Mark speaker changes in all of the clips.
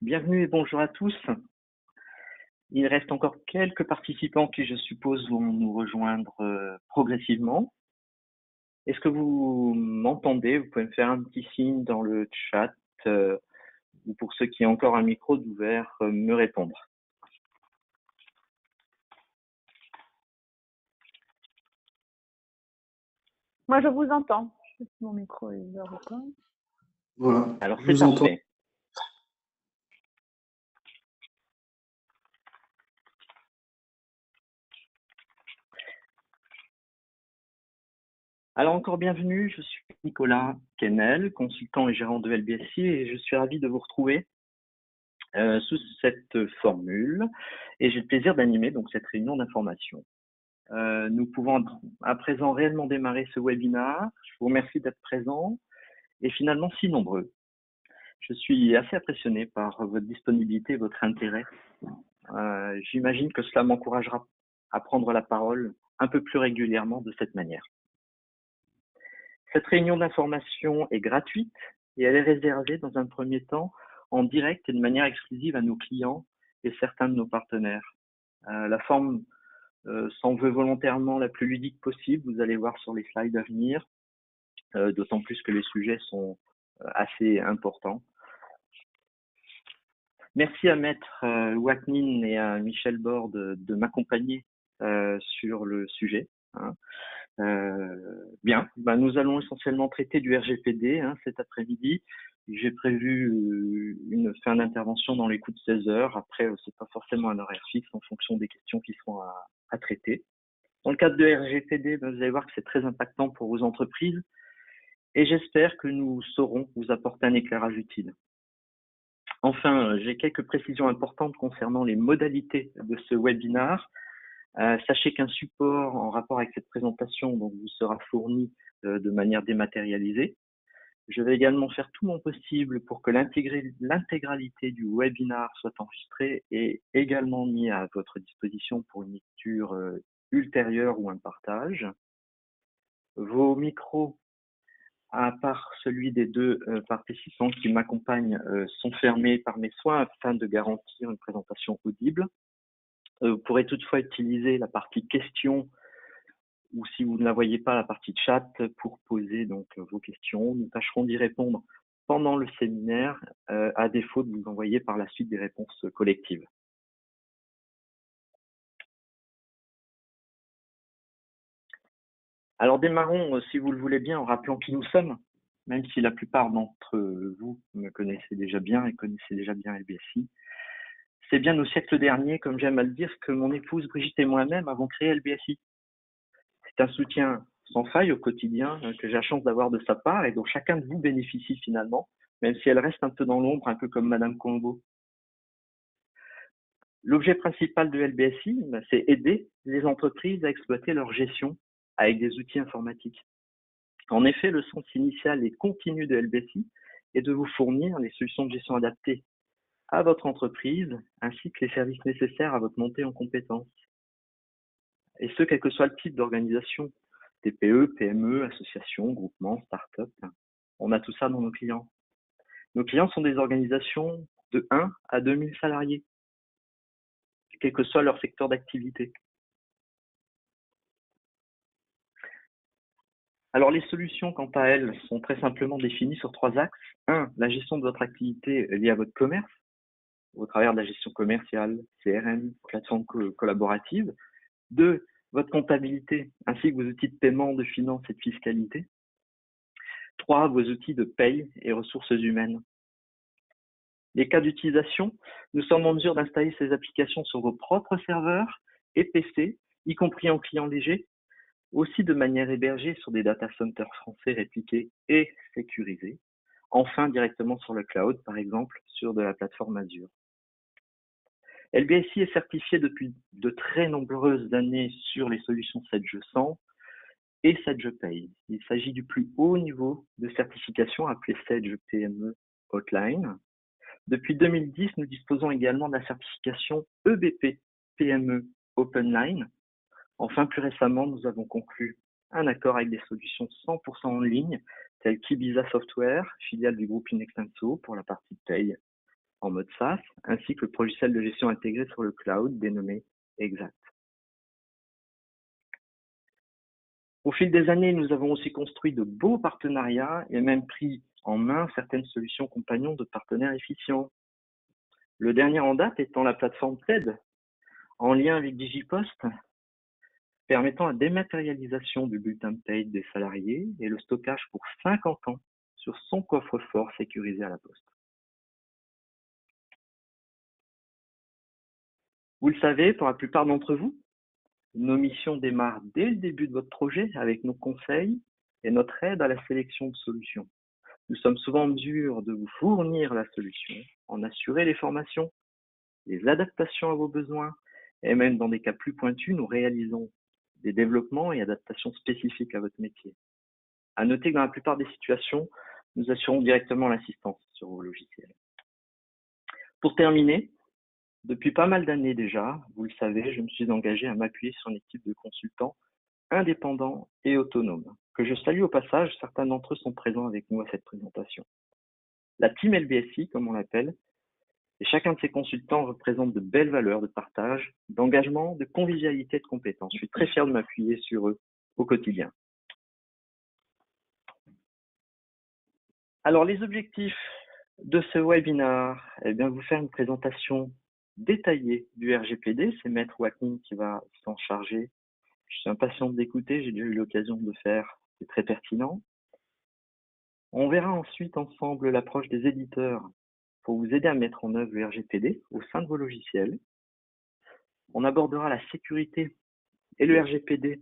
Speaker 1: Bienvenue et bonjour à tous. Il reste encore quelques participants qui, je suppose, vont nous rejoindre progressivement. Est-ce que vous m'entendez? Vous pouvez me faire un petit signe dans le chat ou pour ceux qui ont encore un micro d'ouvert, me répondre.
Speaker 2: Moi, je vous entends. Je sais si mon micro est ouvert ou pas.
Speaker 3: Voilà.
Speaker 1: Alors,
Speaker 3: Je
Speaker 1: c'est
Speaker 3: vous entends.
Speaker 1: parfait. Alors, encore bienvenue. Je suis Nicolas Quesnel, consultant et gérant de LBSI, et je suis ravi de vous retrouver sous cette formule. Et j'ai le plaisir d'animer donc cette réunion d'information. Nous pouvons à présent réellement démarrer ce webinaire. Je vous remercie d'être présents et finalement si nombreux. Je suis assez impressionné par votre disponibilité et votre intérêt. J'imagine que cela m'encouragera à prendre la parole un peu plus régulièrement de cette manière. Cette réunion d'information est gratuite et elle est réservée dans un premier temps en direct et de manière exclusive à nos clients et certains de nos partenaires. La forme s'en veut volontairement la plus ludique possible, vous allez voir sur les slides à venir, d'autant plus que les sujets sont assez importants. Merci à Maître Waknin et à Michel Bord de m'accompagner sur le sujet. Bien, nous allons essentiellement traiter du RGPD cet après-midi. J'ai prévu une fin d'intervention dans les coups de 16 heures. Après, c'est pas forcément un horaire fixe en fonction des questions qui seront à traiter. Dans le cadre de RGPD, vous allez voir que c'est très impactant pour vos entreprises et j'espère que nous saurons vous apporter un éclairage utile. Enfin, j'ai quelques précisions importantes concernant les modalités de ce webinaire. Sachez qu'un support en rapport avec cette présentation donc, vous sera fourni de manière dématérialisée. Je vais également faire tout mon possible pour que l'intégralité du webinaire soit enregistrée et également mis à votre disposition pour une lecture ultérieure ou un partage. Vos micros, à part celui des deux participants qui m'accompagnent, sont fermés par mes soins afin de garantir une présentation audible. Vous pourrez toutefois utiliser la partie questions ou si vous ne la voyez pas, la partie chat pour poser donc vos questions. Nous tâcherons d'y répondre pendant le séminaire, à défaut de vous envoyer par la suite des réponses collectives. Alors démarrons, si vous le voulez bien, en rappelant qui nous sommes, même si la plupart d'entre vous me connaissez déjà bien et connaissez déjà bien LBSI. C'est bien au siècle dernier, comme j'aime à le dire, que mon épouse Brigitte et moi-même avons créé LBSI. C'est un soutien sans faille au quotidien que j'ai la chance d'avoir de sa part et dont chacun de vous bénéficie finalement, même si elle reste un peu dans l'ombre, un peu comme Madame Combo. L'objet principal de LBSI, c'est aider les entreprises à exploiter leur gestion avec des outils informatiques. En effet, le sens initial et continu de LBSI est de vous fournir les solutions de gestion adaptées à votre entreprise, ainsi que les services nécessaires à votre montée en compétences. Et ce, quel que soit le type d'organisation, TPE, PME, associations, groupements, start-up, on a tout ça dans nos clients. Nos clients sont des organisations de 1 à 2000 salariés, quel que soit leur secteur d'activité. Alors, les solutions, quant à elles, sont très simplement définies sur 3 axes. 1, la gestion de votre activité liée à votre commerce, au travers de la gestion commerciale, CRM, plateforme collaborative. 2, votre comptabilité, ainsi que vos outils de paiement, de finance et de fiscalité. 3, vos outils de paye et ressources humaines. Les cas d'utilisation, nous sommes en mesure d'installer ces applications sur vos propres serveurs et PC, y compris en client léger, aussi de manière hébergée sur des data centers français répliqués et sécurisés, enfin directement sur le cloud, par exemple sur de la plateforme Azure. LBSI est certifié depuis de très nombreuses années sur les solutions 7Je Sens et 7Je Paye. Il s'agit du plus haut niveau de certification appelé 7Je PME Hotline. Depuis 2010, nous disposons également de la certification EBP PME OpenLine. Enfin, plus récemment, nous avons conclu un accord avec des solutions 100% en ligne, telles qu'Ibiza Software, filiale du groupe Inextenso pour la partie paye en mode SaaS, ainsi que le logiciel de gestion intégré sur le cloud dénommé Exact. Au fil des années, nous avons aussi construit de beaux partenariats et même pris en main certaines solutions compagnons de partenaires efficients. Le dernier en date étant la plateforme TED, en lien avec Digipost, permettant la dématérialisation du bulletin de paye des salariés et le stockage pour 50 ans sur son coffre-fort sécurisé à la poste. Vous le savez, pour la plupart d'entre vous, nos missions démarrent dès le début de votre projet avec nos conseils et notre aide à la sélection de solutions. Nous sommes souvent en mesure de vous fournir la solution, en assurer les formations, les adaptations à vos besoins, et même dans des cas plus pointus, nous réalisons des développements et adaptations spécifiques à votre métier. À noter que dans la plupart des situations, nous assurons directement l'assistance sur vos logiciels. Pour terminer, depuis pas mal d'années déjà, vous le savez, je me suis engagé à m'appuyer sur une équipe de consultants indépendants et autonomes, que je salue au passage, certains d'entre eux sont présents avec nous à cette présentation. La team LBSI, comme on l'appelle, et chacun de ces consultants représente de belles valeurs de partage, d'engagement, de convivialité, de compétences. Je suis très fier de m'appuyer sur eux au quotidien. Alors, les objectifs de ce webinaire, vous faire une présentation détaillée du RGPD. C'est Maître Waknin qui va s'en charger. Je suis impatient d'écouter, j'ai déjà eu l'occasion de le faire, c'est très pertinent. On verra ensuite ensemble l'approche des éditeurs pour vous aider à mettre en œuvre le RGPD au sein de vos logiciels. On abordera la sécurité et le RGPD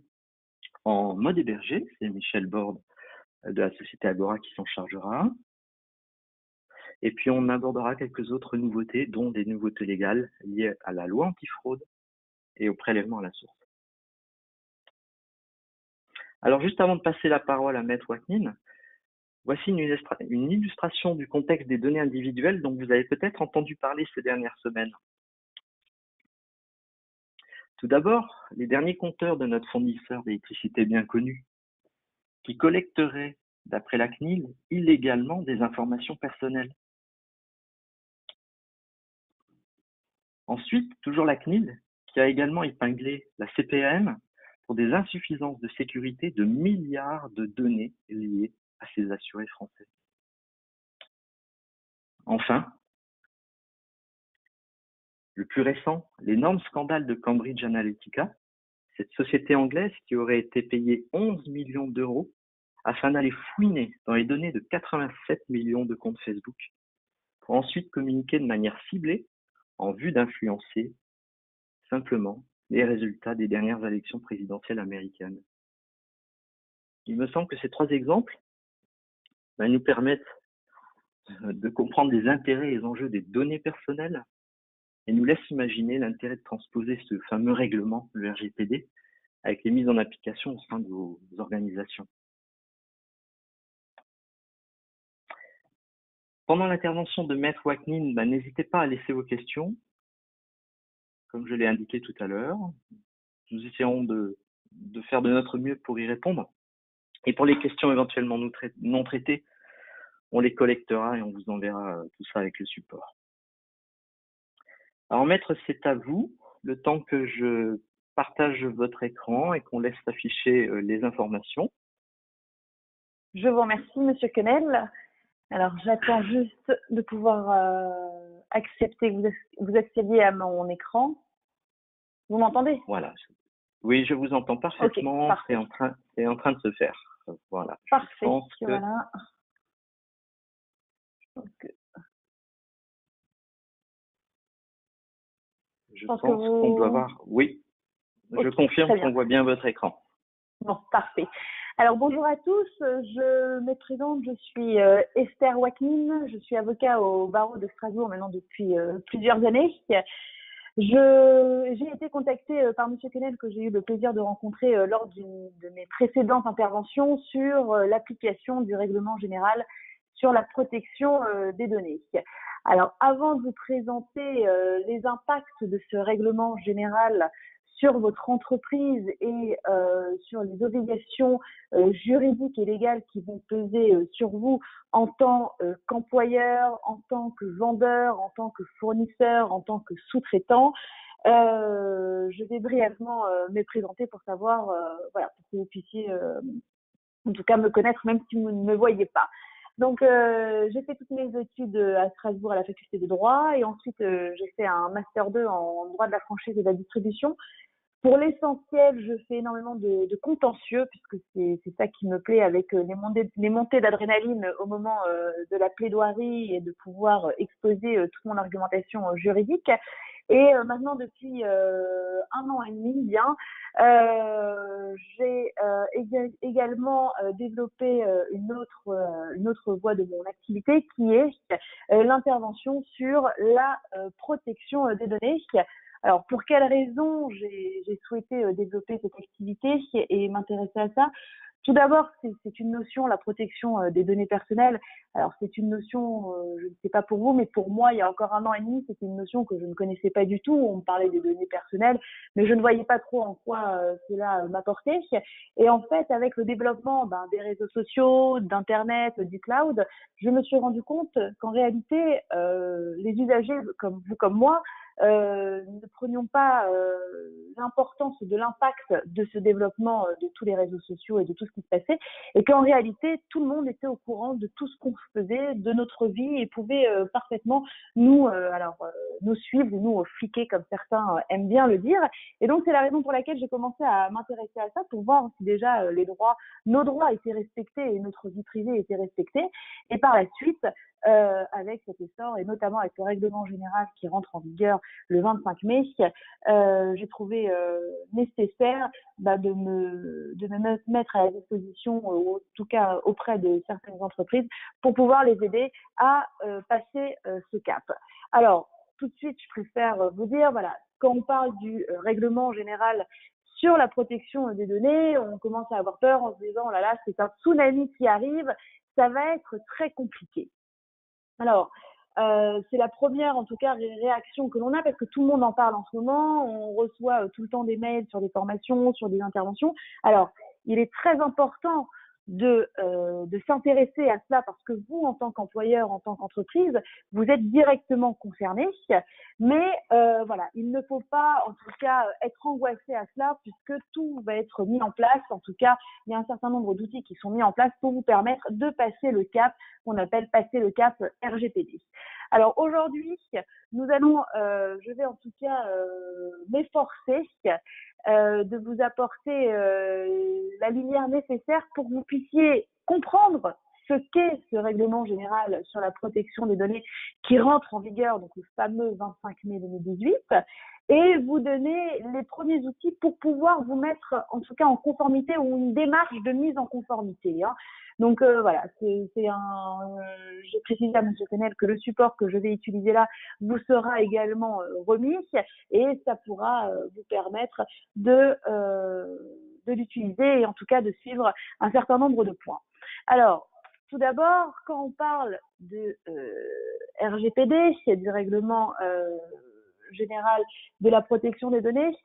Speaker 1: en mode hébergé. C'est Michel Borde de la société Agora qui s'en chargera. Et puis, on abordera quelques autres nouveautés, dont des nouveautés légales liées à la loi antifraude et au prélèvement à la source. Alors, juste avant de passer la parole à Maître Waknin, voici une illustration du contexte des données individuelles dont vous avez peut-être entendu parler ces dernières semaines. Tout d'abord, les derniers compteurs de notre fournisseur d'électricité bien connu, qui collecteraient, d'après la CNIL, illégalement des informations personnelles. Ensuite, toujours la CNIL, qui a également épinglé la CPAM pour des insuffisances de sécurité de milliards de données liées à ces assurés français. Enfin, le plus récent, l'énorme scandale de Cambridge Analytica, cette société anglaise qui aurait été payée 11 millions d'euros afin d'aller fouiner dans les données de 87 millions de comptes Facebook pour ensuite communiquer de manière ciblée en vue d'influencer simplement les résultats des dernières élections présidentielles américaines. Il me semble que ces 3 exemples nous permettent de comprendre les intérêts et les enjeux des données personnelles et nous laissent imaginer l'intérêt de transposer ce fameux règlement, le RGPD, avec les mises en application au sein de vos organisations. Pendant l'intervention de Maître Waknin, n'hésitez pas à laisser vos questions, comme je l'ai indiqué tout à l'heure. Nous essaierons de faire de notre mieux pour y répondre. Et pour les questions éventuellement non traitées, on les collectera et on vous enverra tout ça avec le support. Alors Maître, c'est à vous, le temps que je partage votre écran et qu'on laisse afficher les informations.
Speaker 2: Je vous remercie, Monsieur Quenel. Alors, j'attends juste de pouvoir accepter que vous accédiez à mon écran. Vous m'entendez?
Speaker 1: Voilà. Oui, je vous entends parfaitement.
Speaker 2: Ok,
Speaker 1: C'est en train de se faire. Voilà.
Speaker 2: parfait.
Speaker 1: Je pense que,
Speaker 2: Voilà.
Speaker 1: je pense qu'on doit voir. Oui, je confirme qu'on voit bien votre écran.
Speaker 2: Bon, parfait. Alors, bonjour à tous. Je me présente. Je suis Esther Wakmin. Je suis avocat au barreau de Strasbourg maintenant depuis plusieurs années. J'ai été contactée par Monsieur Quenel, que j'ai eu le plaisir de rencontrer lors de mes précédentes interventions sur l'application du règlement général sur la protection des données. Alors, avant de vous présenter les impacts de ce règlement général sur votre entreprise et sur les obligations juridiques et légales qui vont peser sur vous en tant qu'employeur, en tant que vendeur, en tant que fournisseur, en tant que sous-traitant, je vais brièvement me présenter pour savoir, voilà, pour que vous puissiez en tout cas me connaître même si vous ne me voyez pas. Donc, j'ai fait toutes mes études à Strasbourg à la faculté de droit et ensuite j'ai fait un master 2 en droit de la franchise et de la distribution. Pour l'essentiel, je fais énormément de contentieux puisque c'est ça qui me plaît avec les montées d'adrénaline au moment de la plaidoirie et de pouvoir exposer toute mon argumentation juridique. Et maintenant, depuis 1 an et demi, bien, j'ai également développé une autre voie de mon activité qui est l'intervention sur la protection des données. Alors, pour quelles raisons j'ai souhaité développer cette activité et m'intéresser à ça? Tout d'abord, c'est une notion, la protection des données personnelles. Alors, c'est une notion, je ne sais pas pour vous, mais pour moi, il y a encore 1 an et demi, c'était une notion que je ne connaissais pas du tout. On me parlait des données personnelles, mais je ne voyais pas trop en quoi cela m'apportait. Et en fait, avec le développement des réseaux sociaux, d'Internet, du cloud, je me suis rendu compte qu'en réalité, les usagers comme vous, comme moi, ne prenions pas l'importance de l'impact de ce développement de tous les réseaux sociaux et de tout ce qui se passait, et qu'en réalité, tout le monde était au courant de tout ce qu'on faisait, de notre vie, et pouvait parfaitement nous suivre ou nous fliquer, comme certains aiment bien le dire. Et donc, c'est la raison pour laquelle j'ai commencé à m'intéresser à ça, pour voir si déjà nos droits étaient respectés et notre vie privée était respectée. Et par la suite, avec cet essor et notamment avec le règlement général qui rentre en vigueur le 25 mai, j'ai trouvé nécessaire de me mettre à la disposition, ou en tout cas auprès de certaines entreprises, pour pouvoir les aider à passer ce cap. Alors, tout de suite, je préfère vous dire, voilà, quand on parle du règlement général sur la protection des données, on commence à avoir peur en se disant, oh là là, c'est un tsunami qui arrive, ça va être très compliqué. Alors, c'est la première, en tout cas, réaction que l'on a parce que tout le monde en parle en ce moment. On reçoit tout le temps des mails sur des formations, sur des interventions. Alors, il est très important de s'intéresser à cela parce que vous, en tant qu'employeur, en tant qu'entreprise, vous êtes directement concerné. Mais voilà, il ne faut pas, en tout cas, être angoissé à cela puisque tout va être mis en place. En tout cas, il y a un certain nombre d'outils qui sont mis en place pour vous permettre de passer le cap qu'on appelle passer le cap RGPD. Alors aujourd'hui, je vais en tout cas m'efforcer de vous apporter la lumière nécessaire pour que vous puissiez comprendre ce qu'est ce règlement général sur la protection des données qui rentre en vigueur, donc le fameux 25 mai 2018, et vous donner les premiers outils pour pouvoir vous mettre en tout cas en conformité ou une démarche de mise en conformité. Donc voilà, j'ai précisé à M. Quenel que le support que je vais utiliser là vous sera également remis et ça pourra vous permettre de l'utiliser et en tout cas de suivre un certain nombre de points. Alors, tout d'abord, quand on parle de RGPD, c'est du règlement général de la protection des données,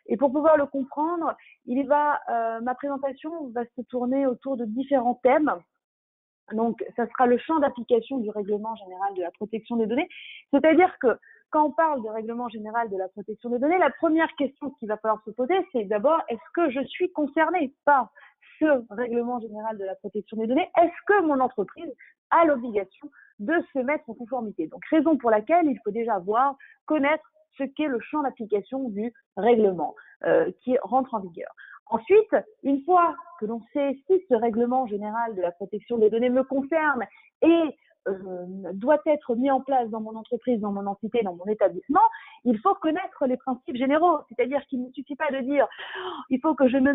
Speaker 2: et pour pouvoir le comprendre, ma présentation va se tourner autour de différents thèmes. Donc, ça sera le champ d'application du règlement général de la protection des données, c'est-à-dire que quand on parle de règlement général de la protection des données, la première question qu'il va falloir se poser, c'est d'abord, est-ce que je suis concernée par ce règlement général de la protection des données, est-ce que mon entreprise a l'obligation de se mettre en conformité? Donc, raison pour laquelle il faut déjà connaître ce qu'est le champ d'application du règlement qui rentre en vigueur. Ensuite, une fois que l'on sait si ce règlement général de la protection des données me concerne et doit être mis en place dans mon entreprise, dans mon entité, dans mon établissement, il faut connaître les principes généraux. C'est-à-dire qu'il ne suffit pas de dire il faut que je me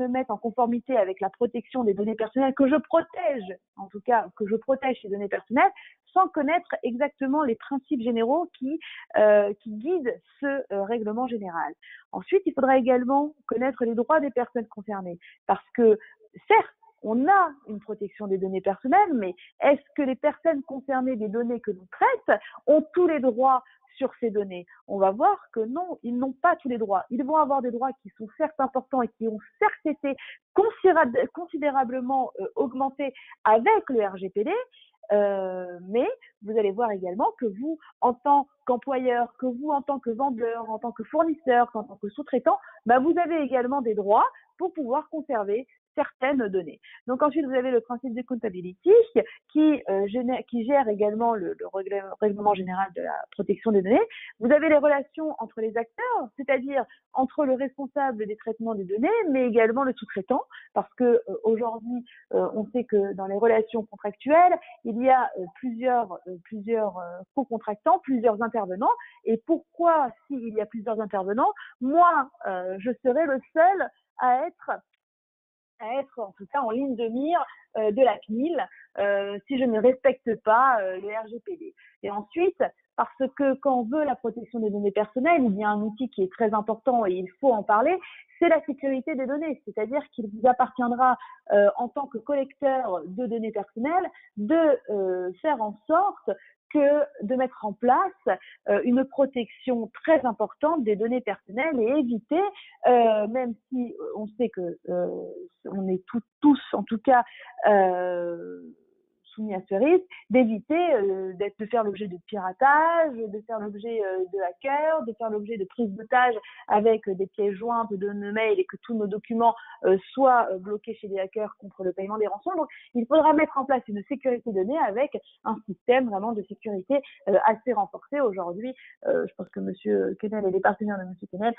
Speaker 2: mette en conformité avec la protection des données personnelles, que je protège ces données personnelles, sans connaître exactement les principes généraux qui guident ce règlement général. Ensuite, il faudra également connaître les droits des personnes concernées, parce que certes, on a une protection des données personnelles, mais est-ce que les personnes concernées des données que l'on traite ont tous les droits sur ces données? On va voir que non, ils n'ont pas tous les droits. Ils vont avoir des droits qui sont certes importants et qui ont certes été considérablement augmentés avec le RGPD, mais vous allez voir également que vous, en tant qu'employeur, que vous, en tant que vendeur, en tant que fournisseur, en tant que sous-traitant, vous avez également des droits pour pouvoir conserver certaines données. Donc ensuite, vous avez le principe de accountability qui gère également le règlement général de la protection des données. Vous avez les relations entre les acteurs, c'est-à-dire entre le responsable des traitements des données, mais également le sous-traitant, parce que aujourd'hui, on sait que dans les relations contractuelles, il y a plusieurs co-contractants, plusieurs intervenants. Et pourquoi, s'il y a plusieurs intervenants, moi, je serai le seul à être en tout cas en ligne de mire de la CNIL si je ne respecte pas le RGPD. Et ensuite, parce que quand on veut la protection des données personnelles, il y a un outil qui est très important et il faut en parler, c'est la sécurité des données. C'est-à-dire qu'il vous appartiendra en tant que collecteur de données personnelles de faire en sorte de mettre en place une protection très importante des données personnelles et éviter, même si on sait que on est tous en tout cas soumis à ce risque, d'éviter de faire l'objet de piratage, de faire l'objet de hackers, de faire l'objet de prise d'otage avec des pièces jointes de nos mails et que tous nos documents soient bloqués chez des hackers contre le paiement des rançons. Donc, il faudra mettre en place une sécurité de données avec un système vraiment de sécurité assez renforcé. Aujourd'hui, je pense que M. Quesnel et les partenaires de M. Quesnel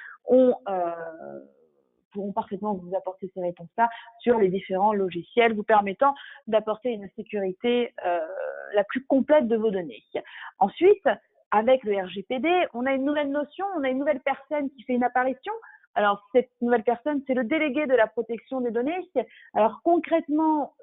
Speaker 2: pourront parfaitement vous apporter ces réponses-là sur les différents logiciels, vous permettant d'apporter une sécurité la plus complète de vos données. Ensuite, avec le RGPD, on a une nouvelle notion, on a une nouvelle personne qui fait une apparition. Alors, cette nouvelle personne, c'est le délégué de la protection des données. Alors, concrètement,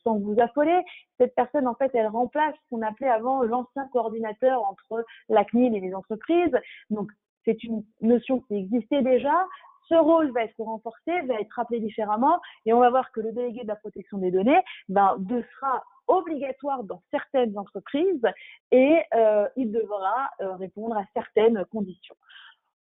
Speaker 2: sans vous affoler, cette personne, en fait, elle remplace ce qu'on appelait avant l'ancien coordinateur entre la CNIL et les entreprises. Donc, c'est une notion qui existait déjà. Ce rôle va être renforcé, va être appelé différemment et on va voir que le délégué de la protection des données sera obligatoire dans certaines entreprises et il devra répondre à certaines conditions.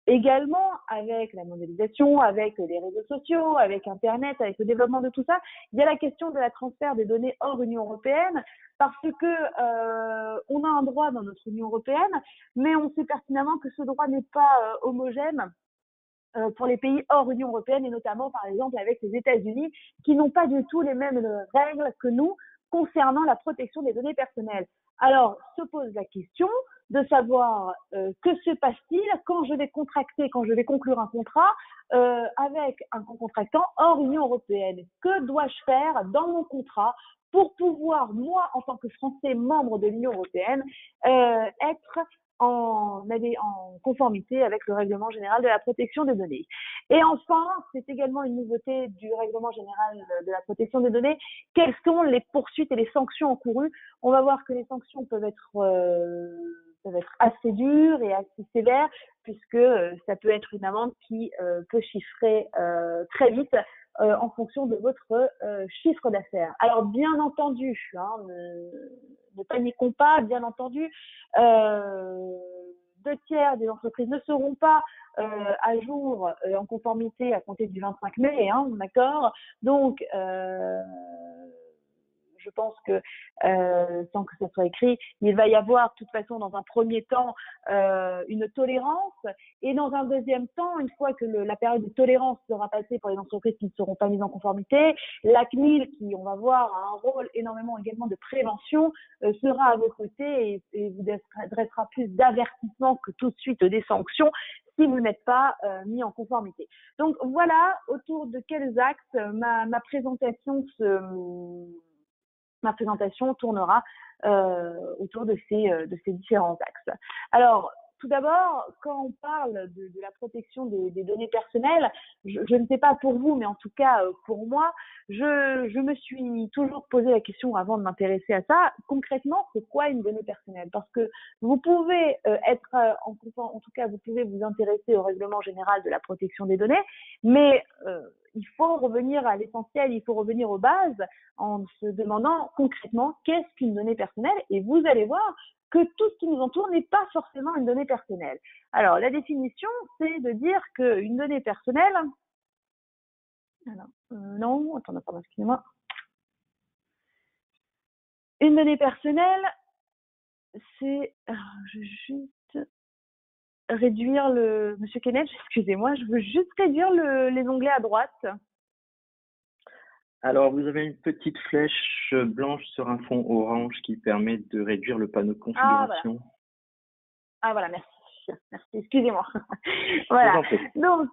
Speaker 2: Également, avec la mondialisation, avec les réseaux sociaux, avec Internet, avec le développement de tout ça, il y a la question de la transfert des données hors Union européenne parce que on a un droit dans notre Union européenne, mais on sait pertinemment que ce droit n'est pas homogène pour les pays hors Union européenne et notamment par exemple avec les États-Unis qui n'ont pas du tout les mêmes règles que nous concernant la protection des données personnelles. Alors se pose la question de savoir que se passe-t-il quand je vais conclure un contrat avec un contractant hors Union européenne. Que dois-je faire dans mon contrat pour pouvoir, moi, en tant que Français membre de l'Union européenne, être en conformité avec le règlement général de la protection des données. Et enfin, c'est également une nouveauté du règlement général de la protection des données. Quelles sont les poursuites et les sanctions encourues? On va voir que les sanctions peuvent être assez dures et assez sévères puisque ça peut être une amende qui peut chiffrer très vite en fonction de votre chiffre d'affaires. Alors bien entendu, ne paniquons pas, bien entendu, 2/3 des entreprises ne seront pas à jour en conformité à compter du 25 mai, d'accord. Donc je pense que sans que ça soit écrit, il va y avoir de toute façon dans un premier temps une tolérance, et dans un deuxième temps, une fois que la période de tolérance sera passée pour les entreprises qui ne seront pas mises en conformité, la CNIL, qui on va voir a un rôle énormément également de prévention, sera à vos côtés et vous dressera plus d'avertissements que tout de suite des sanctions si vous n'êtes pas mis en conformité. Donc voilà autour de quels axes ma présentation tournera autour de ces différents axes. Alors, tout d'abord, quand on parle de la protection des données personnelles, je ne sais pas pour vous, mais en tout cas pour moi, je me suis toujours posé la question avant de m'intéresser à ça. Concrètement, c'est quoi une donnée personnelle? Parce que vous pouvez en tout cas, vous pouvez vous intéresser au règlement général de la protection des données, mais il faut revenir à l'essentiel, il faut revenir aux bases en se demandant concrètement qu'est-ce qu'une donnée personnelle, et vous allez voir que tout ce qui nous entoure n'est pas forcément une donnée personnelle. Alors, la définition, c'est de dire qu'une donnée personnelle… non, attendez, excusez-moi. Une donnée personnelle, c'est… je vais juste réduire le… Monsieur Kenneth, excusez-moi, je veux juste réduire les onglets à droite.
Speaker 1: Alors, vous avez une petite flèche blanche sur un fond orange qui permet de réduire le panneau de configuration.
Speaker 2: Voilà, merci. Merci, excusez-moi. Voilà. Donc,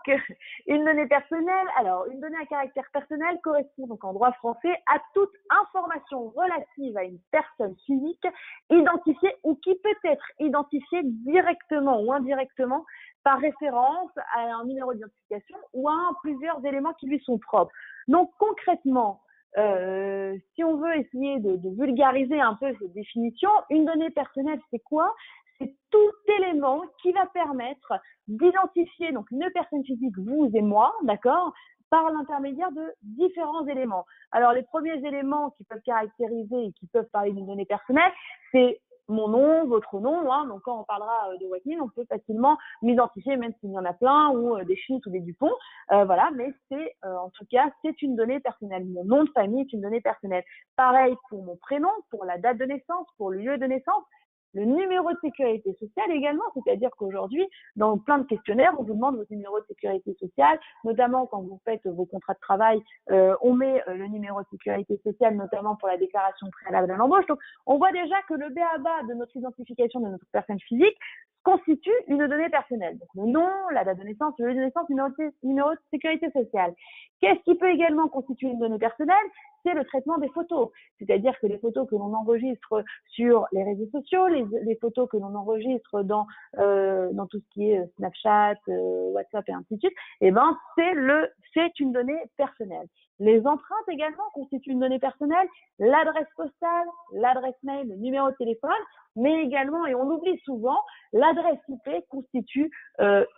Speaker 2: une donnée personnelle, alors, une donnée à caractère personnel correspond donc en droit français à toute information relative à une personne physique identifiée ou qui peut être identifiée directement ou indirectement par référence à un numéro d'identification ou à plusieurs éléments qui lui sont propres. Donc, concrètement, si on veut essayer de vulgariser un peu cette définition, une donnée personnelle, c'est quoi? C'est tout élément qui va permettre d'identifier donc une personne physique, vous et moi, d'accord, par l'intermédiaire de différents éléments. Alors, les premiers éléments qui peuvent caractériser et qui peuvent parler d'une donnée personnelle, c'est mon nom, votre nom, hein. Donc quand on parlera de WACNIL, on peut facilement m'identifier, même s'il y en a plein, ou des Schmitt ou des Dupont, voilà, mais c'est, en tout cas, c'est une donnée personnelle. Mon nom de famille est une donnée personnelle. Pareil pour mon prénom, pour la date de naissance, pour le lieu de naissance, le numéro de sécurité sociale également, c'est-à-dire qu'aujourd'hui, dans plein de questionnaires, on vous demande votre numéro de sécurité sociale, notamment quand vous faites vos contrats de travail, on met le numéro de sécurité sociale, notamment pour la déclaration préalable à l'embauche. Donc, on voit déjà que le b.a.-ba de notre identification de notre personne physique constitue une donnée personnelle. Donc, le nom, la date de naissance, le lieu de naissance, numéro de sécurité sociale. Qu'est-ce qui peut également constituer une donnée personnelle? C'est le traitement des photos. C'est-à-dire que les photos que l'on enregistre sur les réseaux sociaux, les photos que l'on enregistre dans tout ce qui est Snapchat, WhatsApp et ainsi de suite, eh ben, c'est une donnée personnelle. Les empreintes également constituent une donnée personnelle, l'adresse postale, l'adresse mail, le numéro de téléphone, mais également, et on l'oublie souvent, l'adresse IP constitue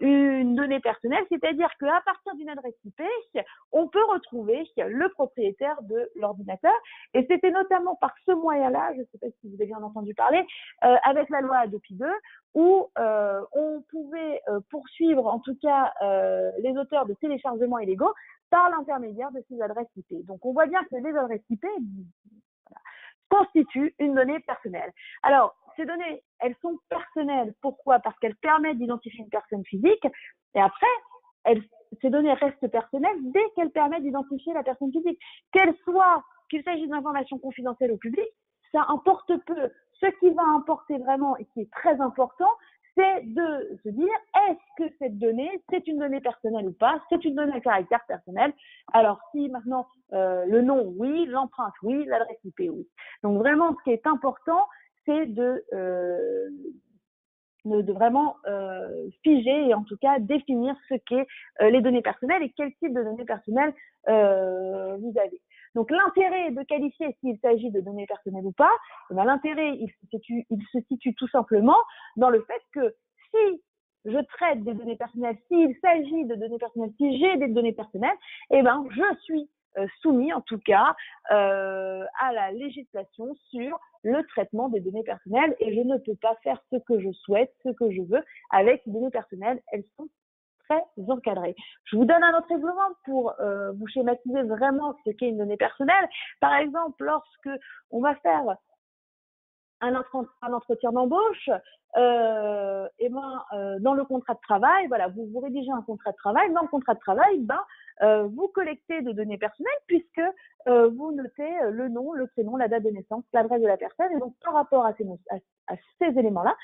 Speaker 2: une donnée personnelle, c'est-à-dire qu'à partir d'une adresse IP, on peut retrouver le propriétaire de l'ordinateur, et c'était notamment par ce moyen-là, je ne sais pas si vous avez bien entendu parler, avec la loi Hadopi 2, où on pouvait poursuivre en tout cas les auteurs de téléchargements illégaux par l'intermédiaire de ces adresses IP. Donc on voit bien que les adresses IP constituent une donnée personnelle. Alors, ces données, elles sont personnelles. Pourquoi? Parce qu'elles permettent d'identifier une personne physique, et après, ces données restent personnelles dès qu'elles permettent d'identifier la personne physique. Qu'il s'agisse d'informations confidentielles au public, ça importe peu. Ce qui va importer vraiment et qui est très important, c'est de se dire, est-ce que cette donnée, c'est une donnée personnelle ou pas? C'est une donnée à caractère personnel. Alors, si maintenant, le nom, oui, l'empreinte, oui, l'adresse IP, oui. Donc, vraiment, ce qui est important, c'est de vraiment figer et en tout cas définir ce qu'est les données personnelles et quel type de données personnelles vous avez. Donc l'intérêt de qualifier s'il s'agit de données personnelles ou pas, l'intérêt il se situe tout simplement dans le fait que si je traite des données personnelles, s'il s'agit de données personnelles, si j'ai des données personnelles, eh ben je suis soumis en tout cas à la législation sur le traitement des données personnelles et je ne peux pas faire ce que je souhaite, ce que je veux avec les données personnelles. Elles sont très encadré. Je vous donne un autre exemple pour vous schématiser vraiment ce qu'est une donnée personnelle. Par exemple, lorsque on va faire un entretien d'embauche, dans le contrat de travail, voilà, vous rédigez un contrat de travail. Dans le contrat de travail, vous collectez des données personnelles puisque vous notez le nom, le prénom, la date de naissance, l'adresse de la personne. Et donc, par rapport à ces éléments-là,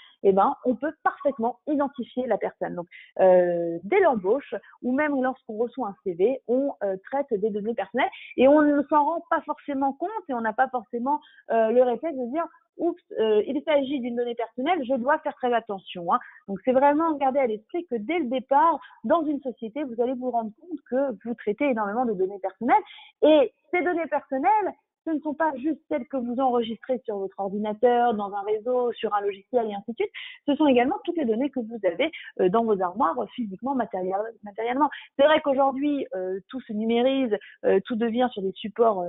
Speaker 2: on peut parfaitement identifier la personne. Donc, dès l'embauche ou même lorsqu'on reçoit un CV, on traite des données personnelles et on ne s'en rend pas forcément compte et on n'a pas forcément le réflexe de dire oups, il s'agit d'une donnée personnelle, je dois faire très attention. Donc, c'est vraiment garder à l'esprit que dès le départ, dans une société, vous allez vous rendre compte que vous traitez énormément de données personnelles. Et ces données personnelles, ce ne sont pas juste celles que vous enregistrez sur votre ordinateur, dans un réseau, sur un logiciel et ainsi de suite. Ce sont également toutes les données que vous avez dans vos armoires physiquement, matériellement. C'est vrai qu'aujourd'hui, tout se numérise, tout devient sur des supports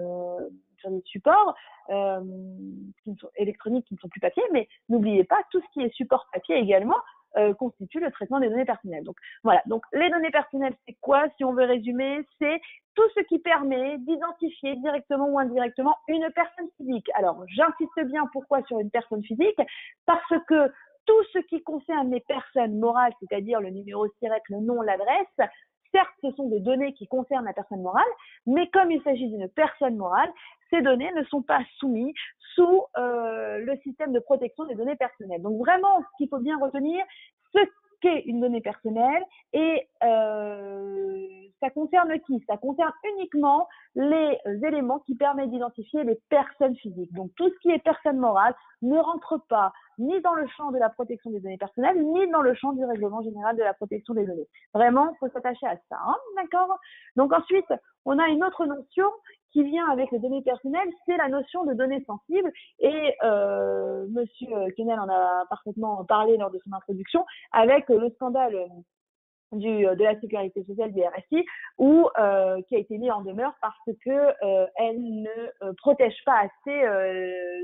Speaker 2: électroniques qui ne sont plus papier, mais n'oubliez pas, tout ce qui est support papier également constitue le traitement des données personnelles. Donc voilà, donc les données personnelles, c'est quoi? Si on veut résumer, c'est tout ce qui permet d'identifier directement ou indirectement une personne physique. Alors, j'insiste bien pourquoi sur une personne physique, parce que tout ce qui concerne les personnes morales, c'est-à-dire le numéro SIRET, le nom, l'adresse, certes, ce sont des données qui concernent la personne morale, mais comme il s'agit d'une personne morale, ces données ne sont pas soumises sous le système de protection des données personnelles. Donc vraiment, ce qu'il faut bien retenir, ce qu'est une donnée personnelle et ça concerne qui? Ça concerne uniquement les éléments qui permettent d'identifier les personnes physiques. Donc tout ce qui est personne morale ne rentre pas ni dans le champ de la protection des données personnelles, ni dans le champ du règlement général de la protection des données. Vraiment, il faut s'attacher à ça, d'accord? Donc ensuite, on a une autre notion qui vient avec les données personnelles, c'est la notion de données sensibles. Et Monsieur Quesnel en a parfaitement parlé lors de son introduction avec le scandale de la sécurité sociale du RSI, qui a été mis en demeure parce que elle ne protège pas assez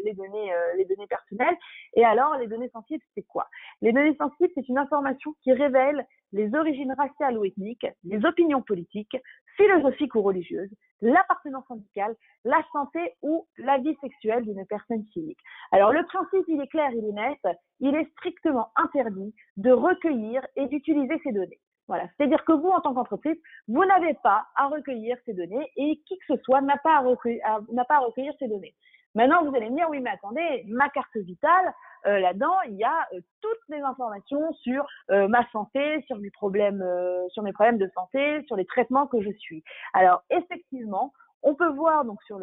Speaker 2: les données personnelles. Et alors, les données sensibles, c'est quoi? Les données sensibles, c'est une information qui révèle les origines raciales ou ethniques, les opinions politiques, philosophiques ou religieuses, l'appartenance syndicale, la santé ou la vie sexuelle d'une personne physique. Alors, le principe, il est clair, il est net, il est strictement interdit de recueillir et d'utiliser ces données. Voilà, c'est-à-dire que vous, en tant qu'entreprise, vous n'avez pas à recueillir ces données et qui que ce soit n'a pas à recueillir ces données. Maintenant, vous allez me dire, oui, mais attendez, ma carte vitale, là-dedans, il y a toutes les informations sur ma santé, sur mes problèmes de santé, sur les traitements que je suis. Alors, effectivement, on peut voir donc sur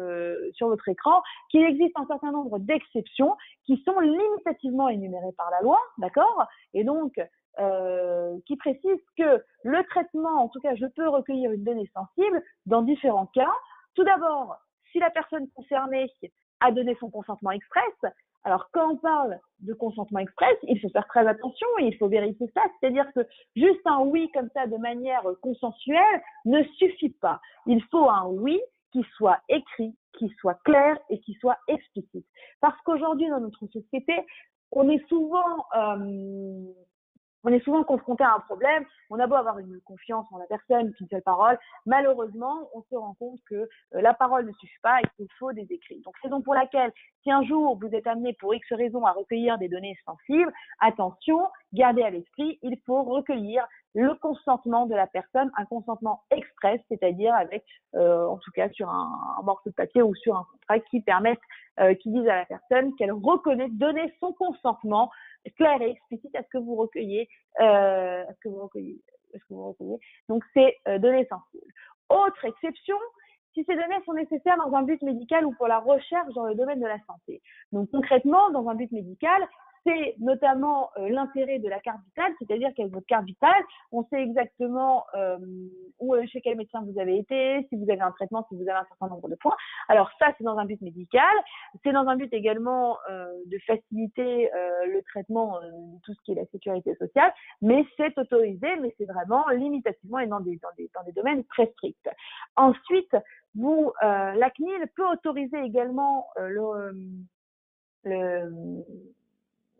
Speaker 2: votre écran qu'il existe un certain nombre d'exceptions qui sont limitativement énumérées par la loi, d'accord? Et donc, qui précise que le traitement, en tout cas, je peux recueillir une donnée sensible dans différents cas. Tout d'abord, si la personne concernée a donné son consentement express. Alors, quand on parle de consentement express, il faut faire très attention et il faut vérifier ça. C'est-à-dire que juste un oui comme ça de manière consensuelle ne suffit pas. Il faut un oui qui soit écrit, qui soit clair et qui soit explicite. Parce qu'aujourd'hui, dans notre société, on est souvent confronté à un problème. On a beau avoir une confiance en la personne, qu'une seule parole. Malheureusement, on se rend compte que la parole ne suffit pas et qu'il faut des écrits. Donc, raison pour laquelle, si un jour vous êtes amené pour X raisons à recueillir des données sensibles, attention, gardez à l'esprit, il faut recueillir le consentement de la personne, un consentement express, c'est-à-dire avec, en tout cas, sur un morceau de papier ou sur un contrat qui permette, qui dise à la personne qu'elle reconnaît donner son consentement clair et explicite à ce que vous recueillez, Donc, c'est données sensibles. Autre exception, si ces données sont nécessaires dans un but médical ou pour la recherche dans le domaine de la santé. Donc, concrètement, dans un but médical, c'est notamment l'intérêt de la carte vitale, c'est-à-dire qu'avec votre carte vitale, on sait exactement chez quel médecin vous avez été, si vous avez un traitement, si vous avez un certain nombre de points. Alors ça, c'est dans un but médical. C'est dans un but également de faciliter le traitement de tout ce qui est la sécurité sociale, mais c'est autorisé, mais c'est vraiment limitativement et dans des domaines très stricts. Ensuite, la CNIL peut autoriser également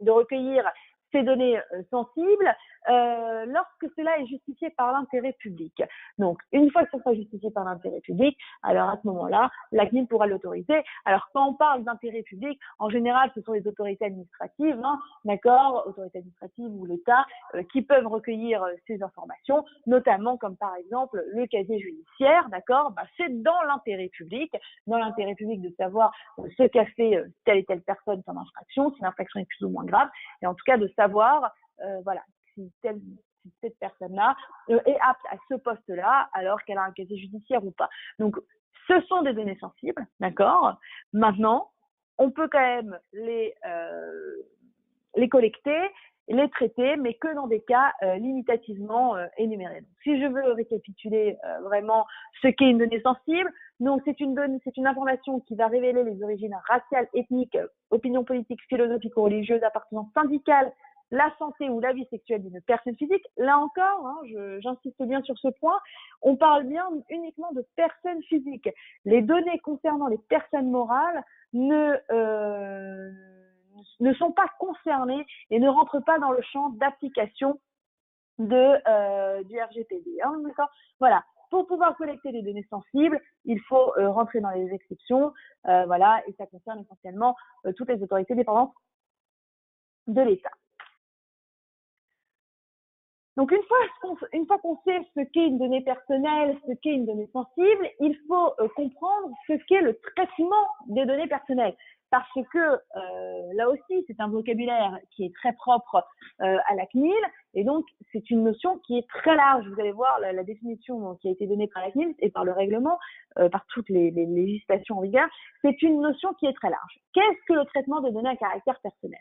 Speaker 2: de recueillir ces données sensibles lorsque cela est justifié par l'intérêt public. Donc, une fois que ça sera justifié par l'intérêt public, alors à ce moment-là, la CNIL pourra l'autoriser. Alors, quand on parle d'intérêt public, en général, ce sont les autorités administratives, hein, d'accord, autorités administratives ou l'État, qui peuvent recueillir ces informations, notamment comme par exemple le casier judiciaire, d'accord, c'est dans l'intérêt public de savoir ce qu'a fait telle et telle personne comme infraction, si l'infraction est plus ou moins grave, et en tout cas de savoir, voilà, si cette personne-là est apte à ce poste-là, alors qu'elle a un casier judiciaire ou pas. Donc, ce sont des données sensibles, d'accord. Maintenant, on peut quand même les collecter, les traiter, mais que dans des cas limitativement énumérés. Donc, si je veux récapituler vraiment ce qu'est une donnée sensible, donc c'est une information qui va révéler les origines raciales, ethniques, opinions politiques, philosophiques ou religieuses, appartenance syndicale, la santé ou la vie sexuelle d'une personne physique. Là encore, hein, j'insiste bien sur ce point, on parle bien uniquement de personnes physiques. Les données concernant les personnes morales ne sont pas concernées et ne rentrent pas dans le champ d'application du RGPD. Hein, d'accord ? Voilà. Pour pouvoir collecter des données sensibles, il faut rentrer dans les exceptions, voilà, et ça concerne essentiellement toutes les autorités dépendantes de l'État. Donc, une fois qu'on sait ce qu'est une donnée personnelle, ce qu'est une donnée sensible, il faut comprendre ce qu'est le traitement des données personnelles. Parce que, là aussi, c'est un vocabulaire qui est très propre à la CNIL, et donc, c'est une notion qui est très large. Vous allez voir la définition qui a été donnée par la CNIL et par le règlement, par toutes les législations en vigueur, c'est une notion qui est très large. Qu'est-ce que le traitement des données à caractère personnel ?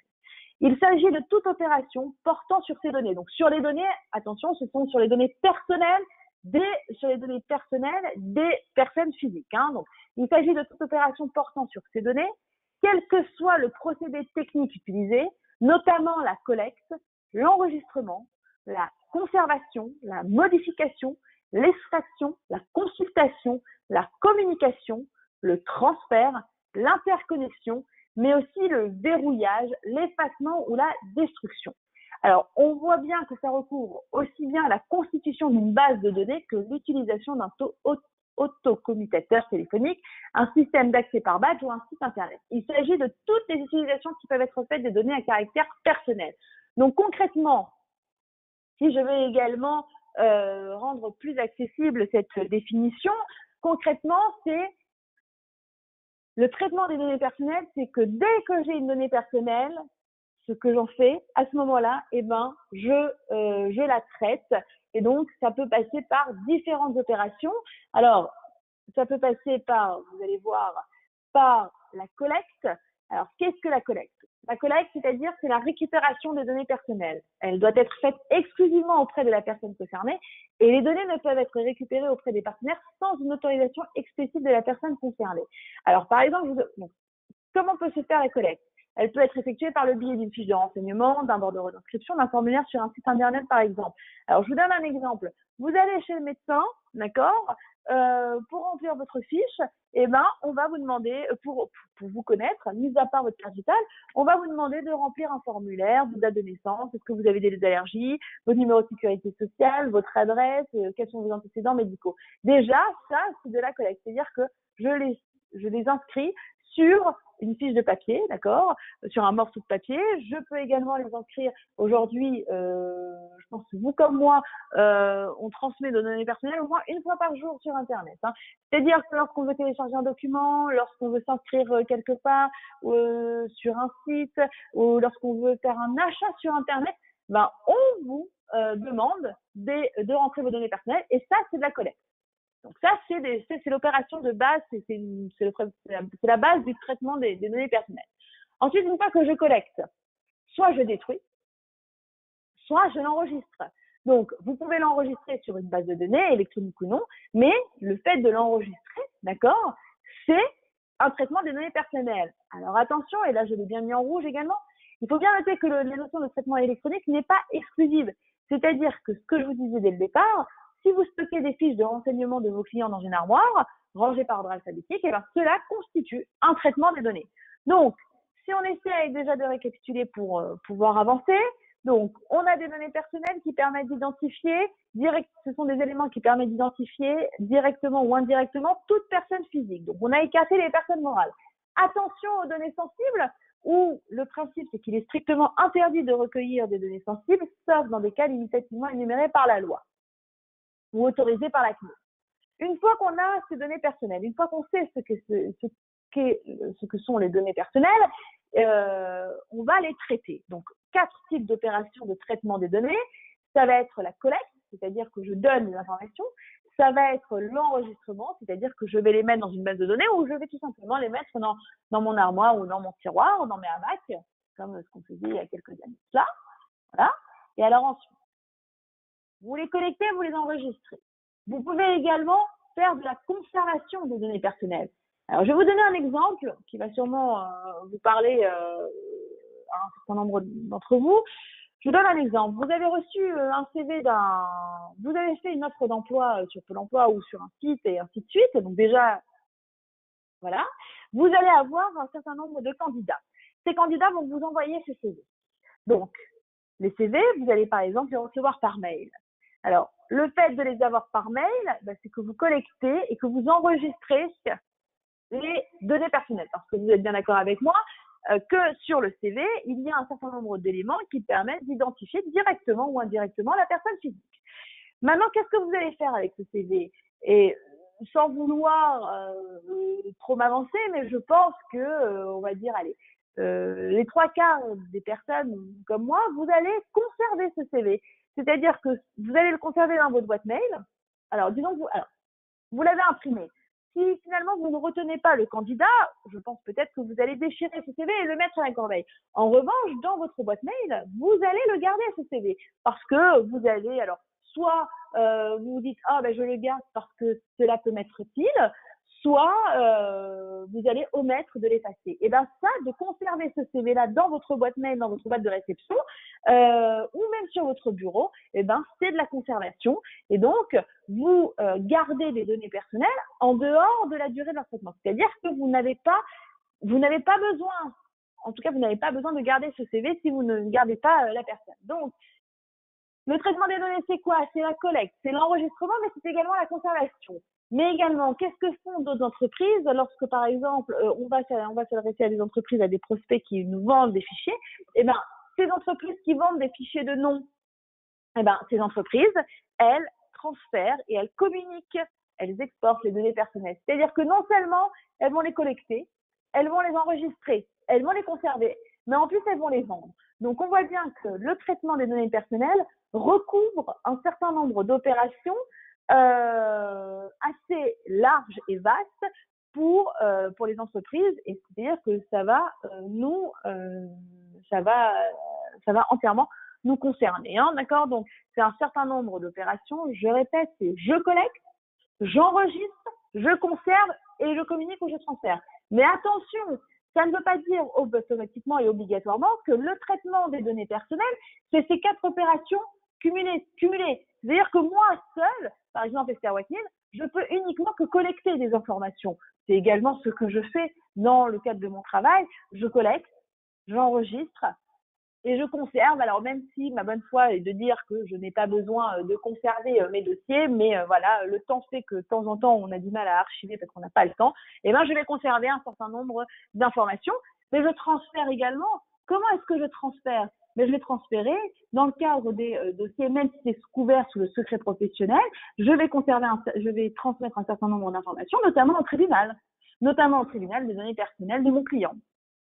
Speaker 2: Il s'agit de toute opération portant sur ces données. Donc, sur les données, attention, ce sont sur les données personnelles des personnes physiques. Hein. Donc, il s'agit de toute opération portant sur ces données, quel que soit le procédé technique utilisé, notamment la collecte, l'enregistrement, la conservation, la modification, l'extraction, la consultation, la communication, le transfert, l'interconnexion, mais aussi le verrouillage, l'effacement ou la destruction. Alors, on voit bien que ça recouvre aussi bien la constitution d'une base de données que l'utilisation d'un autocommutateur téléphonique, un système d'accès par badge ou un site internet. Il s'agit de toutes les utilisations qui peuvent être faites des données à caractère personnel. Donc, concrètement, si je veux également rendre plus accessible cette définition, concrètement, c'est le traitement des données personnelles, c'est que dès que j'ai une donnée personnelle, ce que j'en fais, à ce moment-là, je la traite. Et donc, ça peut passer par différentes opérations. Alors, ça peut passer par, vous allez voir, par la collecte. Alors, qu'est-ce que la collecte ? La collecte, c'est-à-dire, c'est la récupération des données personnelles. Elle doit être faite exclusivement auprès de la personne concernée et les données ne peuvent être récupérées auprès des partenaires sans une autorisation explicite de la personne concernée. Alors, par exemple, comment peut se faire la collecte ? Elle peut être effectuée par le biais d'une fiche de renseignement, d'un bordereau d'inscription, d'un formulaire sur un site internet, par exemple. Alors, je vous donne un exemple. Vous allez chez le médecin, d'accord, pour remplir votre fiche, on va vous demander, pour vous connaître, mis à part votre carte vitale, on va vous demander de remplir un formulaire, votre date de naissance, est-ce que vous avez des allergies, votre numéro de sécurité sociale, votre adresse, quels sont vos antécédents médicaux. Déjà, ça, c'est de la collecte. C'est-à-dire que je les inscris sur une fiche de papier, d'accord, sur un morceau de papier. Je peux également les inscrire aujourd'hui, je pense que vous comme moi, on transmet nos données personnelles au moins une fois par jour sur Internet. Hein. C'est-à-dire que lorsqu'on veut télécharger un document, lorsqu'on veut s'inscrire quelque part sur un site, ou lorsqu'on veut faire un achat sur Internet, on vous demande de rentrer vos données personnelles et ça, c'est de la collecte. Donc ça, c'est l'opération de base, c'est la base du traitement des données personnelles. Ensuite, une fois que je collecte, soit je détruis, soit je l'enregistre. Donc, vous pouvez l'enregistrer sur une base de données, électronique ou non, mais le fait de l'enregistrer, d'accord, c'est un traitement des données personnelles. Alors attention, et là je l'ai bien mis en rouge également, il faut bien noter que la notion de traitement électronique n'est pas exclusive. C'est-à-dire que ce que je vous disais dès le départ, si vous stockez des fiches de renseignement de vos clients dans une armoire, rangées par ordre alphabétique, cela constitue un traitement des données. Donc, si on essaie déjà de récapituler pour pouvoir avancer, Donc, on a des données personnelles qui permettent d'identifier, ce sont des éléments qui permettent d'identifier directement ou indirectement toute personne physique. Donc, on a écarté les personnes morales. Attention aux données sensibles, où le principe, c'est qu'il est strictement interdit de recueillir des données sensibles, sauf dans des cas limitativement énumérés par la loi ou autorisés par la CNIL. Une fois qu'on a ces données personnelles, une fois qu'on sait ce que sont les données personnelles, on va les traiter. Donc, 4 types d'opérations de traitement des données. Ça va être la collecte, c'est-à-dire que je donne les informations. Ça va être l'enregistrement, c'est-à-dire que je vais les mettre dans une base de données ou je vais tout simplement les mettre dans mon armoire ou dans mon tiroir ou dans mes hamacs, comme ce qu'on faisait il y a quelques années. Là, voilà. Et alors ensuite, vous les collectez, vous les enregistrez. Vous pouvez également faire de la conservation des données personnelles. Alors, je vais vous donner un exemple qui va sûrement vous parler à un certain nombre d'entre vous. Je vous donne un exemple. Vous avez reçu un CV vous avez fait une offre d'emploi sur Pôle emploi ou sur un site et ainsi de suite. Donc déjà, voilà. Vous allez avoir un certain nombre de candidats. Ces candidats vont vous envoyer ces CV. Donc, les CV, vous allez par exemple les recevoir par mail. Alors, le fait de les avoir par mail, c'est que vous collectez et que vous enregistrez les données personnelles. Parce que vous êtes bien d'accord avec moi que sur le CV, il y a un certain nombre d'éléments qui permettent d'identifier directement ou indirectement la personne physique. Maintenant, qu'est-ce que vous allez faire avec ce CV? Et sans vouloir trop m'avancer, mais je pense que, on va dire, allez, les 3/4 des personnes comme moi, vous allez conserver ce CV. C'est-à-dire que vous allez le conserver dans votre boîte mail. Alors, disons que vous l'avez imprimé. Si finalement vous ne retenez pas le candidat, je pense peut-être que vous allez déchirer ce CV et le mettre à la corbeille. En revanche, dans votre boîte mail, vous allez le garder ce CV parce que vous allez, alors, soit vous vous dites je le garde parce que cela peut m'être utile, soit vous allez omettre de l'effacer. Et ça, de conserver ce CV-là dans votre boîte mail, dans votre boîte de réception, ou même sur votre bureau, c'est de la conservation. Et donc, vous gardez des données personnelles en dehors de la durée de leur traitement. C'est-à-dire que vous n'avez pas besoin, en tout cas, vous n'avez pas besoin de garder ce CV si vous ne gardez pas la personne. Donc, le traitement des données, c'est quoi? C'est la collecte, c'est l'enregistrement, mais c'est également la conservation. Mais également, qu'est-ce que font d'autres entreprises lorsque, par exemple, on va s'adresser à des entreprises, à des prospects qui nous vendent des fichiers? Ces entreprises qui vendent des fichiers de nom, ces entreprises, elles transfèrent et elles communiquent, elles exportent les données personnelles. C'est-à-dire que non seulement elles vont les collecter, elles vont les enregistrer, elles vont les conserver, mais en plus elles vont les vendre. Donc on voit bien que le traitement des données personnelles recouvre un certain nombre d'opérations assez larges et vastes pour les entreprises, et c'est-à-dire que ça va entièrement nous concerner, d'accord? Donc c'est un certain nombre d'opérations. Je répète, c'est je collecte, j'enregistre, je conserve et je communique ou je transfère. Mais attention, ça ne veut pas dire automatiquement et obligatoirement que le traitement des données personnelles, c'est ces 4 opérations cumulées. C'est-à-dire que moi seule, par exemple Esther Watnil, je peux uniquement que collecter des informations. C'est également ce que je fais dans le cadre de mon travail. Je collecte, j'enregistre et je conserve. Alors même si ma bonne foi est de dire que je n'ai pas besoin de conserver mes dossiers, mais voilà, le temps fait que de temps en temps on a du mal à archiver parce qu'on n'a pas le temps, je vais conserver un certain nombre d'informations, mais je transfère également. Comment est-ce que je transfère? Mais je vais transférer dans le cadre des dossiers, même si c'est couvert sous le secret professionnel, je vais transmettre un certain nombre d'informations, notamment au tribunal des données personnelles de mon client.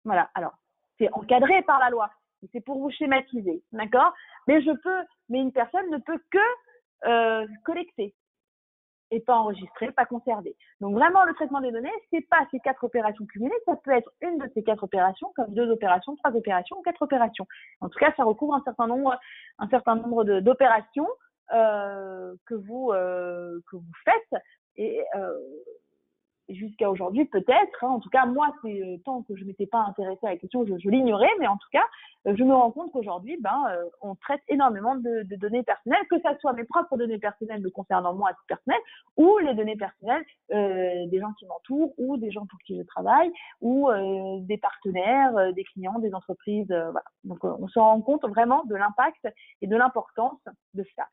Speaker 2: Voilà. Alors, c'est encadré par la loi. C'est pour vous schématiser, d'accord? Mais une personne ne peut que collecter et pas enregistrer, pas conserver. Donc vraiment, le traitement des données, c'est pas ces 4 opérations cumulées, ça peut être une de ces 4 opérations, comme 2 opérations, 3 opérations ou 4 opérations. En tout cas, ça recouvre un certain nombre d'opérations que vous faites. Et jusqu'à aujourd'hui, peut-être, hein, en tout cas, moi, c'est tant que je m'étais pas intéressée à la question, je l'ignorais, mais en tout cas, je me rends compte qu'aujourd'hui, on traite énormément de données personnelles, que ça soit mes propres données personnelles me concernant moi à titre personnel, ou les données personnelles des gens qui m'entourent, ou des gens pour qui je travaille, ou des partenaires, des clients, des entreprises, voilà. Donc, on se rend compte vraiment de l'impact et de l'importance de ça.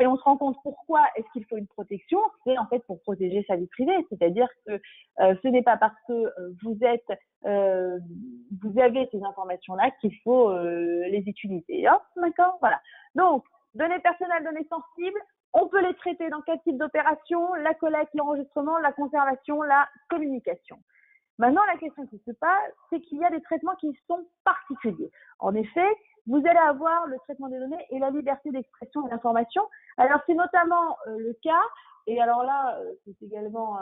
Speaker 2: Et on se rend compte pourquoi est-ce qu'il faut une protection, c'est en fait pour protéger sa vie privée, c'est-à-dire que ce n'est pas parce que vous avez ces informations-là qu'il faut les utiliser. Hein, d'accord, voilà. Donc, données personnelles, données sensibles, on peut les traiter dans quel type d'opération? La collecte, l'enregistrement, la conservation, la communication. Maintenant, la question qui se passe, c'est qu'il y a des traitements qui sont particuliers. En effet, vous allez avoir le traitement des données et la liberté d'expression et d'information. Alors, c'est notamment le cas, et alors là, c'est également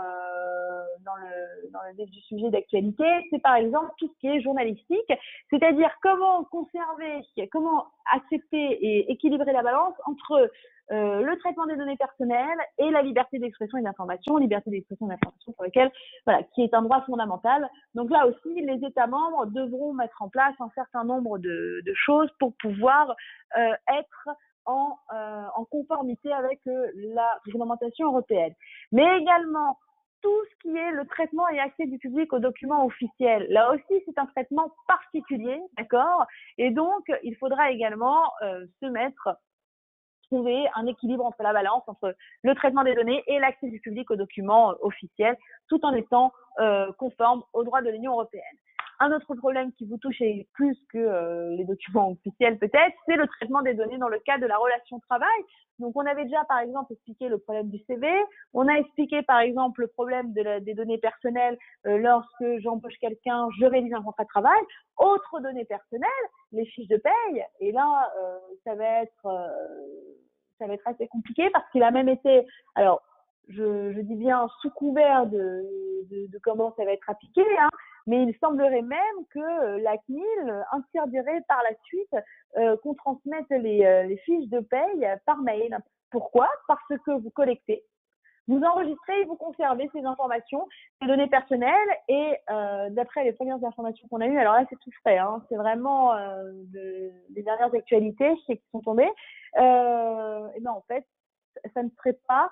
Speaker 2: dans le vif du sujet d'actualité, c'est par exemple tout ce qui est journalistique, c'est-à-dire comment conserver, comment accepter et équilibrer la balance entre le traitement des données personnelles et la liberté d'expression et d'information, pour laquelle, voilà, qui est un droit fondamental. Donc là aussi, les États membres devront mettre en place un certain nombre de choses pour pouvoir être en conformité avec la réglementation européenne. Mais également, tout ce qui est le traitement et accès du public aux documents officiels. Là aussi, c'est un traitement particulier, d'accord? Et donc, il faudra également trouver un équilibre entre la balance, entre le traitement des données et l'accès du public aux documents officiels, tout en étant conforme aux droits de l'Union européenne. Un autre problème qui vous touche, et plus que les documents officiels peut-être, c'est le traitement des données dans le cadre de la relation travail. Donc, on avait déjà, par exemple, expliqué le problème du CV. On a expliqué, par exemple, le problème des données personnelles lorsque j'embauche quelqu'un, je réalise un contrat de travail. Autre donnée personnelle, les fiches de paye. Et là, ça va être assez compliqué parce qu'il a même été, alors, je dis bien sous couvert de comment ça va être appliqué, hein, mais il semblerait même que la CNIL interdirait par la suite qu'on transmette les fiches de paye par mail. Pourquoi? Parce que vous collectez, vous enregistrez et vous conservez ces informations, ces données personnelles, et d'après les premières informations qu'on a eues, alors là c'est tout frais, hein, c'est vraiment des dernières actualités qui sont tombées, et ben en fait ça ne serait pas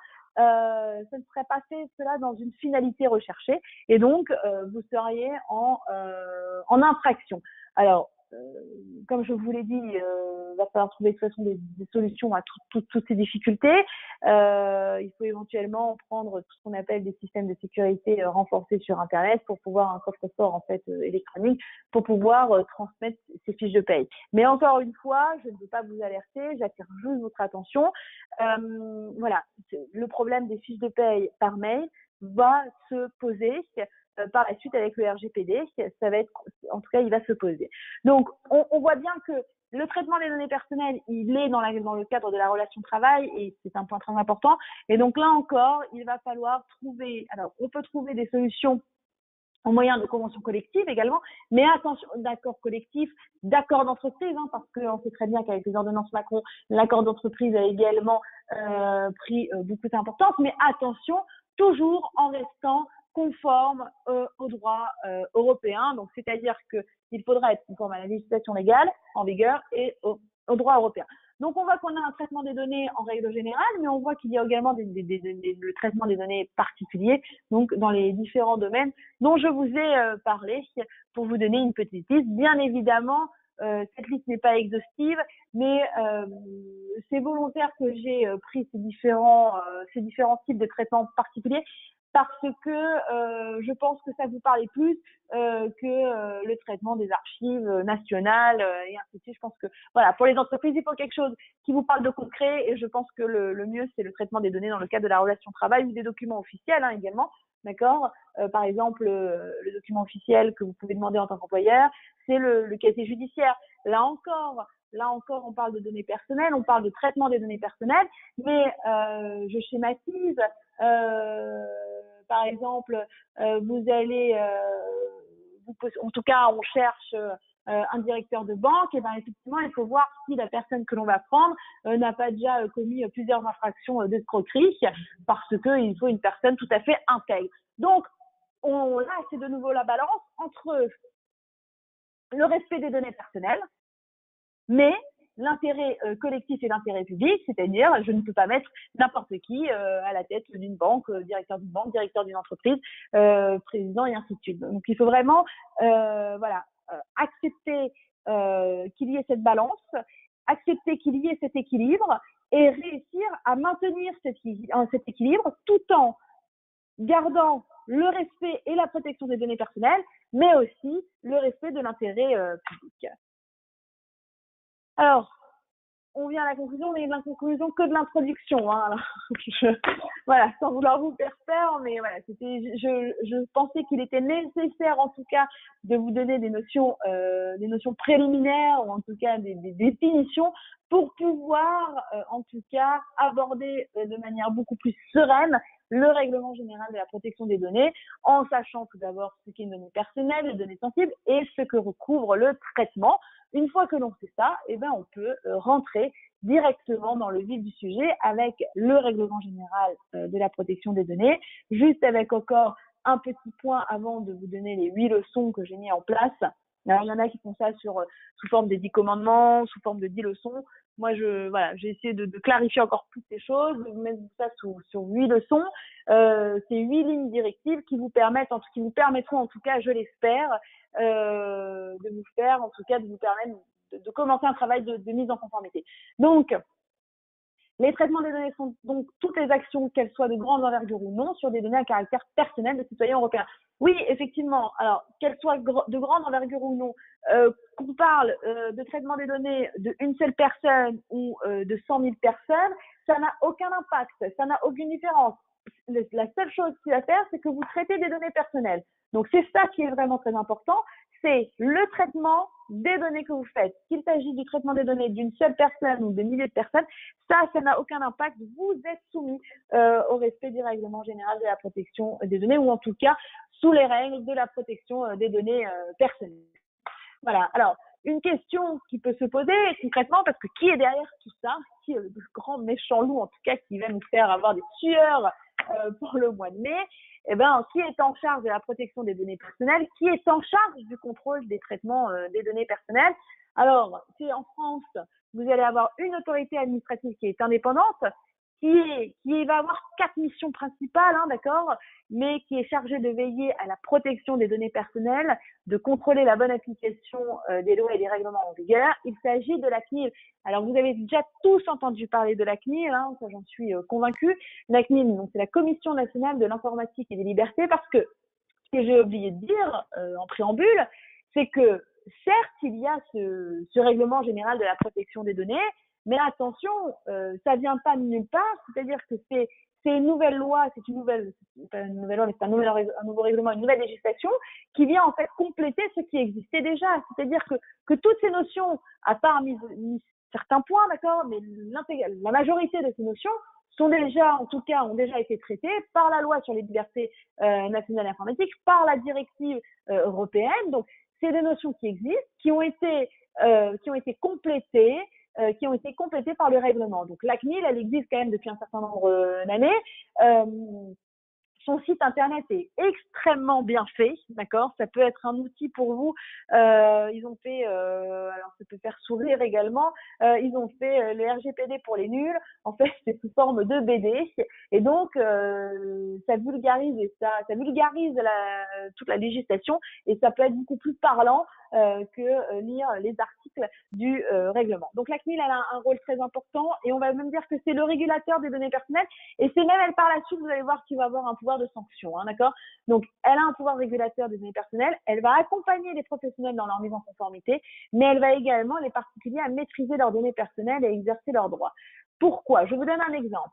Speaker 2: fait cela dans une finalité recherchée, et donc vous seriez en infraction. Alors, comme je vous l'ai dit, il va falloir trouver de toute façon des solutions à toutes ces difficultés. Il faut éventuellement prendre tout ce qu'on appelle des systèmes de sécurité renforcés sur Internet pour pouvoir un coffre-fort en fait électronique pour pouvoir transmettre ces fiches de paye. Mais encore une fois, je ne veux pas vous alerter, j'attire juste votre attention. Voilà, le problème des fiches de paye par mail va se poser par la suite avec le RGPD, ça va être, en tout cas, il va se poser. Donc, on voit bien que le traitement des données personnelles, il est dans le cadre de la relation travail, et c'est un point très important. Et donc là encore, il va falloir trouver, alors on peut trouver des solutions en moyen de convention collective également, mais attention, d'accord collectif, d'accord d'entreprise, hein, parce qu'on sait très bien qu'avec les ordonnances Macron, l'accord d'entreprise a également pris beaucoup d'importance, mais attention, toujours en restant conforme au droit européen. Donc, c'est-à-dire qu'il faudra être conforme à la législation légale en vigueur et au droit européen. Donc, on voit qu'on a un traitement des données en règle générale, mais on voit qu'il y a également le traitement des données particuliers, donc dans les différents domaines dont je vous ai parlé, pour vous donner une petite liste. Bien évidemment, cette liste n'est pas exhaustive, mais c'est volontaire que j'ai pris ces différents types de traitements particuliers, parce que je pense que ça vous parlait plus que le traitement des archives nationales et ainsi de suite. Je pense que voilà, pour les entreprises, il faut quelque chose qui vous parle de concret, et je pense que le mieux, c'est le traitement des données dans le cadre de la relation travail ou des documents officiels, hein, également. D'accord. Par exemple, le document officiel que vous pouvez demander en tant qu'employeur, c'est le casier judiciaire. Là encore, on parle de données personnelles, on parle de traitement des données personnelles, mais je schématise. Par exemple, vous allez, en tout cas, on cherche un directeur de banque, et ben effectivement, il faut voir si la personne que l'on va prendre n'a pas déjà commis plusieurs infractions d'escroquerie, parce que il faut une personne tout à fait intègre. Donc, là, c'est de nouveau la balance entre le respect des données personnelles, mais l'intérêt collectif et l'intérêt public, c'est-à-dire je ne peux pas mettre n'importe qui à la tête d'une banque, directeur d'une banque, directeur d'une entreprise, président et ainsi de suite. Donc il faut vraiment accepter qu'il y ait cette balance, accepter qu'il y ait cet équilibre et réussir à maintenir cet équilibre tout en gardant le respect et la protection des données personnelles, mais aussi le respect de l'intérêt public. Alors, on vient à la conclusion, mais la conclusion que de l'introduction. Hein. Alors, voilà, sans vouloir vous faire peur, mais voilà, je pensais qu'il était nécessaire, en tout cas, de vous donner des notions préliminaires, ou en tout cas des définitions, pour pouvoir, en tout cas, aborder de manière beaucoup plus sereine le règlement général de la protection des données, en sachant tout d'abord ce qu'est une donnée personnelle, les données sensibles, et ce que recouvre le traitement. Une fois que l'on sait ça, eh ben, on peut rentrer directement dans le vif du sujet avec le règlement général de la protection des données, juste avec encore un petit point avant de vous donner les 8 leçons que j'ai mis en place. Alors, il y en a qui font ça sous forme des 10 commandements, sous forme de 10 leçons. Moi, j'ai essayé de clarifier encore plus ces choses, de vous mettre ça sur 8 leçons. C'est 8 lignes directives qui vous permettront en tout cas, je l'espère, de vous permettre de commencer un travail de mise en conformité. Donc, les traitements des données sont donc toutes les actions, qu'elles soient de grande envergure ou non, sur des données à caractère personnel des citoyens européens. Oui, effectivement. Alors, qu'elles soient de grande envergure ou non, qu'on parle de traitement des données d'une seule personne ou de 100 000 personnes, ça n'a aucun impact, ça n'a aucune différence. La seule chose qu'il y a à faire, c'est que vous traitez des données personnelles. Donc, c'est ça qui est vraiment très important, c'est le traitement des données que vous faites. Qu'il s'agit du traitement des données d'une seule personne ou de milliers de personnes, ça n'a aucun impact. Vous êtes soumis au respect du règlement général de la protection des données, ou en tout cas sous les règles de la protection des données personnelles. Voilà. Alors, une question qui peut se poser concrètement, parce que qui est derrière tout ça? Qui est le grand méchant loup, en tout cas, qui va nous faire avoir des sueurs pour le mois de mai? Eh ben, qui est en charge de la protection des données personnelles? Qui est en charge du contrôle des traitements des données personnelles? Alors, c'est en France, vous allez avoir une autorité administrative qui est indépendante, qui va avoir 4 missions principales, hein, d'accord, mais qui est chargée de veiller à la protection des données personnelles, de contrôler la bonne application des lois et des règlements en vigueur. Il s'agit de la CNIL. Alors, vous avez déjà tous entendu parler de la CNIL, hein, ça j'en suis convaincue. La CNIL, donc, c'est la Commission nationale de l'informatique et des libertés, parce que ce que j'ai oublié de dire en préambule, c'est que certes, il y a ce règlement général de la protection des données, mais attention, ça vient pas de nulle part, c'est-à-dire que c'est une nouvelle loi, c'est pas une nouvelle loi, mais c'est un nouveau règlement, une nouvelle législation qui vient en fait compléter ce qui existait déjà. C'est-à-dire que toutes ces notions, à part mis certains points, d'accord, mais la majorité de ces notions sont déjà, en tout cas, ont déjà été traitées par la loi sur les libertés nationales informatiques, par la directive européenne. Donc, c'est des notions qui existent, qui ont été complétées, par le règlement. Donc, la CNIL, elle existe quand même depuis un certain nombre d'années. Son site internet est extrêmement bien fait, d'accord. Ça peut être un outil pour vous. Ils ont fait, alors ça peut faire sourire également. Ils ont fait les RGPD pour les nuls. En fait, c'est sous forme de BD, et donc ça vulgarise toute la législation, et ça peut être beaucoup plus parlant que lire les articles du règlement. Donc la CNIL, elle a un rôle très important, et on va même dire que c'est le régulateur des données personnelles, et c'est même elle par la suite, vous allez voir, qu'il va avoir un pouvoir de sanction, hein, d'accord. Donc elle a un pouvoir régulateur des données personnelles, elle va accompagner les professionnels dans leur mise en conformité, mais elle va également les particuliers à maîtriser leurs données personnelles et exercer leurs droits. Pourquoi? Je vous donne un exemple.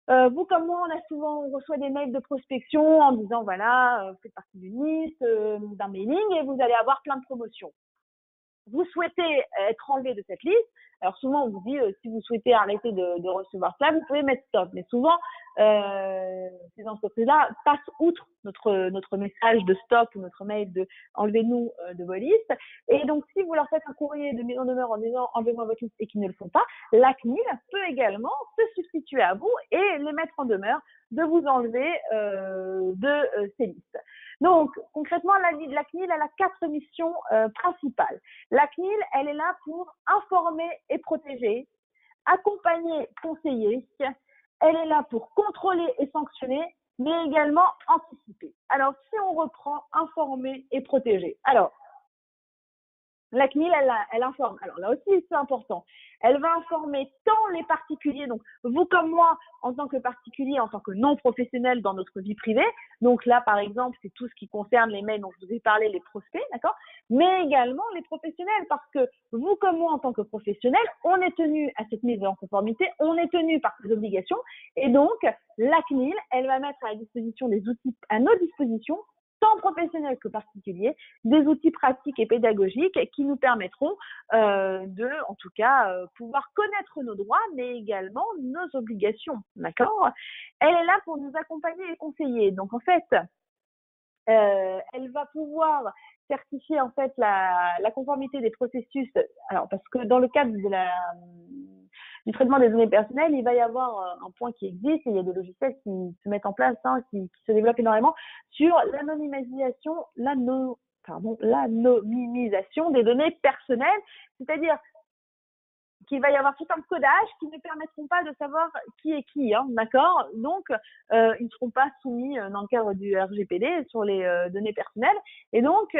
Speaker 2: Vous comme moi, on reçoit des mails de prospection en disant voilà, vous faites partie d'une liste, d'un mailing, et vous allez avoir plein de promotions. Vous souhaitez être enlevé de cette liste. Alors souvent on vous dit si vous souhaitez arrêter de recevoir cela, vous pouvez mettre stop. Mais souvent ces entreprises-là passent outre notre message de stop ou notre mail de enlevez-nous de vos listes. Et donc, si vous leur faites un courrier de mise en demeure en disant enlevez-moi votre liste et qu'ils ne le font pas, la CNIL peut également se substituer à vous et les mettre en demeure de vous enlever de ces listes. Donc, concrètement, la CNIL, elle a 4 missions principales. La CNIL, elle est là pour informer et protéger, accompagner, conseiller. Elle est là pour contrôler et sanctionner, mais également anticiper. Alors, si on reprend informer et protéger. Alors, la CNIL, elle informe. Alors là aussi, c'est important. Elle va informer tant les particuliers, donc vous comme moi, en tant que particulier, en tant que non professionnel dans notre vie privée. Donc là, par exemple, c'est tout ce qui concerne les mails dont je vous ai parlé, les prospects, d'accord? Mais également les professionnels, parce que vous comme moi, en tant que professionnel, on est tenu à cette mise en conformité, on est tenu par ces obligations. Et donc, la CNIL, elle va mettre à la disposition des outils, à nos dispositions, tant professionnels que particuliers, des outils pratiques et pédagogiques qui nous permettront en tout cas, pouvoir connaître nos droits, mais également nos obligations, d'accord? Elle est là pour nous accompagner et conseiller. Donc, en fait, elle va pouvoir certifier en fait la conformité des processus. Alors, parce que dans le cadre du traitement des données personnelles, il va y avoir un point qui existe et il y a des logiciels qui se mettent en place, qui se développent énormément sur l'anonymisation des données personnelles, c'est-à-dire qu'il va y avoir tout un codage qui ne permettront pas de savoir qui est qui, d'accord? Donc, ils ne seront pas soumis dans le cadre du RGPD sur les données personnelles. Et donc,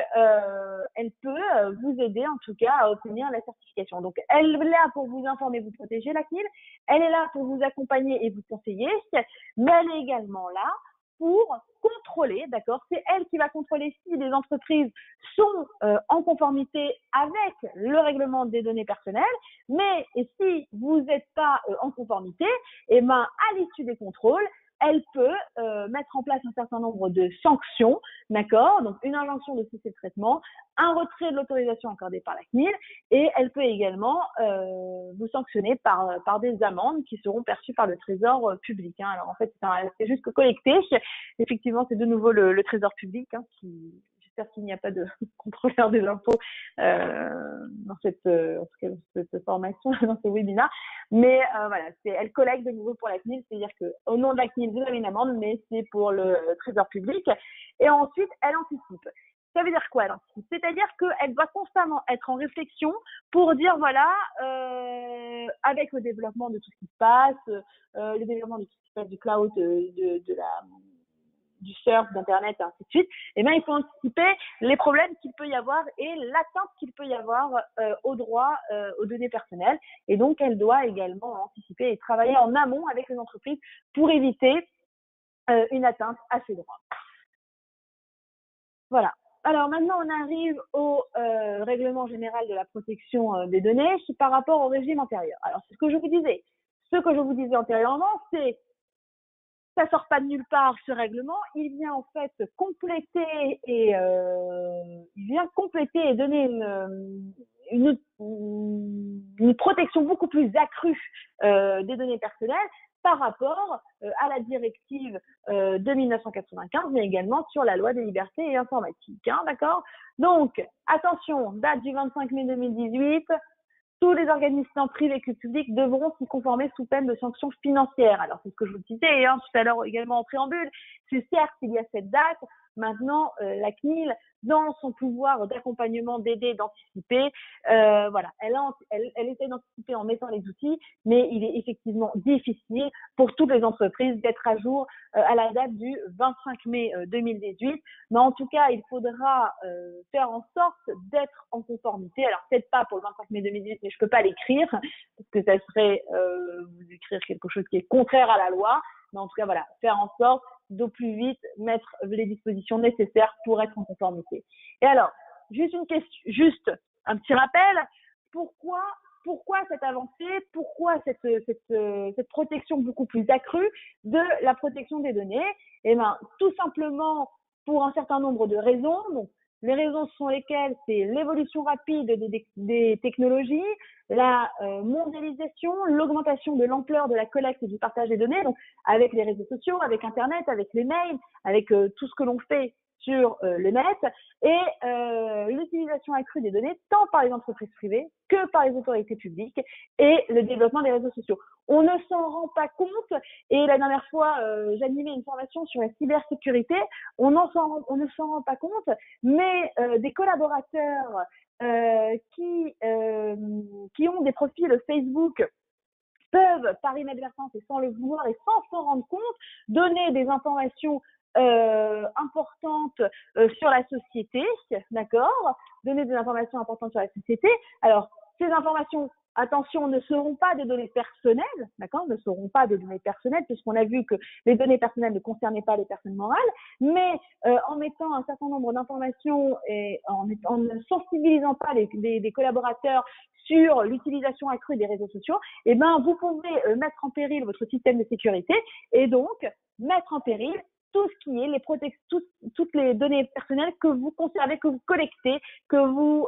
Speaker 2: elle peut vous aider en tout cas à obtenir la certification. Donc, elle est là pour vous informer, vous protéger, la CNIL. Elle est là pour vous accompagner et vous conseiller, mais elle est également là pour contrôler, d'accord? C'est elle qui va contrôler si les entreprises sont en conformité avec le règlement des données personnelles, mais si vous n'êtes pas en conformité, eh ben, à l'issue des contrôles, elle peut mettre en place un certain nombre de sanctions, d'accord? Donc, une injonction de cesser le traitement, un retrait de l'autorisation accordée par la CNIL, et elle peut également vous sanctionner par des amendes qui seront perçues par le Trésor public. Alors, en fait, c'est juste que collecté. Effectivement, c'est de nouveau le Trésor public j'espère qu'il n'y a pas de contrôleur des impôts dans cette formation, dans ce webinaire. Mais voilà, elle collecte de nouveau pour la CNIL, c'est-à-dire qu'au nom de la CNIL, vous avez une amende, mais c'est pour le Trésor public. Et ensuite, elle anticipe. Ça veut dire quoi, elle anticipe? C'est-à-dire qu'elle doit constamment être en réflexion pour dire, voilà, avec le développement de tout ce qui se passe, le développement de tout ce qui se passe du cloud, du surf, d'internet, et ainsi de suite, eh bien, il faut anticiper les problèmes qu'il peut y avoir et l'atteinte qu'il peut y avoir aux droits, aux données personnelles. Et donc, elle doit également anticiper et travailler en amont avec les entreprises pour éviter une atteinte à ces droits. Voilà. Alors maintenant, on arrive au règlement général de la protection des données par rapport au régime antérieur. Alors, c'est ce que je vous disais. Ce que je vous disais antérieurement, c'est ça sort pas de nulle part, ce règlement. Il vient en fait compléter et donner une protection beaucoup plus accrue des données personnelles par rapport à la directive de 1995, mais également sur la loi des libertés et informatiques. D'accord? Donc, attention, date du 25 mai 2018. Tous les organismes privés que publics devront s'y conformer sous peine de sanctions financières. Alors, c'est ce que je vous disais tout à l'heure également en préambule. C'est certes qu'il y a cette date. Maintenant, la CNIL, dans son pouvoir d'accompagnement, d'aider, d'anticiper, voilà, elle essaie d'anticiper en mettant les outils, mais il est effectivement difficile pour toutes les entreprises d'être à jour à la date du 25 mai 2018. Mais en tout cas, il faudra faire en sorte d'être en conformité. Alors, peut-être pas pour le 25 mai 2018, mais je peux pas l'écrire, parce que ça serait vous écrire quelque chose qui est contraire à la loi. Mais en tout cas, voilà, faire en sorte d'au plus vite mettre les dispositions nécessaires pour être en conformité. Et alors, juste un petit rappel, pourquoi cette avancée, pourquoi cette protection beaucoup plus accrue de la protection des données? Eh bien, tout simplement pour un certain nombre de raisons. Donc, Les raisons sont lesquelles? C'est l'évolution rapide des technologies, la mondialisation, l'augmentation de l'ampleur de la collecte et du partage des données, donc avec les réseaux sociaux, avec Internet, avec les mails, avec tout ce que l'on fait sur le net, et l'utilisation accrue des données tant par les entreprises privées que par les autorités publiques et le développement des réseaux sociaux. On ne s'en rend pas compte, et la dernière fois, j'animais une formation sur la cybersécurité, on ne s'en rend pas compte, mais des collaborateurs qui ont des profils Facebook peuvent, par inadvertance et sans le vouloir et sans s'en rendre compte, donner des informations importantes sur la société, d'accord? Donner des informations importantes sur la société. Alors, ces informations, attention, ne seront pas des données personnelles, d'accord? Ne seront pas des données personnelles, puisqu'on a vu que les données personnelles ne concernaient pas les personnes morales, mais en mettant un certain nombre d'informations et en ne sensibilisant pas les collaborateurs sur l'utilisation accrue des réseaux sociaux, eh ben, vous pouvez mettre en péril votre système de sécurité et donc mettre en péril tout ce qui est toutes les données personnelles que vous conservez, que vous collectez, que vous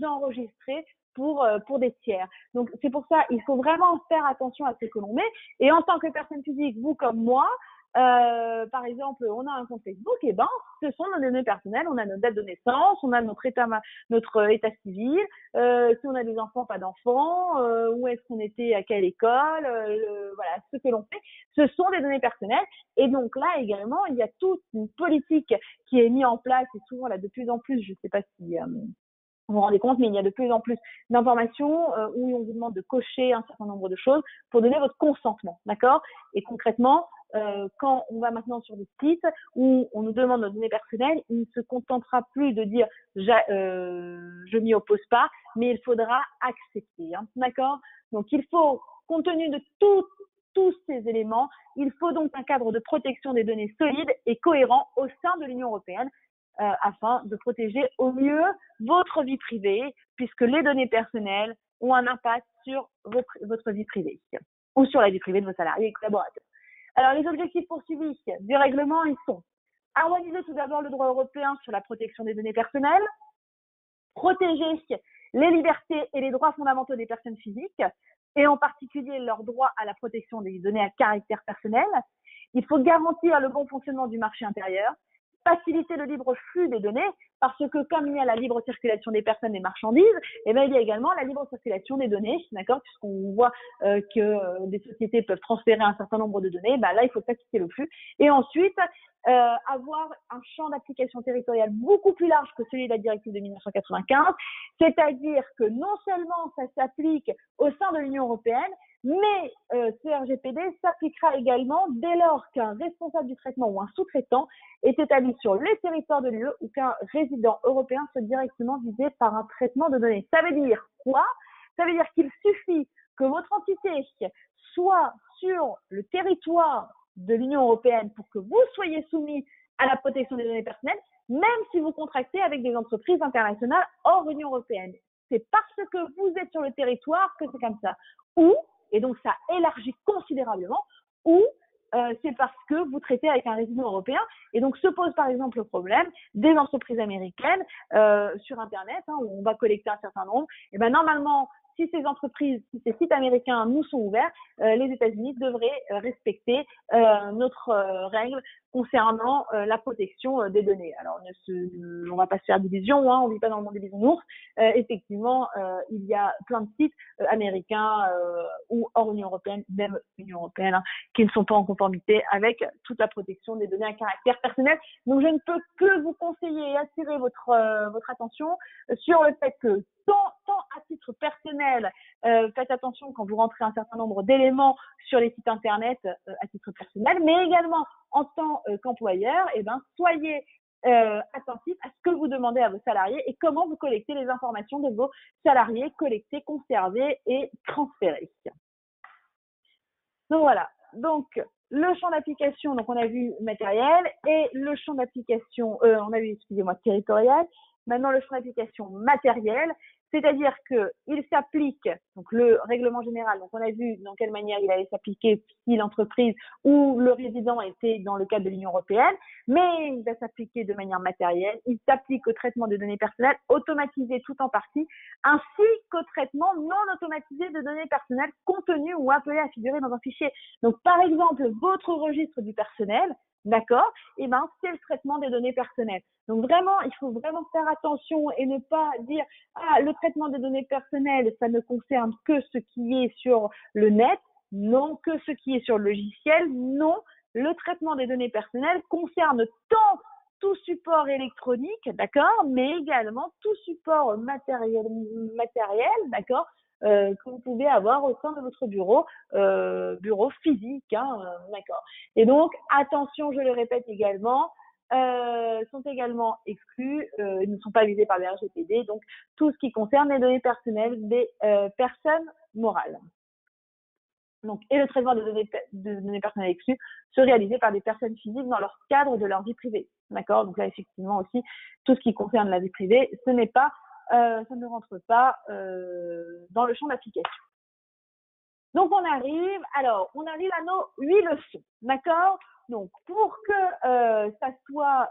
Speaker 2: enregistrez pour des tiers. Donc, c'est pour ça, il faut vraiment faire attention à ce que l'on met. Et en tant que personne physique, vous comme moi, par exemple, on a un compte Facebook, et ben, ce sont nos données personnelles, on a notre date de naissance, on a notre état civil, si on a des enfants, pas d'enfants, où est-ce qu'on était, à quelle école, voilà, ce que l'on fait, ce sont des données personnelles. Et donc là également, il y a toute une politique qui est mise en place, et souvent là de plus en plus, je ne sais pas si vous vous rendez compte, mais il y a de plus en plus d'informations où on vous demande de cocher un certain nombre de choses pour donner votre consentement, d'accord? Et concrètement, quand on va maintenant sur des sites où on nous demande nos données personnelles, il ne se contentera plus de dire je m'y oppose pas, mais il faudra accepter, hein, d'accord? Donc il faut, compte tenu de tous ces éléments, il faut donc un cadre de protection des données solide et cohérent au sein de l'Union européenne afin de protéger au mieux votre vie privée, puisque les données personnelles ont un impact sur votre vie privée ou sur la vie privée de vos salariés et collaborateurs. Alors, les objectifs poursuivis du règlement, ils sont harmoniser tout d'abord le droit européen sur la protection des données personnelles, protéger les libertés et les droits fondamentaux des personnes physiques, et en particulier leur droit à la protection des données à caractère personnel. Il faut garantir le bon fonctionnement du marché intérieur, faciliter le libre flux des données, parce que comme il y a la libre circulation des personnes et des marchandises, eh bien, il y a également la libre circulation des données, d'accord, puisqu'on voit que des sociétés peuvent transférer un certain nombre de données, ben là, il faut faciliter le flux. Et ensuite, avoir un champ d'application territorial beaucoup plus large que celui de la directive de 1995, c'est-à-dire que non seulement ça s'applique au sein de l'Union européenne, mais ce RGPD s'appliquera également dès lors qu'un responsable du traitement ou un sous-traitant est établi sur le territoire de l'UE ou qu'un résident européen soit directement visé par un traitement de données. Ça veut dire quoi? Ça veut dire qu'il suffit que votre entité soit sur le territoire de l'Union européenne pour que vous soyez soumis à la protection des données personnelles, même si vous contractez avec des entreprises internationales hors Union européenne. C'est parce que vous êtes sur le territoire que c'est comme ça. Ou, et donc ça élargit considérablement, ou c'est parce que vous traitez avec un résident européen. Et donc se pose par exemple le problème des entreprises américaines sur Internet, hein, où on va collecter un certain nombre. Et ben normalement, si ces entreprises, si ces sites américains nous sont ouverts, les États-Unis devraient respecter notre règle concernant la protection des données. Alors, on va pas se faire d'illusions, hein, on vit pas dans le monde des bisounours. Effectivement, il y a plein de sites américains ou hors Union européenne, même Union européenne, hein, qui ne sont pas en conformité avec toute la protection des données à caractère personnel. Donc, je ne peux que vous conseiller et attirer votre attention sur le fait que tant à titre personnel, faites attention quand vous rentrez un certain nombre d'éléments sur les sites internet à titre personnel, mais également en tant qu'employeur, eh ben, soyez attentif à ce que vous demandez à vos salariés et comment vous collectez les informations de vos salariés, collectées, conservées et transférées. Donc voilà. Donc le champ d'application, donc on a vu matériel, et le champ d'application, on a vu, excusez-moi, territorial, maintenant le champ d'application matériel, c'est-à-dire qu'il s'applique, donc le règlement général, donc on a vu dans quelle manière il allait s'appliquer si l'entreprise ou le résident était dans le cadre de l'Union européenne, mais il va s'appliquer de manière matérielle, il s'applique au traitement des données personnelles automatisées tout en partie, ainsi qu'au traitement non automatisé de données personnelles contenues ou appelées à figurer dans un fichier. Donc par exemple, votre registre du personnel, d'accord, et ben c'est le traitement des données personnelles. Donc vraiment, il faut vraiment faire attention et ne pas dire ah, le traitement des données personnelles, ça ne concerne que ce qui est sur le net, non, que ce qui est sur le logiciel, non. Le traitement des données personnelles concerne tant tout support électronique, d'accord, mais également tout support matériel, d'accord, que vous pouvez avoir au sein de votre bureau, bureau physique, hein, d'accord. Et donc, attention, je le répète également, sont également exclus, ils ne sont pas visés par le RGPD, donc tout ce qui concerne les données personnelles des personnes morales. Donc, et le traitement de données personnelles exclues se réaliser par des personnes physiques dans leur cadre de leur vie privée. D'accord? Donc là, effectivement aussi, tout ce qui concerne la vie privée, ça ne rentre pas dans le champ d'application. Donc, on arrive à nos 8 leçons. D'accord? Donc, pour que ça soit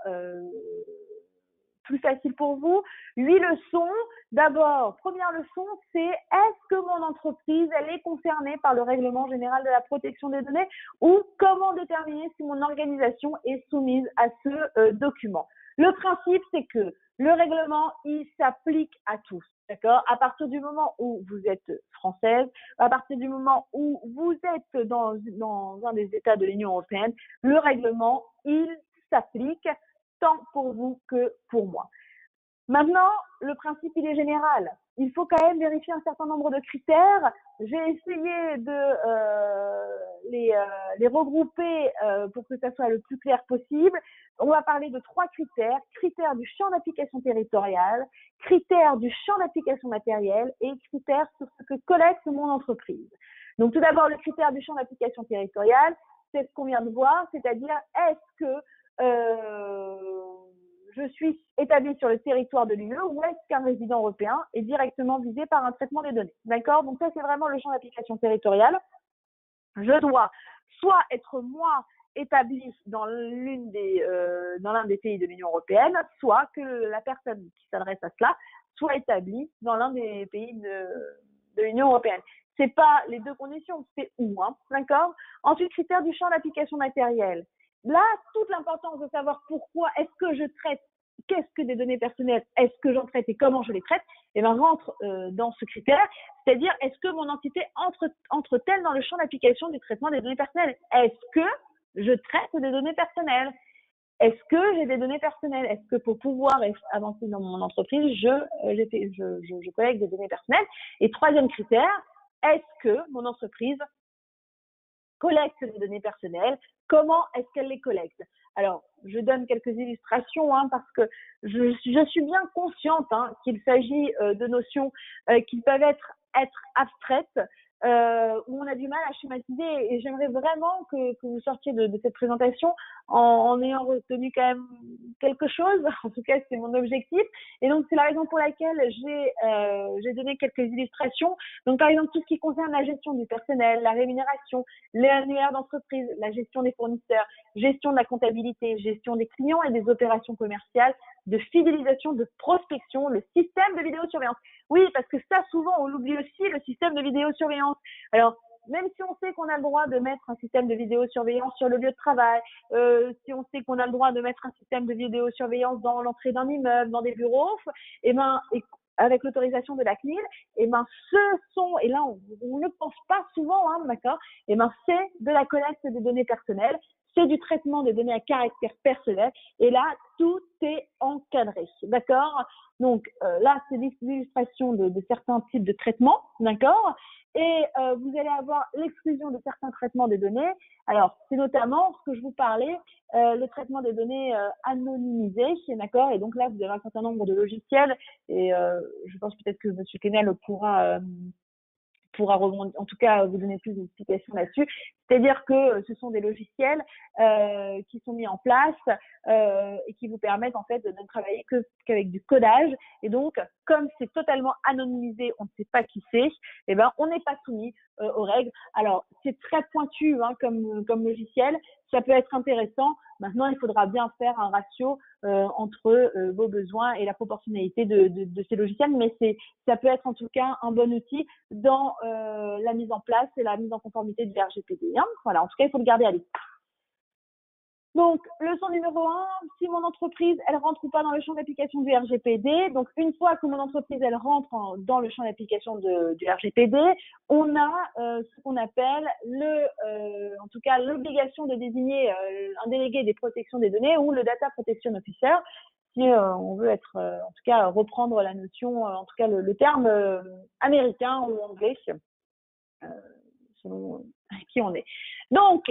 Speaker 2: plus facile pour vous, 8 leçons. D'abord, première leçon, c'est est-ce que mon entreprise, elle est concernée par le règlement général de la protection des données ou comment déterminer si mon organisation est soumise à ce document. Le principe, c'est que le règlement, il s'applique à tous. D'accord? À partir du moment où vous êtes française, à partir du moment où vous êtes dans un des États de l'Union européenne, le règlement, il s'applique tant pour vous que pour moi. Maintenant, le principe, il est général. Il faut quand même vérifier un certain nombre de critères. J'ai essayé de les regrouper pour que ça soit le plus clair possible. On va parler de 3 critères. Critères du champ d'application territorial, critères du champ d'application matériel et critères sur ce que collecte mon entreprise. Donc, tout d'abord, le critère du champ d'application territorial, c'est ce qu'on vient de voir, c'est-à-dire est-ce que je suis établi sur le territoire de l'UE ou est-ce qu'un résident européen est directement visé par un traitement des données. D'accord? Donc ça, c'est vraiment le champ d'application territorial. Je dois soit être moi établi dans l'un des pays de l'Union européenne, soit que la personne qui s'adresse à cela soit établie dans l'un des pays de l'Union européenne. C'est pas les deux conditions, c'est où, hein, d'accord? Ensuite, critère du champ d'application matériel. Là, toute l'importance de savoir pourquoi est-ce que je traite, qu'est-ce que des données personnelles, est-ce que j'en traite et comment je les traite, et ben rentre dans ce critère, c'est-à-dire est-ce que mon entité entre-t-elle dans le champ d'application du traitement des données personnelles? Est-ce que je traite des données personnelles? Est-ce que j'ai des données personnelles? Est-ce que pour pouvoir avancer dans mon entreprise, je collecte des données personnelles? Et troisième critère, est-ce que mon entreprise collecte des données personnelles? Comment est-ce qu'elle les collecte? Alors, je donne quelques illustrations hein, parce que je suis bien consciente hein, qu'il s'agit de notions qui peuvent être abstraites, où on a du mal à schématiser et j'aimerais vraiment que vous sortiez de cette présentation en ayant retenu quand même quelque chose. En tout cas, c'est mon objectif. Et donc, c'est la raison pour laquelle j'ai donné quelques illustrations. Donc, par exemple, tout ce qui concerne la gestion du personnel, la rémunération, les annuaires d'entreprise, la gestion des fournisseurs, gestion de la comptabilité, gestion des clients et des opérations commerciales, de fidélisation, de prospection, le système de vidéosurveillance. Oui, parce que ça, souvent, on l'oublie aussi, le système de vidéosurveillance. Alors, même si on sait qu'on a le droit de mettre un système de vidéosurveillance sur le lieu de travail, si on sait qu'on a le droit de mettre un système de vidéosurveillance dans l'entrée d'un immeuble, dans des bureaux, avec l'autorisation de la CNIL, et là, on ne pense pas souvent, hein, d'accord, c'est de la collecte des données personnelles, c'est du traitement des données à caractère personnel, et là, tout est encadré, d'accord? Donc, là, c'est l'illustration de certains types de traitements, d'accord? Et vous allez avoir l'exclusion de certains traitements des données. Alors, c'est notamment ce que je vous parlais, le traitement des données anonymisées, d'accord? Et donc là, vous avez un certain nombre de logiciels, et je pense peut-être que M. Quesnel pourra pourra en tout cas vous donner plus d'explications là-dessus. C'est-à-dire que ce sont des logiciels qui sont mis en place et qui vous permettent en fait de ne travailler qu'avec du codage. Et donc, comme c'est totalement anonymisé, on ne sait pas qui c'est, eh ben on n'est pas soumis aux règles. Alors, c'est très pointu comme logiciel. Ça peut être intéressant. Maintenant, il faudra bien faire un ratio entre vos besoins et la proportionnalité de ces logiciels, mais ça peut être en tout cas un bon outil dans la mise en place et la mise en conformité du RGPD. Hein. Voilà, en tout cas, il faut le garder à l'esprit. Donc, leçon numéro 1, si mon entreprise, elle rentre ou pas dans le champ d'application du RGPD. Donc, une fois que mon entreprise, elle rentre dans le champ d'application du RGPD, on a ce qu'on appelle en tout cas, l'obligation de désigner un délégué des protections des données ou le Data Protection Officer, si on veut en tout cas, reprendre la notion, en tout cas, le terme américain ou anglais, selon qui on est. Donc,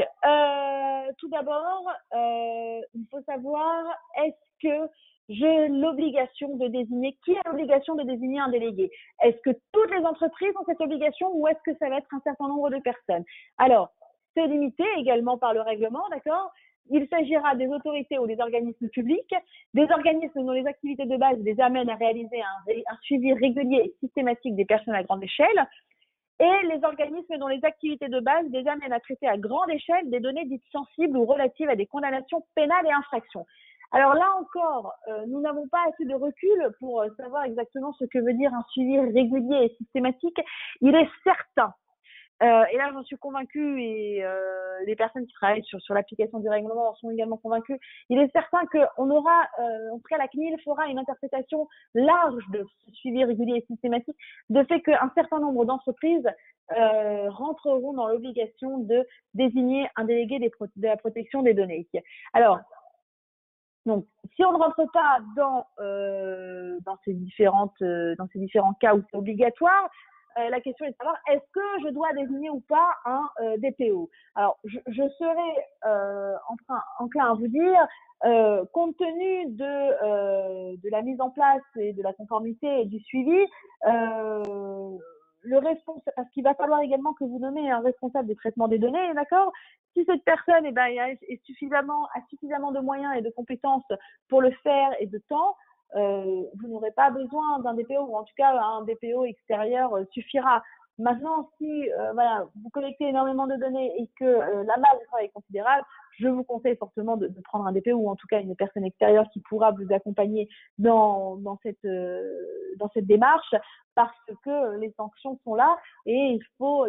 Speaker 2: tout d'abord, il faut savoir, est-ce que j'ai l'obligation de désigner, qui a l'obligation de désigner un délégué? Est-ce que toutes les entreprises ont cette obligation ou est-ce que ça va être un certain nombre de personnes? Alors, c'est limité également par le règlement, d'accord? Il s'agira des autorités ou des organismes publics, des organismes dont les activités de base les amènent à réaliser un suivi régulier et systématique des personnes à grande échelle, et les organismes dont les activités de base les amènent à traiter à grande échelle des données dites sensibles ou relatives à des condamnations pénales et infractions. Alors là encore, nous n'avons pas assez de recul pour savoir exactement ce que veut dire un suivi régulier et systématique. Il est certain, et là j'en suis convaincue et les personnes qui travaillent sur l'application du règlement en sont également convaincues, il est certain qu'on aura, en tout cas la CNIL fera une interprétation large de ce suivi régulier et systématique, de fait qu'un certain nombre d'entreprises rentreront dans l'obligation de désigner un délégué de la protection des données. Alors, donc, si on ne rentre pas dans ces différents cas où c'est obligatoire, la question est de savoir est-ce que je dois désigner ou pas un DPO. Alors, je serais enclin à vous dire, compte tenu de la mise en place et de la conformité et du suivi, le responsable, parce qu'il va falloir également que vous nommiez un responsable du traitement des données, d'accord? Si cette personne a suffisamment de moyens et de compétences pour le faire et de temps, vous n'aurez pas besoin d'un DPO, ou en tout cas un DPO extérieur suffira. Maintenant, si vous collectez énormément de données et que la masse de travail est considérable, je vous conseille fortement de prendre un DPO ou en tout cas une personne extérieure qui pourra vous accompagner dans cette démarche, parce que les sanctions sont là et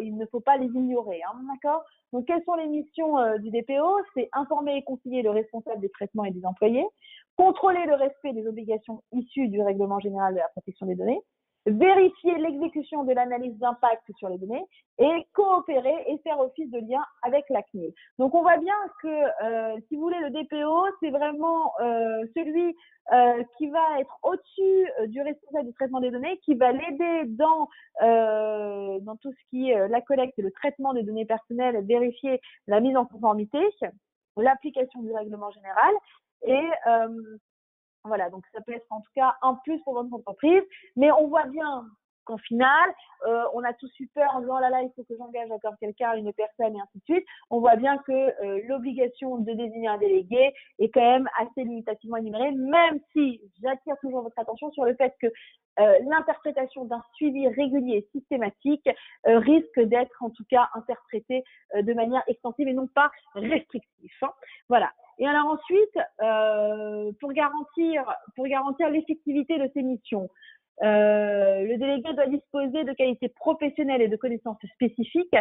Speaker 2: il ne faut pas les ignorer, hein, d'accord? Donc, quelles sont les missions du DPO? C'est informer et conseiller le responsable des traitements et des employés, contrôler le respect des obligations issues du règlement général de la protection des données, vérifier l'exécution de l'analyse d'impact sur les données et coopérer et faire office de lien avec la CNIL. Donc, on voit bien que, si vous voulez, le DPO, c'est vraiment celui qui va être au-dessus du responsable du traitement des données, qui va l'aider dans tout ce qui est la collecte et le traitement des données personnelles, vérifier la mise en conformité, l'application du règlement général et voilà, donc ça peut être en tout cas un plus pour votre entreprise, mais on voit bien qu'en final, on a tous eu peur en disant « oh là là, il faut que j'engage encore quelqu'un, une personne et ainsi de suite ». On voit bien que l'obligation de désigner un délégué est quand même assez limitativement énumérée, même si j'attire toujours votre attention sur le fait que l'interprétation d'un suivi régulier et systématique risque d'être en tout cas interprétée de manière extensive et non pas restrictive. Hein. Voilà. Et alors ensuite, pour garantir l'effectivité de ces missions, le délégué doit disposer de qualités professionnelles et de connaissances spécifiques.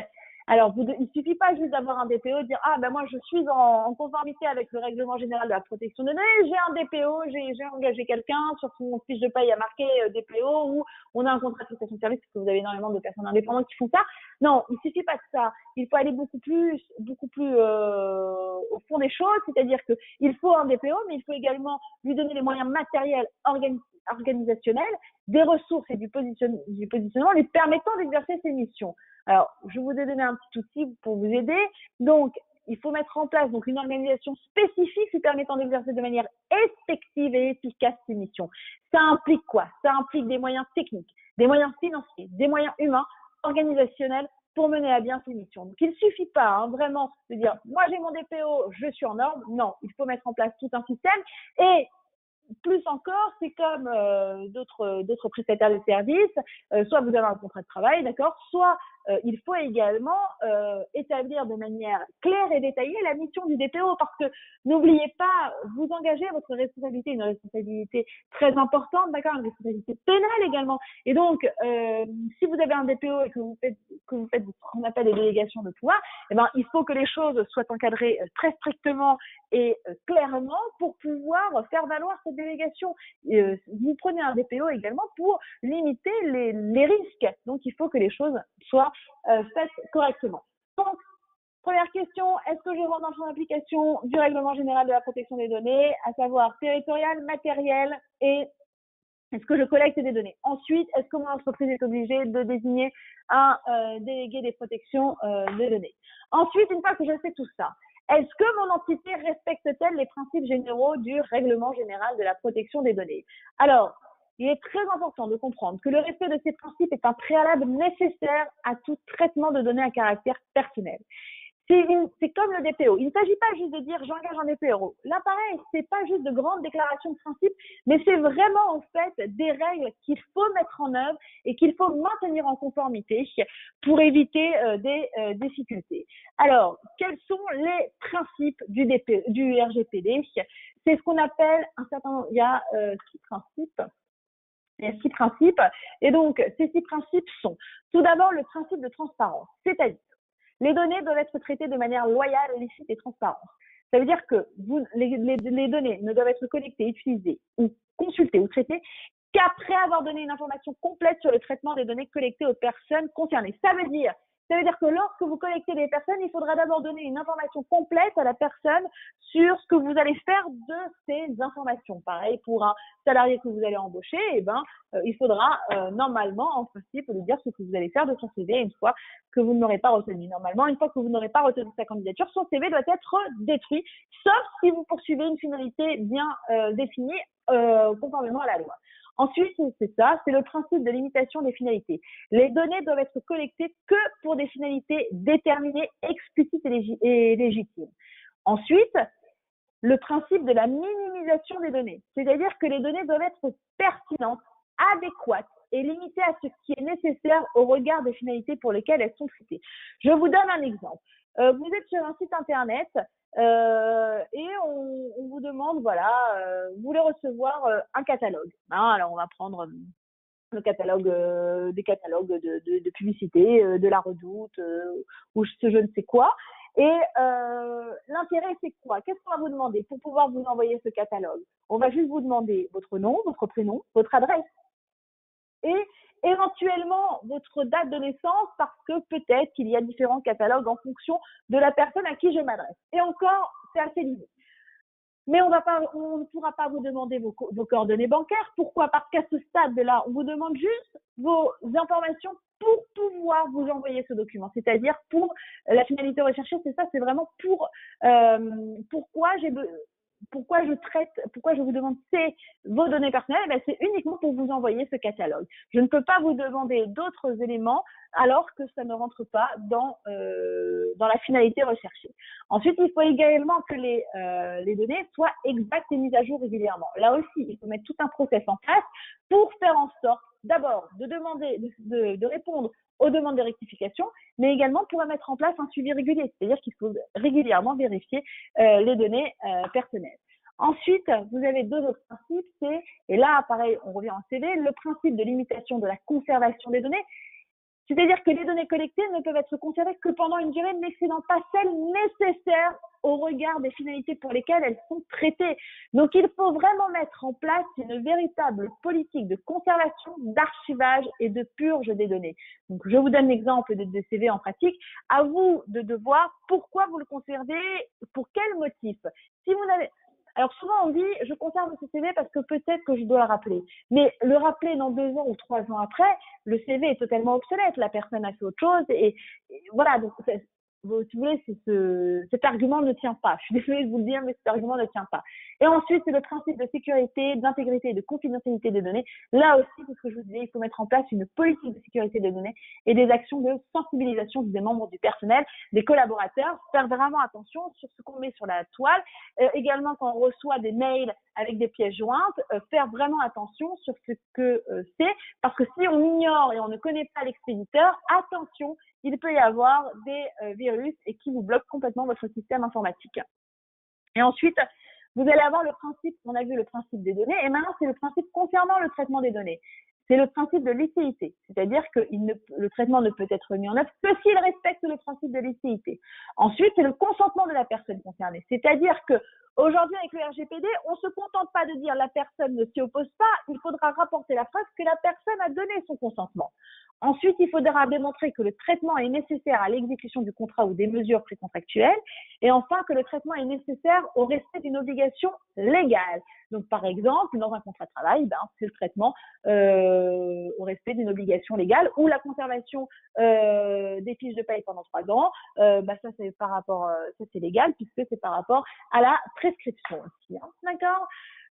Speaker 2: Alors, il suffit pas juste d'avoir un DPO et de dire « Ah, ben moi, je suis en conformité avec le règlement général de la protection des données, j'ai un DPO, j'ai engagé quelqu'un, sur son fiche de paie, il y a marqué DPO, ou on a un contrat de prestation de service, parce que vous avez énormément de personnes indépendantes qui font ça. » Non, il suffit pas de ça. Il faut aller beaucoup plus au fond des choses, c'est-à-dire que il faut un DPO, mais il faut également lui donner les moyens matériels, organisationnels, des ressources et du positionnement lui permettant d'exercer ses missions. Alors, je vous ai donné un petit outil pour vous aider. Donc, il faut mettre en place une organisation spécifique lui permettant d'exercer de manière effective et efficace ses missions. Ça implique quoi? Ça implique des moyens techniques, des moyens financiers, des moyens humains organisationnel pour mener à bien ces missions. Donc, il ne suffit pas vraiment de dire « moi j'ai mon DPO, je suis en norme ». Non, il faut mettre en place tout un système et plus encore, c'est comme d'autres prestataires de services, soit vous avez un contrat de travail, d'accord, soit il faut également établir de manière claire et détaillée la mission du DPO parce que n'oubliez pas, vous engagez votre responsabilité, une responsabilité très importante, d'accord, une responsabilité pénale également. Et donc, si vous avez un DPO et que vous faites ce qu'on appelle des délégations de pouvoir, eh ben, il faut que les choses soient encadrées très strictement et clairement pour pouvoir faire valoir cette délégation. Vous prenez un DPO également pour limiter les risques. Donc, il faut que les choses soient faites correctement. Donc, première question, est-ce que je rentre dans le champ d'application du règlement général de la protection des données, à savoir territorial, matériel et est-ce que je collecte des données? Ensuite, est-ce que mon entreprise est obligée de désigner un délégué des protections des données? Ensuite, une fois que je sais tout ça, est-ce que mon entité respecte-t-elle les principes généraux du règlement général de la protection des données? Alors, il est très important de comprendre que le respect de ces principes est un préalable nécessaire à tout traitement de données à caractère personnel. C'est comme le DPO. Il ne s'agit pas juste de dire j'engage un DPO. Là, pareil, c'est pas juste de grandes déclarations de principe, mais c'est vraiment en fait des règles qu'il faut mettre en œuvre et qu'il faut maintenir en conformité pour éviter des difficultés. Alors, quels sont les principes du RGPD? C'est ce qu'on appelle il y a 6 principes. Il y a 6 principes. Et donc, ces 6 principes sont tout d'abord le principe de transparence, c'est-à-dire les données doivent être traitées de manière loyale, licite et transparente. Ça veut dire que les données ne doivent être collectées, utilisées ou consultées ou traitées qu'après avoir donné une information complète sur le traitement des données collectées aux personnes concernées. Ça veut dire que lorsque vous collectez des personnes, il faudra d'abord donner une information complète à la personne sur ce que vous allez faire de ces informations. Pareil, pour un salarié que vous allez embaucher, il faudra normalement, en principe, lui dire ce que vous allez faire de son CV une fois que vous ne l'aurez pas retenu. Normalement, une fois que vous n'aurez pas retenu sa candidature, son CV doit être détruit, sauf si vous poursuivez une finalité bien définie conformément à la loi. Ensuite, c'est le principe de limitation des finalités. Les données doivent être collectées que pour des finalités déterminées, explicites et légitimes. Ensuite, le principe de la minimisation des données, c'est-à-dire que les données doivent être pertinentes, adéquates et limitées à ce qui est nécessaire au regard des finalités pour lesquelles elles sont traitées. Je vous donne un exemple. Vous êtes sur un site internet et on vous demande, vous voulez recevoir un catalogue. Alors, on va prendre le catalogue, des catalogues de publicité, de la Redoute ou je ne sais quoi. Et l'intérêt, c'est quoi? Qu'est-ce qu'on va vous demander pour pouvoir vous envoyer ce catalogue? On va juste vous demander votre nom, votre prénom, votre adresse et éventuellement votre date de naissance parce que peut-être qu'il y a différents catalogues en fonction de la personne à qui je m'adresse. Et encore, c'est assez limité. Mais on ne pourra pas vous demander vos coordonnées bancaires. Pourquoi? Parce qu'à ce stade-là, on vous demande juste vos informations pour pouvoir vous envoyer ce document. C'est-à-dire pour la finalité recherchée, c'est ça, c'est vraiment pour pourquoi je vous demande vos données personnelles, c'est uniquement pour vous envoyer ce catalogue. Je ne peux pas vous demander d'autres éléments alors que ça ne rentre pas dans la finalité recherchée. Ensuite, il faut également que les données soient exactes et mises à jour régulièrement. Là aussi, il faut mettre tout un process en place pour faire en sorte d'abord de répondre aux demandes de rectification, mais également pour mettre en place un suivi régulier, c'est-à-dire qu'il faut régulièrement vérifier les données personnelles. Ensuite, vous avez 2 autres principes, et là, pareil, on revient en CV, le principe de limitation de la conservation des données, c'est-à-dire que les données collectées ne peuvent être conservées que pendant une durée n'excédant pas celle nécessaire au regard des finalités pour lesquelles elles sont traitées. Donc, il faut vraiment mettre en place une véritable politique de conservation, d'archivage et de purge des données. Donc, je vous donne l'exemple de CV en pratique. À vous de voir pourquoi vous le conservez, pour quel motif. Alors souvent on dit je conserve ce CV parce que peut-être que je dois le rappeler. Mais le rappeler dans 2 ans ou 3 ans après, le CV est totalement obsolète. La personne a fait autre chose et voilà. Donc si vous voulez, cet argument ne tient pas. Je suis désolée de vous le dire, mais cet argument ne tient pas. Et ensuite, c'est le principe de sécurité, d'intégrité et de confidentialité des données. Là aussi, c'est ce que je vous disais, il faut mettre en place une politique de sécurité des données et des actions de sensibilisation des membres du personnel, des collaborateurs, faire vraiment attention sur ce qu'on met sur la toile. Également, quand on reçoit des mails avec des pièces jointes, faire vraiment attention sur ce que c'est, parce que si on ignore et on ne connaît pas l'expéditeur, attention, il peut y avoir des virus et qui vous bloquent complètement votre système informatique. Et ensuite, vous allez avoir le principe, on a vu le principe des données, et maintenant c'est le principe concernant le traitement des données. C'est le principe de l'ICIT, c'est-à-dire que le traitement ne peut être mis en œuvre que s'il respecte le principe de l'ICIT. Ensuite, c'est le consentement de la personne concernée, c'est-à-dire que aujourd'hui, avec le RGPD, on ne se contente pas de dire la personne ne s'y oppose pas, il faudra rapporter la preuve que la personne a donné son consentement. Ensuite, il faudra démontrer que le traitement est nécessaire à l'exécution du contrat ou des mesures précontractuelles. Et enfin, que le traitement est nécessaire au respect d'une obligation légale. Donc, par exemple, dans un contrat de travail, c'est le traitement au respect d'une obligation légale ou la conservation des fiches de paye pendant 3 ans. Ça, c'est par rapport, ça c'est légal puisque c'est par rapport à la prescription aussi. D'accord ?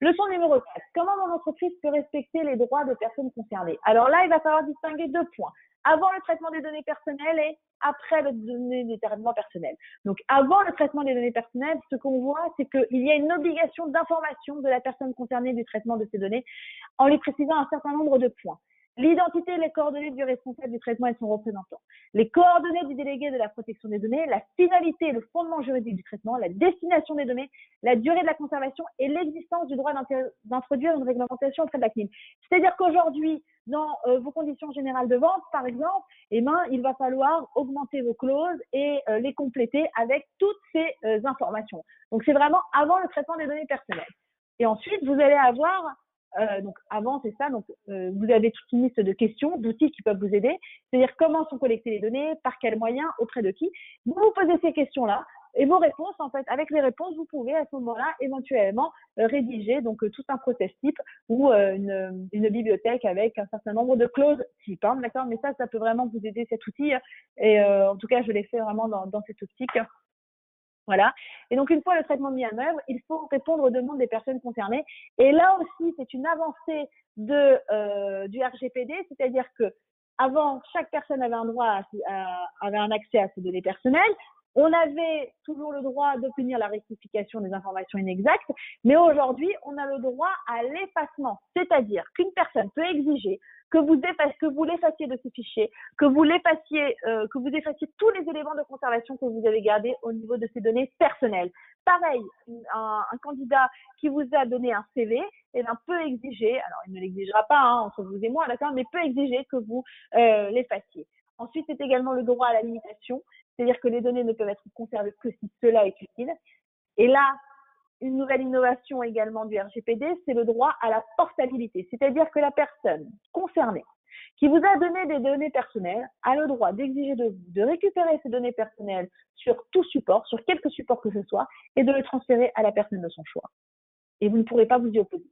Speaker 2: Leçon numéro 4. Comment mon entreprise peut respecter les droits des personnes concernées? Alors là, il va falloir distinguer 2 points. Avant le traitement des données personnelles et après le traitement personnel. Donc, avant le traitement des données personnelles, ce qu'on voit, c'est qu'il y a une obligation d'information de la personne concernée du traitement de ces données en lui précisant un certain nombre de points. L'identité et les coordonnées du responsable du traitement et de son représentant. Les coordonnées du délégué de la protection des données, la finalité et le fondement juridique du traitement, la destination des données, la durée de la conservation et l'existence du droit d'introduire une réglementation auprès de la CNIL. C'est-à-dire qu'aujourd'hui, dans vos conditions générales de vente, par exemple, il va falloir augmenter vos clauses et les compléter avec toutes ces informations. Donc, c'est vraiment avant le traitement des données personnelles. Et ensuite, vous allez avoir donc avant c'est ça, donc vous avez toute une liste de questions, d'outils qui peuvent vous aider, c'est-à-dire comment sont collectées les données, par quels moyens, auprès de qui. Vous vous posez ces questions-là et vos réponses, en fait, avec les réponses, vous pouvez à ce moment-là éventuellement rédiger donc tout un process type ou une bibliothèque avec un certain nombre de clauses type, d'accord. Mais ça peut vraiment vous aider cet outil et en tout cas je l'ai fait vraiment dans cette optique. Voilà. Et donc, une fois le traitement mis en œuvre, il faut répondre aux demandes des personnes concernées. Et là aussi, c'est une avancée du RGPD, c'est-à-dire que avant, chaque personne avait avait un accès à ses données personnelles. On avait toujours le droit d'obtenir la rectification des informations inexactes, mais aujourd'hui, on a le droit à l'effacement, c'est-à-dire qu'une personne peut exiger que vous l'effaciez de ce fichier, que vous effaciez tous les éléments de conservation que vous avez gardés au niveau de ces données personnelles. Pareil, un candidat qui vous a donné un CV, peut exiger, alors il ne l'exigera pas entre vous et moi, d'accord, mais peut exiger que vous l'effaciez. Ensuite, c'est également le droit à la limitation, c'est-à-dire que les données ne peuvent être conservées que si cela est utile. Et là, une nouvelle innovation également du RGPD, c'est le droit à la portabilité, c'est-à-dire que la personne concernée qui vous a donné des données personnelles a le droit d'exiger de vous de récupérer ces données personnelles sur tout support, sur quelque support que ce soit, et de le transférer à la personne de son choix. Et vous ne pourrez pas vous y opposer.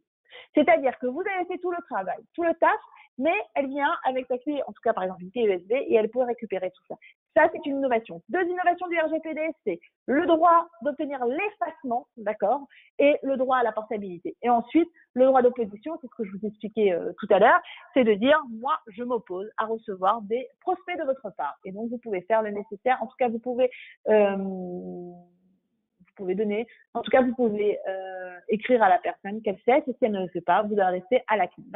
Speaker 2: C'est-à-dire que vous avez fait tout le travail, tout le taf, mais elle vient avec sa clé, en tout cas par exemple une clé USB, et elle peut récupérer tout ça. Ça, c'est une innovation. 2 innovations du RGPD, c'est le droit d'obtenir l'effacement, d'accord, et le droit à la portabilité. Et ensuite, le droit d'opposition, c'est ce que je vous expliquais tout à l'heure, c'est de dire, moi, je m'oppose à recevoir des prospects de votre part. Et donc, vous pouvez faire le nécessaire. En tout cas, vous pouvez donner, en tout cas, vous pouvez écrire à la personne qu'elle sait, et si elle ne le fait pas, vous adressez à la CNIL.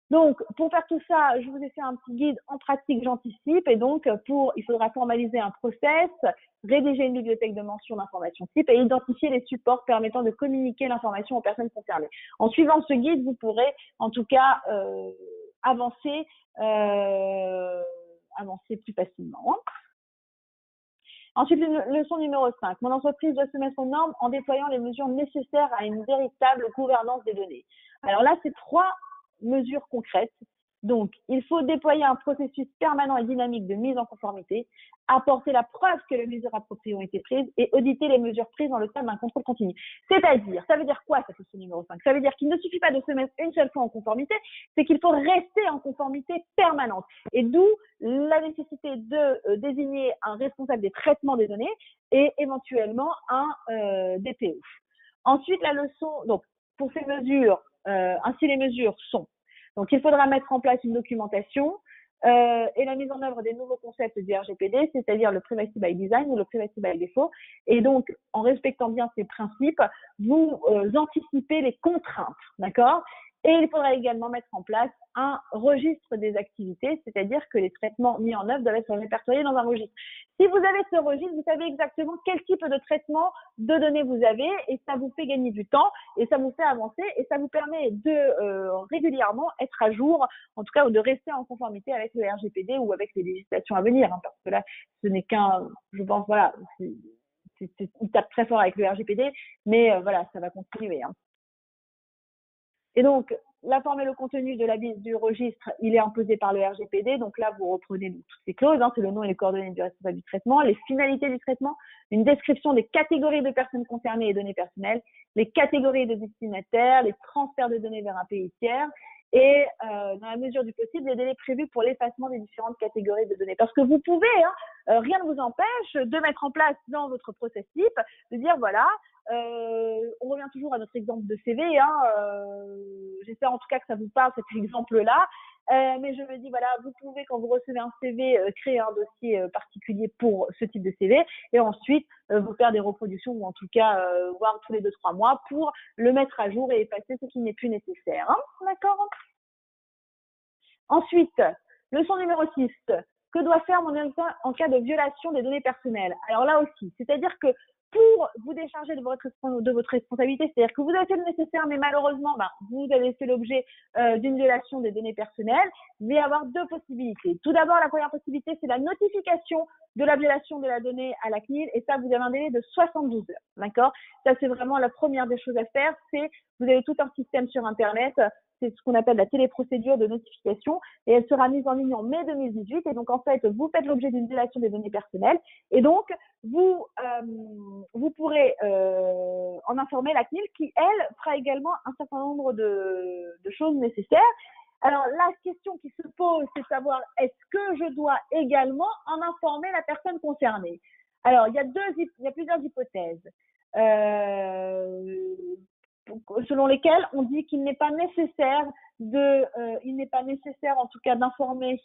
Speaker 2: Donc, pour faire tout ça, je vous ai fait un petit guide en pratique, j'anticipe. Et donc, il faudra formaliser un process, rédiger une bibliothèque de mention d'informations type et identifier les supports permettant de communiquer l'information aux personnes concernées. En suivant ce guide, vous pourrez, en tout cas, avancer plus facilement. Ensuite, leçon numéro 5. Mon entreprise doit se mettre aux normes en déployant les mesures nécessaires à une véritable gouvernance des données. Alors là, c'est 3 mesures concrètes Donc, il faut déployer un processus permanent et dynamique de mise en conformité, apporter la preuve que les mesures appropriées ont été prises et auditer les mesures prises dans le cadre d'un contrôle continu. C'est-à-dire, ça veut dire quoi, ça, c'est numéro 5? Ça veut dire qu'il ne suffit pas de se mettre une seule fois en conformité, c'est qu'il faut rester en conformité permanente. Et d'où la nécessité de désigner un responsable des traitements des données et éventuellement un DPO. Ensuite, la leçon, donc, pour ces mesures, ainsi les mesures sont, donc il faudra mettre en place une documentation et la mise en œuvre des nouveaux concepts du RGPD, c'est-à-dire le Privacy by Design ou le Privacy by Default. Et donc, en respectant bien ces principes, vous anticipez les contraintes, d'accord? Et il faudra également mettre en place un registre des activités, c'est-à-dire que les traitements mis en œuvre doivent être répertoriés dans un registre. Si vous avez ce registre, vous savez exactement quel type de traitement de données vous avez et ça vous fait gagner du temps et ça vous fait avancer et ça vous permet de régulièrement être à jour, en tout cas, ou de rester en conformité avec le RGPD ou avec les législations à venir, hein, parce que là, ce n'est qu'un, je pense, voilà, il tape très fort avec le RGPD, mais voilà, ça va continuer, hein. Et donc, la forme et le contenu de la liste du registre, il est imposé par le RGPD. Donc là, vous reprenez toutes ces clauses, hein, c'est le nom et les coordonnées du responsable du traitement, les finalités du traitement, une description des catégories de personnes concernées et données personnelles, les catégories de destinataires, les transferts de données vers un pays tiers et, dans la mesure du possible, les délais prévus pour l'effacement des différentes catégories de données. Parce que vous pouvez, hein, rien ne vous empêche de mettre en place dans votre process type, de dire voilà, on revient toujours à notre exemple de CV, hein, j'espère en tout cas que ça vous parle cet exemple-là, mais je me dis voilà, vous pouvez quand vous recevez un CV créer un dossier particulier pour ce type de CV et ensuite vous faire des reproductions ou en tout cas voir tous les 2-3 mois pour le mettre à jour et effacer ce qui n'est plus nécessaire, hein, d'accord? Ensuite, leçon numéro 6, que doit faire mon électeur en cas de violation des données personnelles? Alors là aussi, c'est-à-dire que pour vous décharger de votre responsabilité, c'est-à-dire que vous avez fait le nécessaire, mais malheureusement, vous avez fait l'objet d'une violation des données personnelles, il va y avoir deux possibilités. Tout d'abord, la première possibilité, c'est la notification de la violation de la donnée à la CNIL, et ça, vous avez un délai de 72 heures, d'accord? Ça, c'est vraiment la première des choses à faire, c'est vous avez tout un système sur Internet, c'est ce qu'on appelle la téléprocédure de notification, et elle sera mise en ligne en mai 2018, et donc en fait, vous faites l'objet d'une violation des données personnelles, et donc, vous pourrez en informer la CNIL qui, elle, fera également un certain nombre de choses nécessaires. Alors, la question qui se pose, c'est de savoir est-ce que je dois également en informer la personne concernée? Alors, il y a plusieurs hypothèses selon lesquelles on dit qu'il n'est pas nécessaire en tout cas d'informer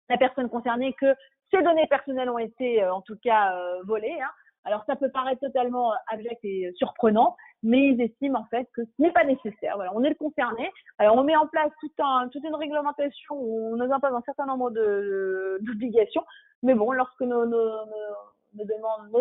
Speaker 2: la personne concernée que ces données personnelles ont été en tout cas volées, hein. Alors ça peut paraître totalement abject et surprenant, mais ils estiment en fait que ce n'est pas nécessaire. Voilà, on est le concerné. Alors on met en place toute une réglementation où on nous impose un certain nombre d'obligations, mais bon, lorsque nos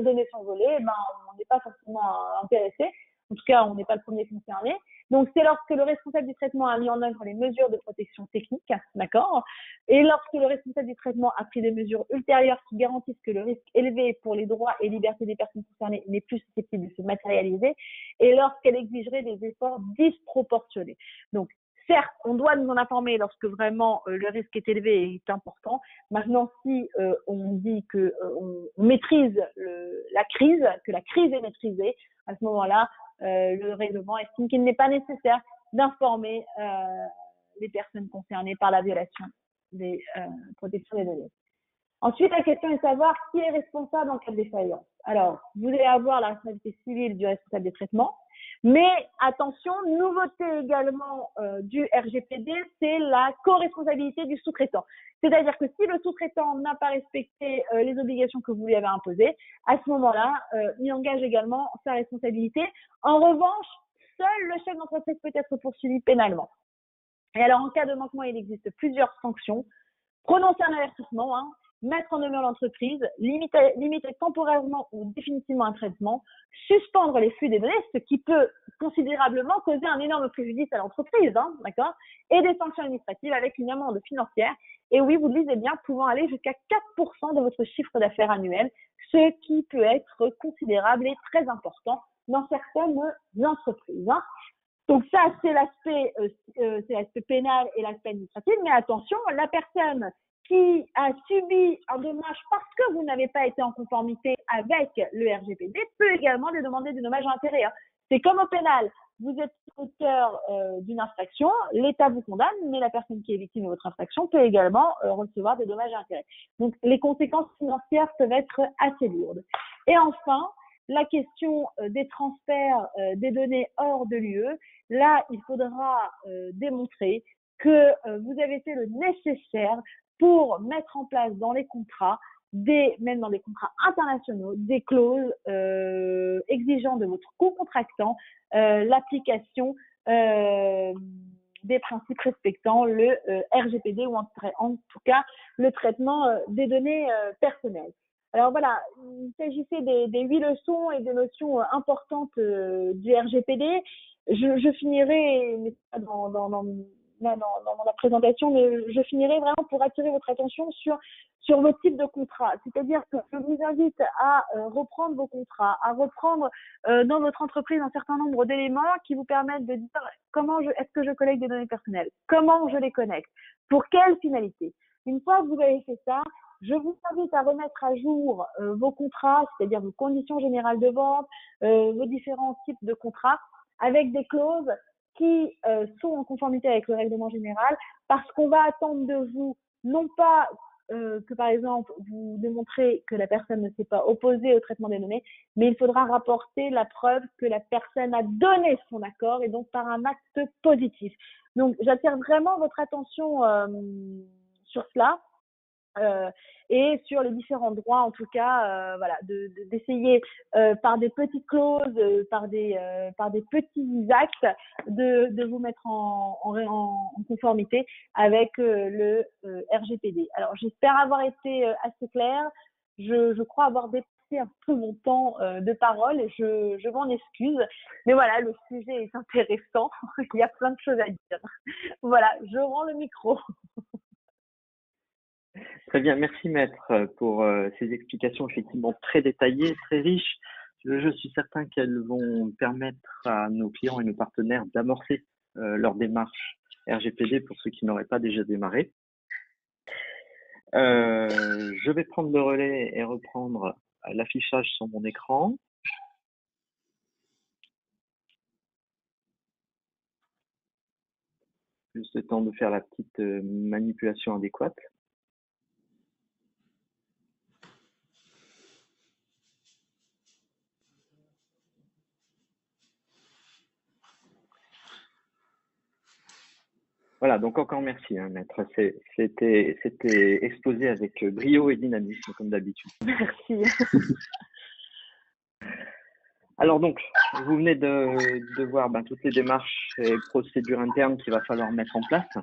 Speaker 2: données sont volées, on n'est pas forcément intéressé. En tout cas, on n'est pas le premier concerné. Donc, c'est lorsque le responsable du traitement a mis en œuvre les mesures de protection technique, d'accord? Et lorsque le responsable du traitement a pris des mesures ultérieures qui garantissent que le risque élevé pour les droits et libertés des personnes concernées n'est plus susceptible de se matérialiser, et lorsqu'elle exigerait des efforts disproportionnés. Donc, certes, on doit nous en informer lorsque vraiment le risque est élevé et est important. Maintenant, si on dit que on maîtrise la crise, que la crise est maîtrisée, à ce moment-là, le règlement estime qu'il n'est pas nécessaire d'informer les personnes concernées par la violation des protections des données. Ensuite, la question est de savoir qui est responsable en cas de défaillance. Alors, vous allez avoir la responsabilité civile du responsable des traitements, mais attention, nouveauté également du RGPD, c'est la co-responsabilité du sous-traitant. C'est-à-dire que si le sous-traitant n'a pas respecté les obligations que vous lui avez imposées, à ce moment-là, il engage également sa responsabilité. En revanche, seul le chef d'entreprise peut être poursuivi pénalement. Et alors, en cas de manquement, il existe plusieurs sanctions. Prononcer un avertissement, mettre en demeure l'entreprise, limiter temporairement ou définitivement un traitement, suspendre les flux des données, ce qui peut considérablement causer un énorme préjudice à l'entreprise, d'accord, et des sanctions administratives avec une amende financière. Et oui, vous le lisez bien, pouvant aller jusqu'à 4% de votre chiffre d'affaires annuel, ce qui peut être considérable et très important dans certaines entreprises. Donc ça, c'est l'aspect pénal et l'aspect administratif. Mais attention, la personne qui a subi un dommage parce que vous n'avez pas été en conformité avec le RGPD peut également demander des dommages à intérêts. C'est comme au pénal. Vous êtes auteur d'une infraction, l'État vous condamne, mais la personne qui est victime de votre infraction peut également recevoir des dommages à intérêts. Donc, les conséquences financières peuvent être assez lourdes. Et enfin, la question des transferts des données hors de l'UE, là, il faudra démontrer que vous avez fait le nécessaire pour mettre en place dans les contrats, même dans des contrats internationaux, des clauses exigeant de votre co-contractant l'application des principes respectant le RGPD ou en tout cas le traitement des données personnelles. Alors voilà, il s'agissait des 8 leçons et des notions importantes du RGPD. Je finirai, mais pas dans la présentation, mais je finirai vraiment pour attirer votre attention sur vos types de contrats. C'est-à-dire que je vous invite à reprendre vos contrats, à reprendre dans votre entreprise un certain nombre d'éléments qui vous permettent de dire est-ce que je collecte des données personnelles, comment je les connecte, pour quelle finalité. Une fois que vous avez fait ça, je vous invite à remettre à jour vos contrats, c'est-à-dire vos conditions générales de vente, vos différents types de contrats, avec des clauses qui sont en conformité avec le règlement général, parce qu'on va attendre de vous, non pas que par exemple vous démontrez que la personne ne s'est pas opposée au traitement des données, mais il faudra rapporter la preuve que la personne a donné son accord et donc par un acte positif. Donc j'attire vraiment votre attention sur cela. Et sur les différents droits, en tout cas, voilà, d'essayer par des petites clauses, par des petits actes, de vous mettre en conformité avec le RGPD. Alors, j'espère avoir été assez claire. Je crois avoir dépassé un peu mon temps de parole et je m'en excuse. Mais voilà, le sujet est intéressant. Il y a plein de choses à dire. Voilà, je rends le micro.
Speaker 1: Très bien, merci Maître pour ces explications effectivement très détaillées, très riches. Je suis certain qu'elles vont permettre à nos clients et nos partenaires d'amorcer leur démarche RGPD pour ceux qui n'auraient pas déjà démarré. Je vais prendre le relais et reprendre l'affichage sur mon écran. Juste le temps de faire la petite manipulation adéquate. Voilà, donc encore merci, hein, Maître. C'était exposé avec brio et dynamisme, comme d'habitude.
Speaker 2: Merci.
Speaker 1: Alors donc, vous venez de voir toutes les démarches et procédures internes qu'il va falloir mettre en place.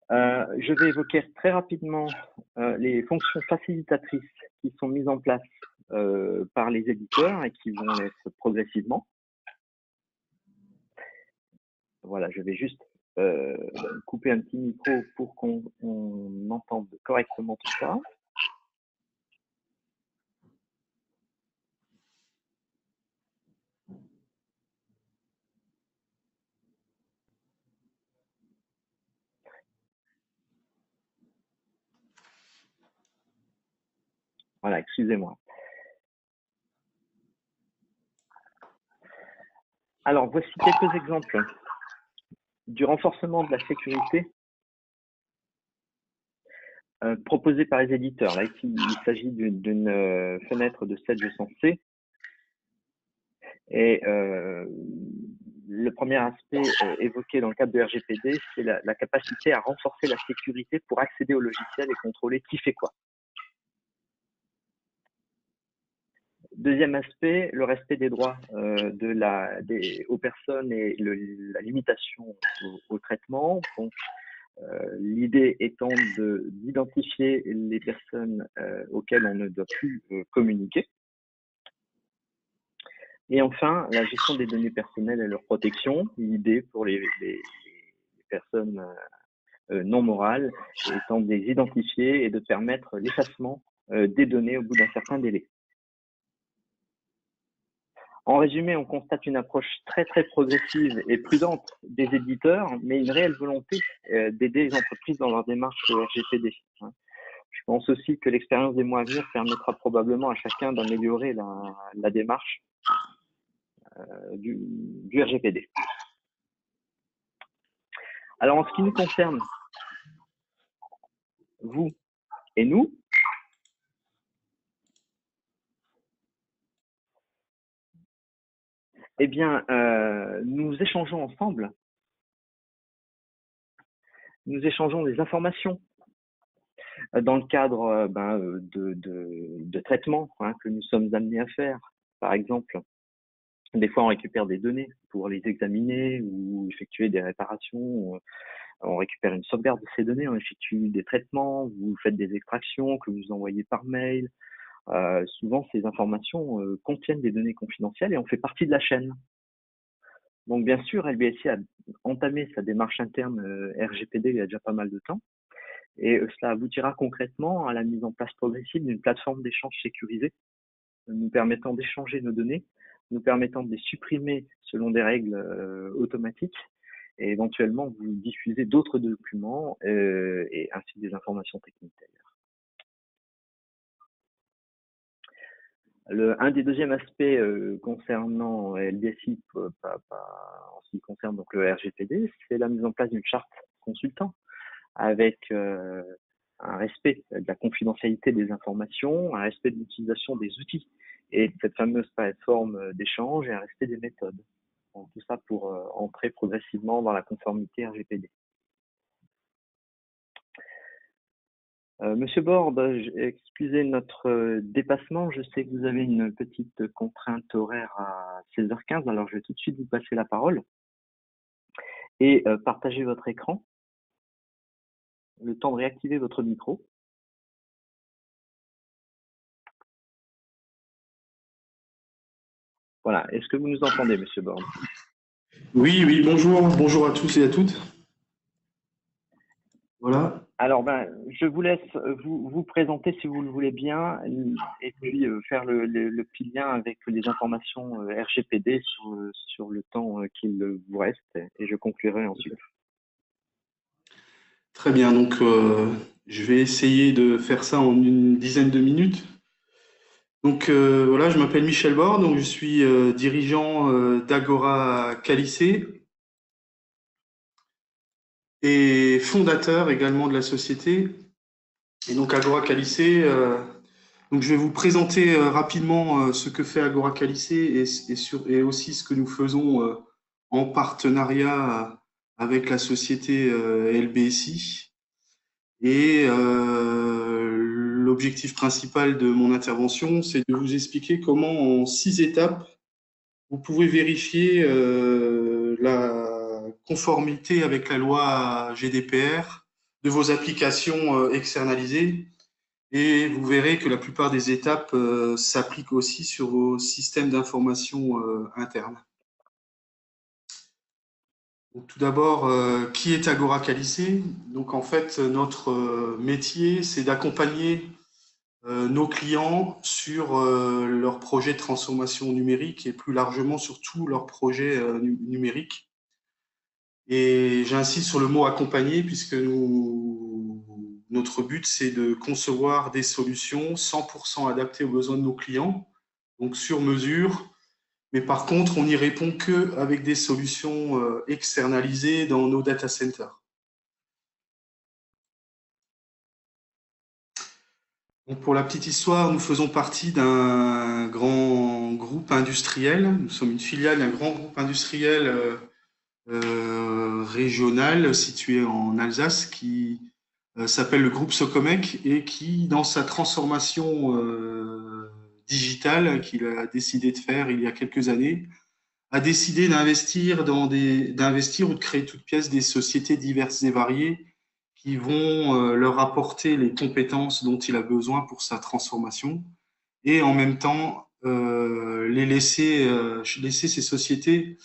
Speaker 1: Je vais évoquer très rapidement les fonctions facilitatrices qui sont mises en place par les éditeurs et qui vont l'être progressivement. Voilà, je vais juste couper un petit micro pour qu'on entende correctement tout ça. Voilà, excusez-moi. Alors, voici quelques exemples du renforcement de la sécurité proposé par les éditeurs. Là, ici, il s'agit d'une fenêtre de 7G100C. Et le premier aspect évoqué dans le cadre de RGPD, c'est la capacité à renforcer la sécurité pour accéder au logiciel et contrôler qui fait quoi. Deuxième aspect, le respect des droits aux personnes et la limitation au traitement. Donc, l'idée étant d'identifier les personnes auxquelles on ne doit plus communiquer. Et enfin, la gestion des données personnelles et leur protection. L'idée pour les personnes non morales étant de les identifier et de permettre l'effacement des données au bout d'un certain délai. En résumé, on constate une approche très très progressive et prudente des éditeurs, mais une réelle volonté d'aider les entreprises dans leur démarche RGPD. Je pense aussi que l'expérience des mois à venir permettra probablement à chacun d'améliorer la démarche du RGPD. Alors, en ce qui nous concerne, vous et nous, eh bien, nous échangeons ensemble, nous échangeons des informations dans le cadre de traitements que nous sommes amenés à faire. Par exemple, des fois, on récupère des données pour les examiner ou effectuer des réparations. On récupère une sauvegarde de ces données, on effectue des traitements, vous faites des extractions que vous envoyez par mail. Souvent, ces informations contiennent des données confidentielles et on fait partie de la chaîne. Donc, bien sûr, LBSI a entamé sa démarche interne RGPD il y a déjà pas mal de temps. Et cela aboutira concrètement à la mise en place progressive d'une plateforme d'échange sécurisée, nous permettant d'échanger nos données, nous permettant de les supprimer selon des règles automatiques, et éventuellement vous diffuser d'autres documents et ainsi des informations techniques d'ailleurs. Un des deuxièmes aspects concernant LBSI, en ce qui concerne donc le RGPD, c'est la mise en place d'une charte consultant avec un respect de la confidentialité des informations, un respect de l'utilisation des outils et de cette fameuse plateforme d'échange et un respect des méthodes. Donc, tout ça pour entrer progressivement dans la conformité RGPD. Monsieur Borde, excusez notre dépassement, je sais que vous avez une petite contrainte horaire à 16h15, alors je vais tout de suite vous passer la parole et partager votre écran, le temps de réactiver votre micro. Voilà, est-ce que vous nous entendez, Monsieur Borde?
Speaker 3: Oui, bonjour à tous et à toutes. Voilà.
Speaker 1: Alors, je vous laisse vous présenter si vous le voulez bien et puis faire le petit lien avec les informations RGPD sur le temps qu'il vous reste et je conclurai ensuite.
Speaker 3: Très bien, donc je vais essayer de faire ça en une dizaine de minutes. Donc voilà, je m'appelle Michel Borde, donc je suis dirigeant d'Agora Qualicé et fondateur également de la société. Et donc Agora Qualicé, donc je vais vous présenter rapidement ce que fait Agora Qualicé et aussi ce que nous faisons en partenariat avec la société LBSI. Et l'objectif principal de mon intervention, c'est de vous expliquer comment en 6 étapes, vous pouvez vérifier la conformité avec la loi GDPR de vos applications externalisées. Et vous verrez que la plupart des étapes s'appliquent aussi sur vos systèmes d'information internes. Donc, tout d'abord, qui est Agora Qualicé? Donc en fait, notre métier, c'est d'accompagner nos clients sur leurs projets de transformation numérique et plus largement sur tous leurs projets numériques. Et j'insiste sur le mot accompagner puisque notre but, c'est de concevoir des solutions 100% adaptées aux besoins de nos clients, donc sur mesure. Mais par contre, on n'y répond qu'avec des solutions externalisées dans nos data centers. Donc pour la petite histoire, nous faisons partie d'un grand groupe industriel. Nous sommes une filiale d'un grand groupe industriel régional situé en Alsace qui s'appelle le groupe Socomec et qui, dans sa transformation digitale qu'il a décidé de faire il y a quelques années, a décidé d'investir ou de créer toutes pièces des sociétés diverses et variées qui vont leur apporter les compétences dont il a besoin pour sa transformation et en même temps laisser ces sociétés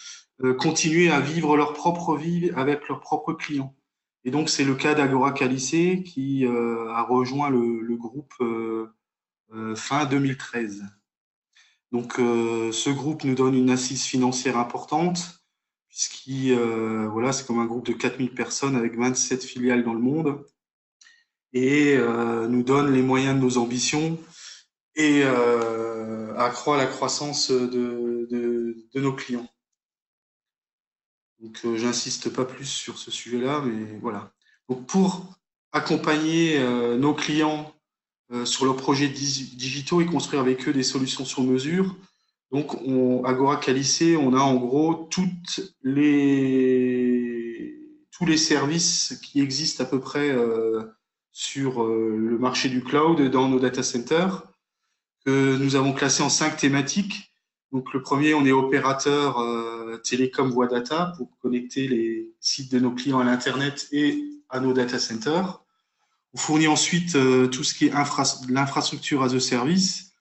Speaker 3: continuer à vivre leur propre vie avec leurs propres clients. Et donc, c'est le cas d'Agora Qualicé qui a rejoint le groupe fin 2013. Donc, ce groupe nous donne une assise financière importante, voilà, c'est comme un groupe de 4000 personnes avec 27 filiales dans le monde, et nous donne les moyens de nos ambitions et accroît la croissance de nos clients. Donc, j'insiste pas plus sur ce sujet-là, mais voilà. Donc, pour accompagner nos clients sur leurs projets digitaux et construire avec eux des solutions sur mesure, donc Agora Qualicé, on a en gros tous les services qui existent à peu près sur le marché du cloud dans nos data centers, que nous avons classés en 5 thématiques. Donc, le premier, on est opérateur télécom voix data pour connecter les sites de nos clients à l'Internet et à nos data centers. On fournit ensuite tout ce qui est l'infrastructure as a service,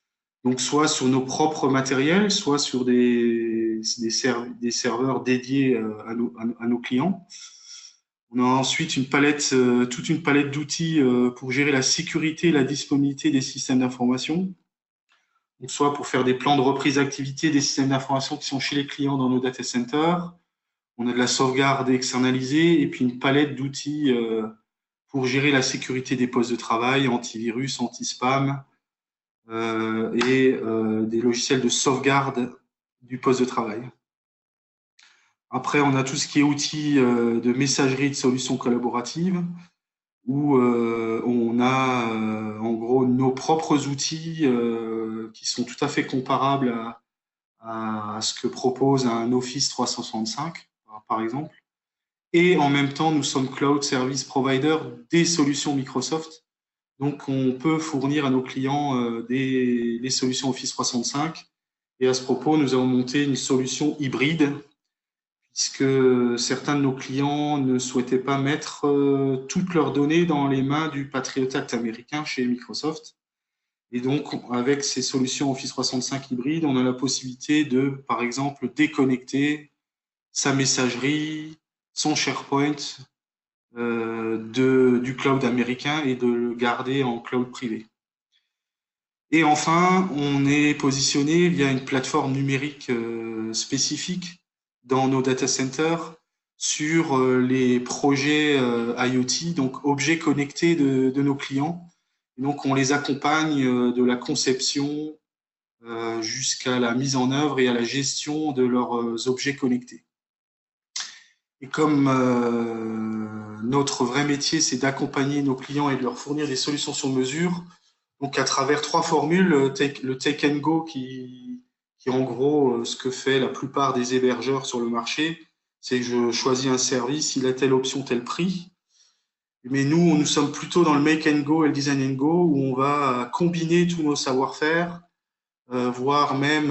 Speaker 3: donc soit sur nos propres matériels, soit sur des serveurs dédiés à nos clients. On a ensuite toute une palette d'outils pour gérer la sécurité et la disponibilité des systèmes d'information. Donc, soit pour faire des plans de reprise d'activité des systèmes d'information qui sont chez les clients dans nos data centers. On a de la sauvegarde externalisée et puis une palette d'outils pour gérer la sécurité des postes de travail, antivirus, anti-spam et des logiciels de sauvegarde du poste de travail. Après, on a tout ce qui est outils de messagerie et de solutions collaboratives où on a en gros nos propres outils qui sont tout à fait comparables à ce que propose un Office 365, par exemple. Et en même temps, nous sommes Cloud Service Provider des solutions Microsoft. Donc, on peut fournir à nos clients les solutions Office 365. Et à ce propos, nous avons monté une solution hybride, puisque certains de nos clients ne souhaitaient pas mettre toutes leurs données dans les mains du Patriot Act américain chez Microsoft. Et donc, avec ces solutions Office 365 hybrides, on a la possibilité de, par exemple, déconnecter sa messagerie, son SharePoint du cloud américain et de le garder en cloud privé. Et enfin, on est positionné via une plateforme numérique spécifique dans nos data centers sur les projets IoT, donc objets connectés de nos clients. Et donc, on les accompagne de la conception jusqu'à la mise en œuvre et à la gestion de leurs objets connectés. Et comme notre vrai métier, c'est d'accompagner nos clients et de leur fournir des solutions sur mesure, donc à travers 3 formules, le take and go qui en gros ce que fait la plupart des hébergeurs sur le marché, c'est que je choisis un service, il a telle option, tel prix. Mais nous sommes plutôt dans le make and go et le design and go où on va combiner tous nos savoir-faire, voire même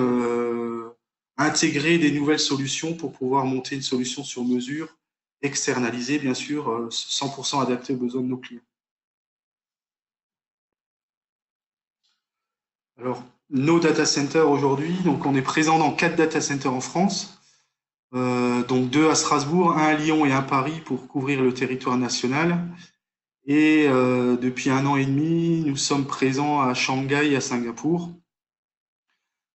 Speaker 3: intégrer des nouvelles solutions pour pouvoir monter une solution sur mesure, externalisée bien sûr, 100% adaptée aux besoins de nos clients. Alors, nos data centers aujourd'hui, donc on est présent dans 4 data centers en France, donc 2 à Strasbourg, 1 à Lyon et 1 à Paris pour couvrir le territoire national. Et depuis 1 an et demi, nous sommes présents à Shanghai et à Singapour.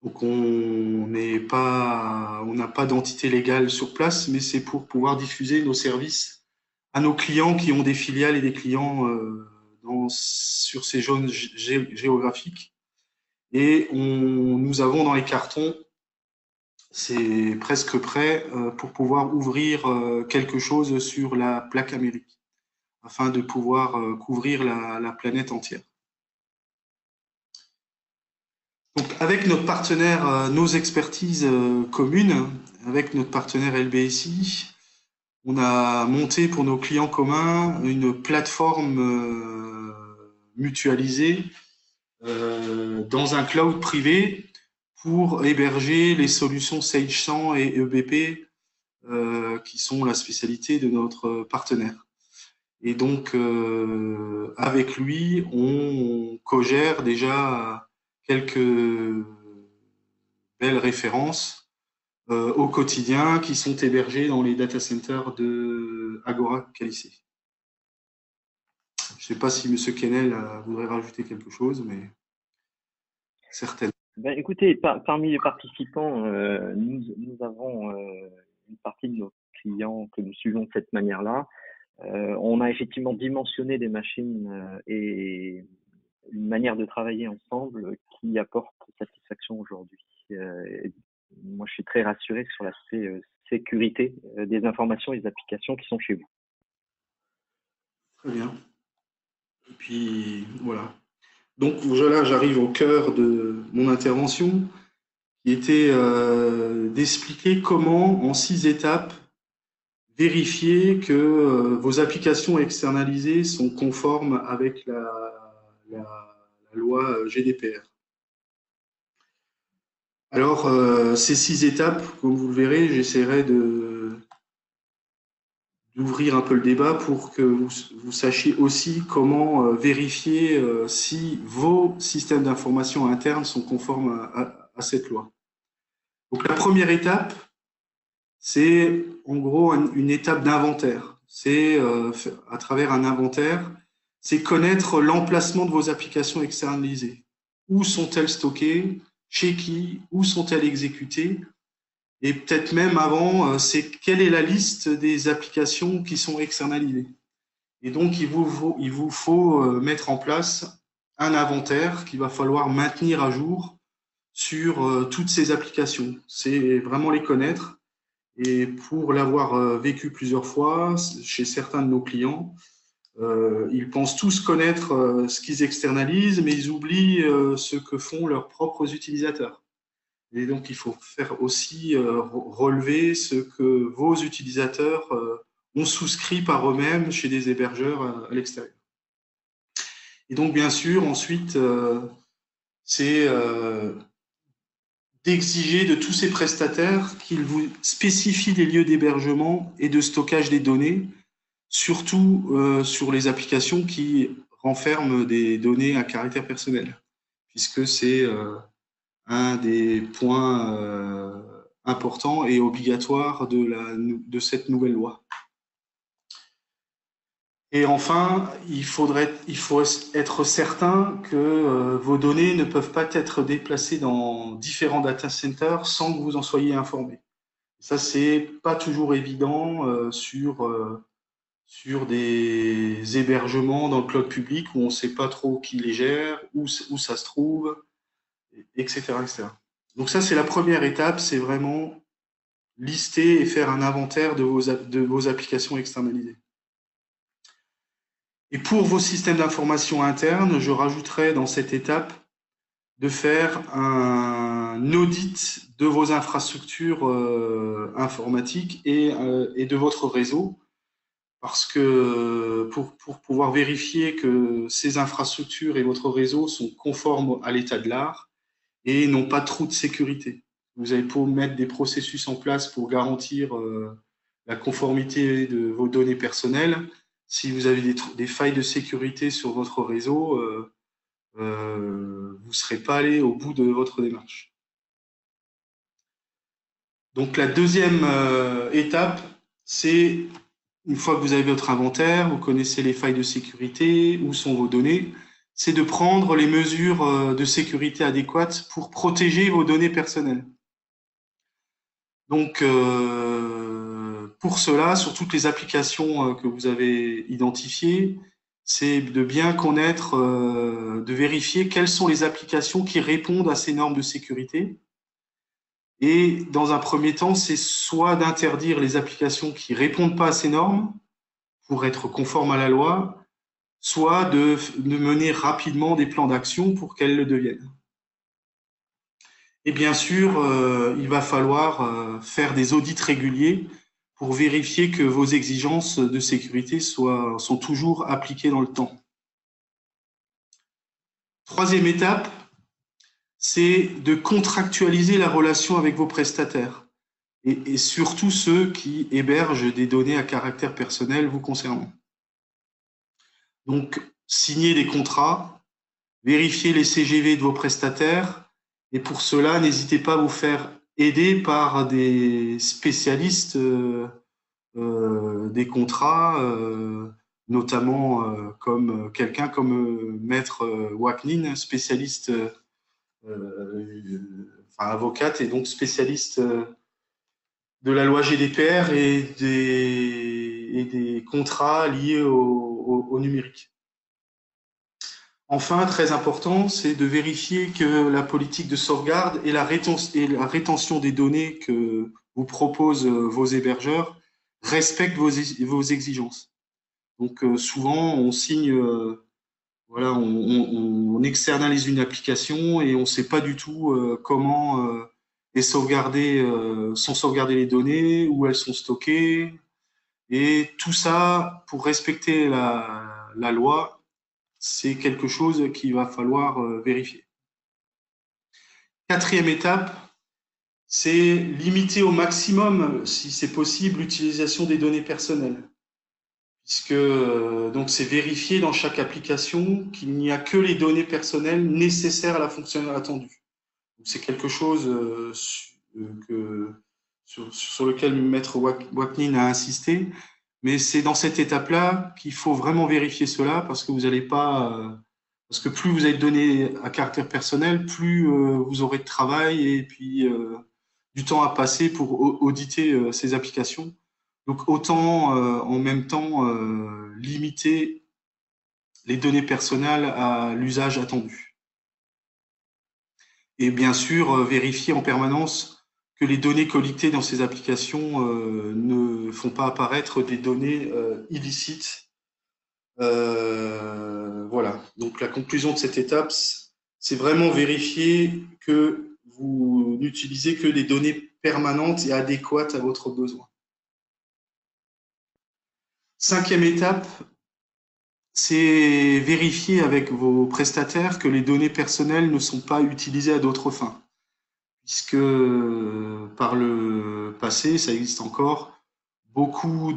Speaker 3: Donc on n'a pas d'entité légale sur place, mais c'est pour pouvoir diffuser nos services à nos clients qui ont des filiales et des clients sur ces zones géographiques. Et nous avons dans les cartons, c'est presque prêt pour pouvoir ouvrir quelque chose sur la plaque Amérique, afin de pouvoir couvrir la planète entière. Donc, avec notre partenaire, nos expertises communes, avec notre partenaire LBSI, on a monté pour nos clients communs une plateforme mutualisée dans un cloud privé pour héberger les solutions Sage 100 et EBP qui sont la spécialité de notre partenaire. Et donc, avec lui, on co-gère déjà quelques belles références au quotidien qui sont hébergées dans les data centers de Agora Qualicé. Je ne sais pas si M. Kennel voudrait rajouter quelque chose, mais certainement.
Speaker 1: Ben, écoutez, parmi les participants, nous avons une partie de nos clients que nous suivons de cette manière-là. On a effectivement dimensionné des machines et une manière de travailler ensemble qui apporte satisfaction aujourd'hui. Moi, je suis très rassuré sur l'aspect sécurité des informations et des applications qui sont chez vous.
Speaker 3: Très bien. Et puis, voilà. Donc là, j'arrive au cœur de mon intervention, qui était d'expliquer comment, en 6 étapes, vérifier que vos applications externalisées sont conformes avec la loi GDPR. Alors, ces 6 étapes, comme vous le verrez, j'essaierai d'ouvrir un peu le débat pour que vous sachiez aussi comment vérifier si vos systèmes d'information internes sont conformes à cette loi. Donc, la première étape, c'est en gros une étape d'inventaire. C'est à travers un inventaire, c'est connaître l'emplacement de vos applications externalisées. Où sont-elles stockées? Chez qui? Où sont-elles exécutées? Et peut-être même avant, c'est quelle est la liste des applications qui sont externalisées. Et donc, il vous faut mettre en place un inventaire qu'il va falloir maintenir à jour sur toutes ces applications. C'est vraiment les connaître. Et pour l'avoir vécu plusieurs fois chez certains de nos clients, ils pensent tous connaître ce qu'ils externalisent, mais ils oublient ce que font leurs propres utilisateurs. Et donc, il faut faire aussi relever ce que vos utilisateurs ont souscrit par eux-mêmes chez des hébergeurs à l'extérieur. Et donc, bien sûr, ensuite, c'est d'exiger de tous ces prestataires qu'ils vous spécifient les lieux d'hébergement et de stockage des données, surtout sur les applications qui renferment des données à caractère personnel, puisque c'est un des points importants et obligatoires de cette nouvelle loi. Et enfin, il faut être certain que vos données ne peuvent pas être déplacées dans différents data centers sans que vous en soyez informé. Ça, c'est pas toujours évident sur des hébergements dans le cloud public où on ne sait pas trop qui les gère, où ça se trouve, etc., etc. Donc ça, c'est la première étape, c'est vraiment lister et faire un inventaire de vos applications externalisées. Et pour vos systèmes d'information internes, je rajouterai dans cette étape de faire un audit de vos infrastructures informatiques et de votre réseau, parce que pour pouvoir vérifier que ces infrastructures et votre réseau sont conformes à l'état de l'art et n'ont pas trop de sécurité. Vous avez pour mettre des processus en place pour garantir la conformité de vos données personnelles. Si vous avez des failles de sécurité sur votre réseau, vous ne serez pas allé au bout de votre démarche. Donc la deuxième étape, c'est une fois que vous avez votre inventaire, vous connaissez les failles de sécurité, où sont vos données, c'est de prendre les mesures de sécurité adéquates pour protéger vos données personnelles. Donc, pour cela, sur toutes les applications que vous avez identifiées, c'est de bien connaître, de vérifier quelles sont les applications qui répondent à ces normes de sécurité. Et dans un premier temps, c'est soit d'interdire les applications qui ne répondent pas à ces normes pour être conformes à la loi, soit de mener rapidement des plans d'action pour qu'elles le deviennent. Et bien sûr, il va falloir faire des audits réguliers pour vérifier que vos exigences de sécurité sont toujours appliquées dans le temps. Troisième étape, c'est de contractualiser la relation avec vos prestataires et surtout ceux qui hébergent des données à caractère personnel vous concernant. Donc, signer des contrats, vérifier les CGV de vos prestataires et pour cela, n'hésitez pas à vous faire aider par des spécialistes des contrats, notamment comme quelqu'un comme Maître Waknin, spécialiste avocate et donc spécialiste de la loi GDPR et des contrats liés au numérique. Enfin, très important, c'est de vérifier que la politique de sauvegarde et la rétention des données que vous proposent vos hébergeurs respectent vos exigences. Donc, souvent, on signe, voilà, on externalise une application et on ne sait pas du tout comment sont sauvegardées les données, où elles sont stockées. Et tout ça, pour respecter la loi, c'est quelque chose qu'il va falloir vérifier. Quatrième étape, c'est limiter au maximum, si c'est possible, l'utilisation des données personnelles. Puisque donc c'est vérifier dans chaque application qu'il n'y a que les données personnelles nécessaires à la fonction attendue. C'est quelque chose sur lequel Maître Waknin a insisté. Mais c'est dans cette étape-là qu'il faut vraiment vérifier cela parce que vous n'allez pas, parce que plus vous avez de données à caractère personnel, plus vous aurez de travail et puis du temps à passer pour auditer ces applications. Donc autant en même temps limiter les données personnelles à l'usage attendu. Et bien sûr vérifier en permanence que les données collectées dans ces applications ne font pas apparaître des données illicites. Voilà. Donc la conclusion de cette étape, c'est vraiment vérifier que vous n'utilisez que des données permanentes et adéquates à votre besoin. Cinquième étape, c'est vérifier avec vos prestataires que les données personnelles ne sont pas utilisées à d'autres fins. Puisque par le passé, ça existe encore, beaucoup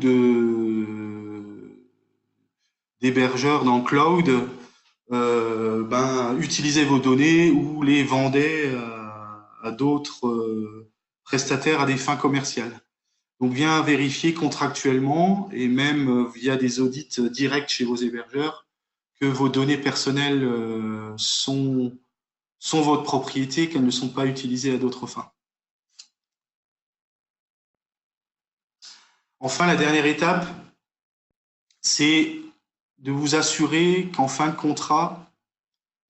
Speaker 3: d'hébergeurs dans le cloud utilisaient vos données ou les vendaient à d'autres prestataires à des fins commerciales. Donc, bien vérifier contractuellement et même via des audits directs chez vos hébergeurs que vos données personnelles sont votre propriété, qu'elles ne sont pas utilisées à d'autres fins. Enfin, la dernière étape, c'est de vous assurer qu'en fin de contrat,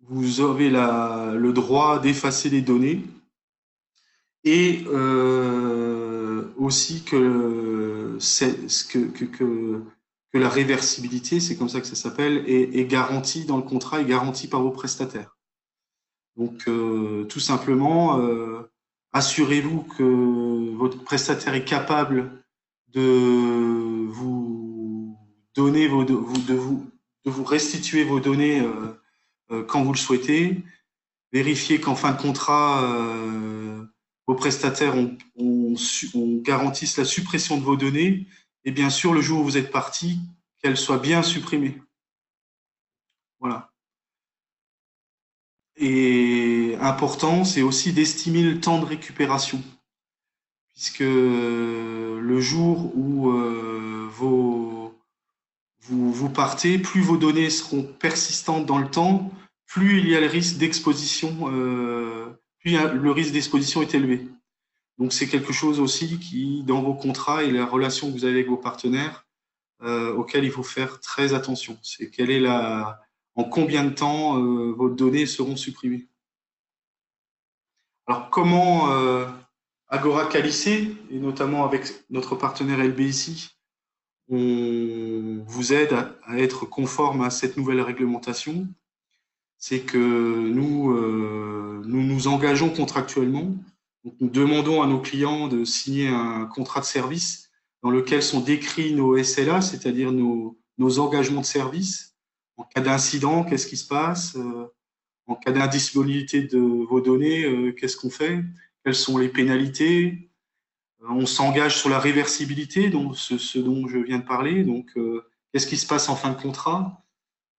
Speaker 3: vous avez le droit d'effacer les données et aussi que la réversibilité, c'est comme ça que ça s'appelle, est garantie dans le contrat, est garantie par vos prestataires. Donc, tout simplement, assurez-vous que votre prestataire est capable de vous donner de vous restituer vos données quand vous le souhaitez. Vérifiez qu'en fin de contrat, vos prestataires garantissent la suppression de vos données et bien sûr, le jour où vous êtes parti, qu'elles soient bien supprimées. Voilà. Et important, c'est aussi d'estimer le temps de récupération, puisque le jour où vous partez, plus vos données seront persistantes dans le temps, plus il y a le risque d'exposition, plus le risque d'exposition est élevé. Donc c'est quelque chose aussi qui, dans vos contrats et la relation que vous avez avec vos partenaires, auquel il faut faire très attention. C'est en combien de temps vos données seront supprimées. Alors, comment Agora Qualicé, et notamment avec notre partenaire LBIC, on vous aide à être conforme à cette nouvelle réglementation? C'est que nous nous engageons contractuellement. Donc, nous demandons à nos clients de signer un contrat de service dans lequel sont décrits nos SLA, c'est-à-dire nos engagements de service. En cas d'incident, qu'est-ce qui se passe? En cas d'indisponibilité de vos données, qu'est-ce qu'on fait? Quelles sont les pénalités? On s'engage sur la réversibilité, donc ce dont je viens de parler. Donc, qu'est-ce qui se passe en fin de contrat?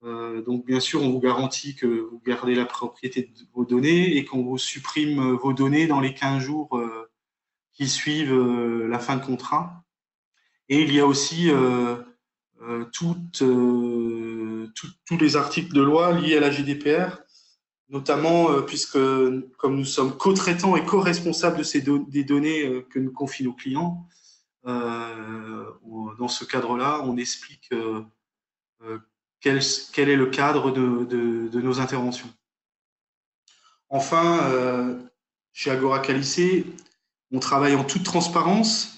Speaker 3: Donc, bien sûr, on vous garantit que vous gardez la propriété de vos données et qu'on vous supprime vos données dans les 15 jours qui suivent la fin de contrat. Et il y a aussi tous les articles de loi liés à la GDPR notamment puisque comme nous sommes co-traitants et co-responsables des données que nous confient nos clients, dans ce cadre-là, on explique euh, quel est le cadre de nos interventions. Enfin, chez Agora Qualicé, on travaille en toute transparence.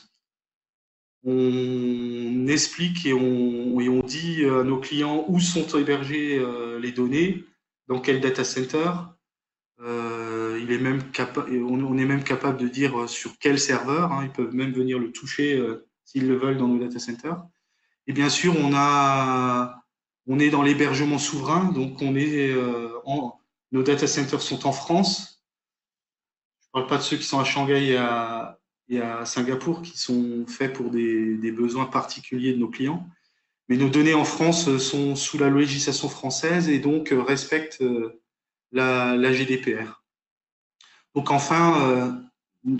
Speaker 3: On explique et on dit à nos clients où sont hébergées les données, dans quel data center. On est même capable de dire sur quel serveur. Ils peuvent même venir le toucher s'ils le veulent dans nos data centers. Et bien sûr, on est dans l'hébergement souverain, donc nos data centers sont en France. Je ne parle pas de ceux qui sont à Shanghai et à Singapour, qui sont faits pour des besoins particuliers de nos clients. Mais nos données en France sont sous la législation française et donc respectent la GDPR. Donc enfin,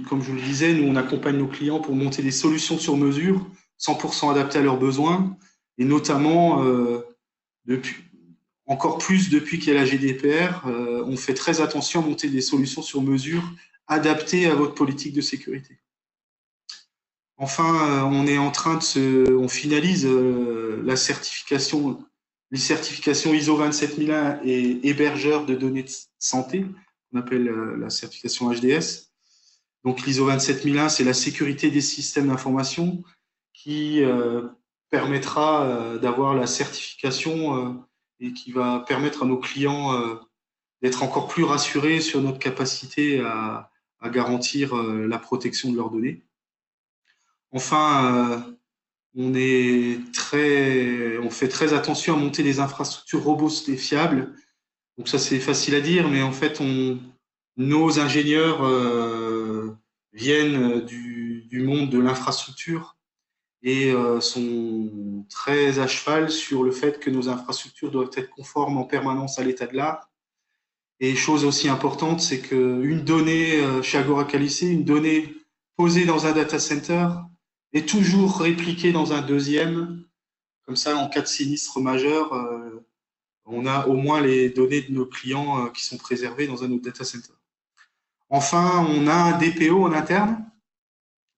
Speaker 3: comme je vous le disais, nous, on accompagne nos clients pour monter des solutions sur mesure, 100% adaptées à leurs besoins, et notamment, encore plus depuis qu'il y a la GDPR, on fait très attention à monter des solutions sur mesure adaptées à votre politique de sécurité. Enfin, on finalise les certifications ISO 27001 et hébergeur de données de santé, qu'on appelle la certification HDS. Donc l'ISO 27001, c'est la sécurité des systèmes d'information qui permettra d'avoir la certification et qui va permettre à nos clients d'être encore plus rassurés sur notre capacité à garantir la protection de leurs données. Enfin, on fait très attention à monter des infrastructures robustes et fiables. Donc ça, c'est facile à dire, mais en fait, nos ingénieurs viennent du monde de l'infrastructure et sont très à cheval sur le fait que nos infrastructures doivent être conformes en permanence à l'état de l'art. Et chose aussi importante, c'est qu'une donnée chez Agora Qualicé, une donnée posée dans un data center est toujours répliquée dans un deuxième. Comme ça, en cas de sinistre majeur, on a au moins les données de nos clients qui sont préservées dans un autre data center. Enfin, on a un DPO en interne.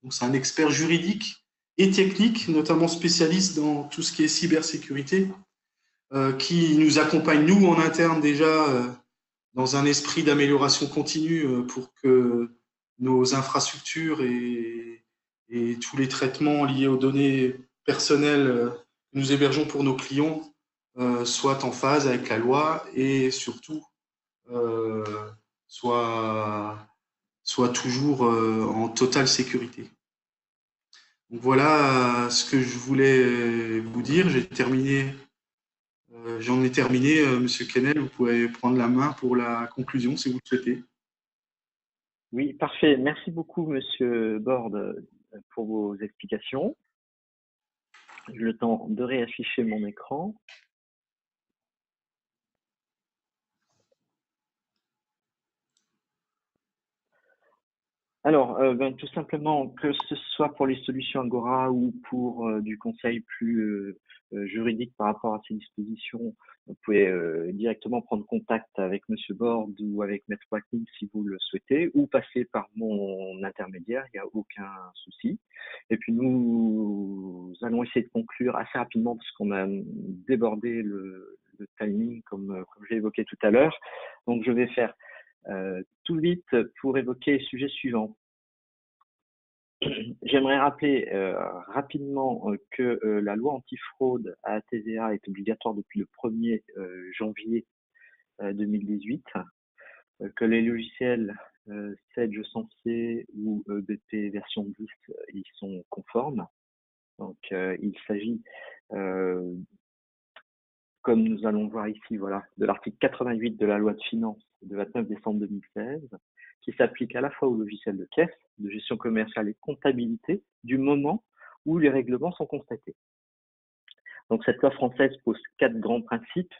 Speaker 3: Donc, c'est un expert juridique et technique, notamment spécialiste dans tout ce qui est cybersécurité, qui nous accompagne, nous, en interne déjà, dans un esprit d'amélioration continue pour que nos infrastructures et tous les traitements liés aux données personnelles que nous hébergeons pour nos clients soient en phase avec la loi et surtout soient toujours en totale sécurité. Donc voilà ce que je voulais vous dire. J'en ai terminé, Monsieur Kennel. Vous pouvez prendre la main pour la conclusion si vous le souhaitez.
Speaker 1: Oui, parfait. Merci beaucoup, Monsieur Borde, pour vos explications. J'ai le temps de réafficher mon écran. Alors, tout simplement, que ce soit pour les solutions Agora ou pour du conseil plus juridique par rapport à ces dispositions, vous pouvez directement prendre contact avec Monsieur Borde ou avec Maître Wacking si vous le souhaitez, ou passer par mon intermédiaire, il n'y a aucun souci. Et puis nous allons essayer de conclure assez rapidement parce qu'on a débordé le timing comme je l'ai évoqué tout à l'heure. Donc je vais faire tout vite pour évoquer le sujet suivant. J'aimerais rappeler rapidement que la loi antifraude à la TVA est obligatoire depuis le 1er janvier 2018, que les logiciels Sage Sensei ou BP version 10 ils sont conformes. Donc il s'agit comme nous allons voir ici, voilà, de l'article 88 de la loi de finances de 29 décembre 2016, qui s'applique à la fois aux logiciels de caisse, de gestion commerciale et de comptabilité, du moment où les règlements sont constatés. Donc cette loi française pose 4 grands principes.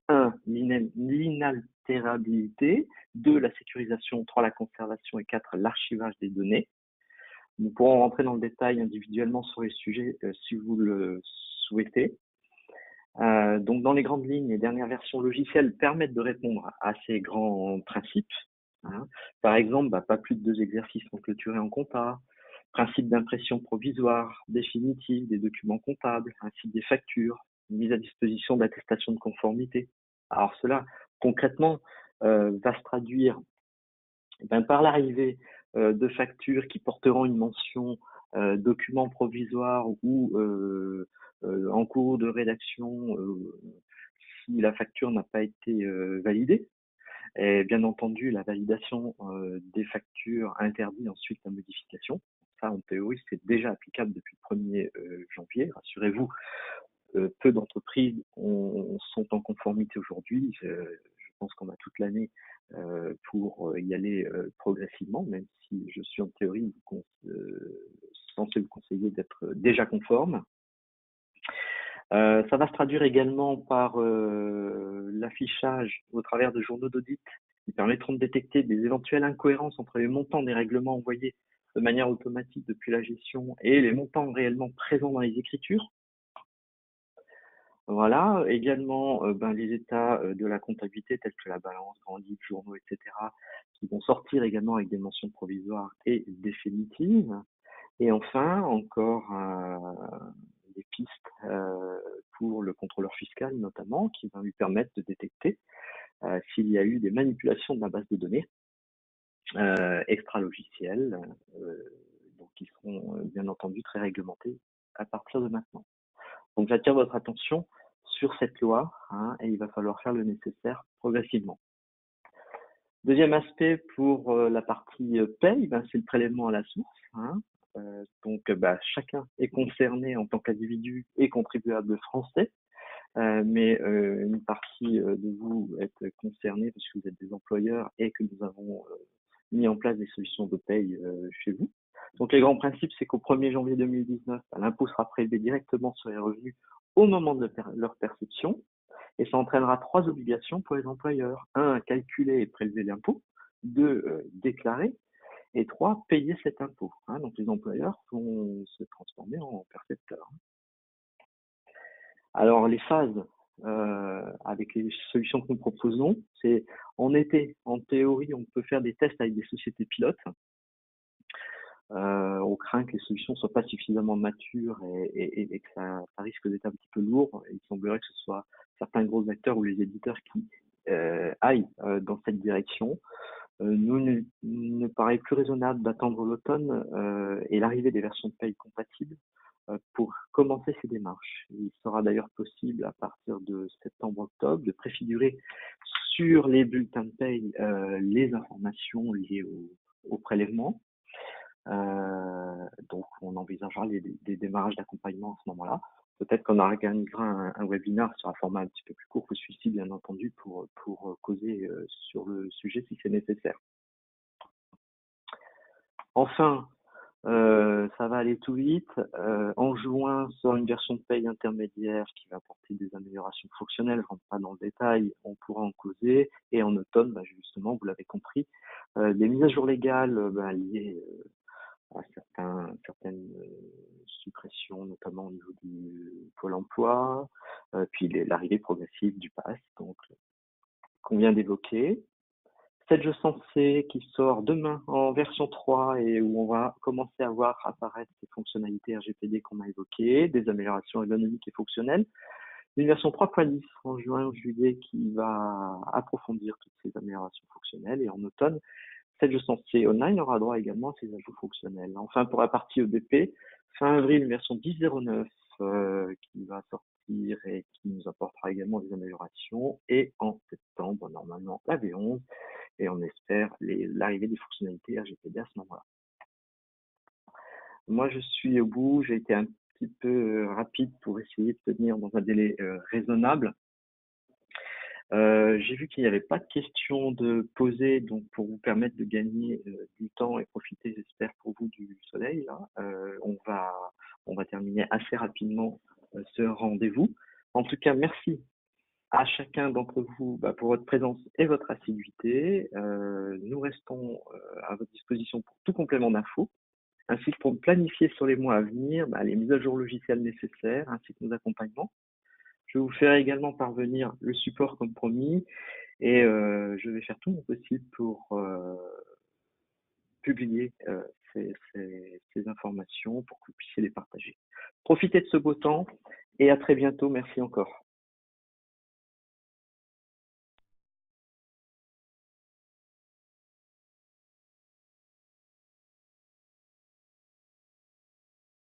Speaker 1: 1, l'inaltérabilité. 2, la sécurisation. 3, la conservation. Et 4, l'archivage des données. Nous pourrons rentrer dans le détail individuellement sur les sujets si vous le souhaitez. Donc, dans les grandes lignes, les dernières versions logicielles permettent de répondre à ces grands principes, hein. Par exemple, pas plus de 2 exercices sont clôturés en compta, principe d'impression provisoire, définitive des documents comptables, ainsi que des factures, mise à disposition d'attestations de conformité. Alors cela, concrètement, va se traduire par l'arrivée de factures qui porteront une mention document provisoire ou en cours de rédaction si la facture n'a pas été validée. Et bien entendu, la validation des factures interdit ensuite la modification. Ça, en théorie, c'est déjà applicable depuis le 1er janvier. Rassurez-vous, peu d'entreprises sont en conformité aujourd'hui. Je pense qu'on a toute l'année pour y aller progressivement, même si je suis en théorie censé vous conseiller d'être déjà conforme. Ça va se traduire également par l'affichage au travers de journaux d'audit qui permettront de détecter des éventuelles incohérences entre les montants des règlements envoyés de manière automatique depuis la gestion et les montants réellement présents dans les écritures. Voilà, également les états de la comptabilité tels que la balance, grand livre, journaux, etc., qui vont sortir également avec des mentions provisoires et définitives. Et enfin, encore des pistes pour le contrôleur fiscal notamment, qui va lui permettre de détecter s'il y a eu des manipulations de la base de données extra-logicielles, donc qui seront bien entendu très réglementées à partir de maintenant. Donc j'attire votre attention sur cette loi et il va falloir faire le nécessaire progressivement. Deuxième aspect pour la partie paye, c'est le prélèvement à la source. Donc chacun est concerné en tant qu'individu et contribuable français, mais une partie de vous êtes concernée parce que vous êtes des employeurs et que nous avons mis en place des solutions de paye chez vous. Donc les grands principes, c'est qu'au 1er janvier 2019, l'impôt sera prélevé directement sur les revenus au moment de leur perception, et ça entraînera 3 obligations pour les employeurs. 1, calculer et prélever l'impôt. 2, déclarer. Et 3, payer cet impôt. Donc les employeurs vont se transformer en percepteurs. Alors les phases avec les solutions que nous proposons, c'est en été, en théorie, on peut faire des tests avec des sociétés pilotes. On craint que les solutions ne soient pas suffisamment matures et que ça risque d'être un petit peu lourd. Il semblerait que ce soit certains gros acteurs ou les éditeurs qui aillent dans cette direction. Nous, il nous paraît plus raisonnable d'attendre l'automne et l'arrivée des versions de paye compatibles pour commencer ces démarches. Il sera d'ailleurs possible à partir de septembre-octobre de préfigurer sur les bulletins de paye les informations liées au prélèvement. Donc on envisagera des démarrages d'accompagnement à ce moment-là. Peut-être qu'on organisera un webinaire sur un format un petit peu plus court que celui-ci, bien entendu, pour causer sur le sujet si c'est nécessaire. Enfin, ça va aller tout vite. En juin sort une version de paye intermédiaire qui va apporter des améliorations fonctionnelles. Je ne rentre pas dans le détail, on pourra en causer. Et en automne, justement, vous l'avez compris, des mises à jour légales liées à certaines suppressions, notamment au niveau du Pôle emploi, puis l'arrivée progressive du PASS, donc qu'on vient d'évoquer. 7 Sensé qui sort demain en version 3 et où on va commencer à voir apparaître les fonctionnalités RGPD qu'on a évoquées, des améliorations ergonomiques et fonctionnelles. Une version 3.10 en juin-juillet qui va approfondir toutes ces améliorations fonctionnelles. Et en automne, 7 Sensé Online aura droit également à ces ajouts fonctionnels. Enfin, pour la partie EBP, fin avril, une version 10.09 qui va sortir et qui nous apportera également des améliorations. Et en septembre, normalement, la V11. Et on espère l'arrivée des fonctionnalités RGPD à ce moment-là. Moi, je suis au bout. J'ai été un petit peu rapide pour essayer de tenir dans un délai raisonnable. J'ai vu qu'il n'y avait pas de questions de poser, donc pour vous permettre de gagner du temps et profiter, j'espère, pour vous du soleil, là, on va terminer assez rapidement ce rendez-vous. En tout cas, merci à chacun d'entre vous pour votre présence et votre assiduité. Nous restons à votre disposition pour tout complément d'infos, ainsi que pour planifier sur les mois à venir les mises à jour logicielles nécessaires, ainsi que nos accompagnements. Je vous ferai également parvenir le support comme promis et je vais faire tout mon possible pour publier ces informations pour que vous puissiez les partager. Profitez de ce beau temps et à très bientôt. Merci encore.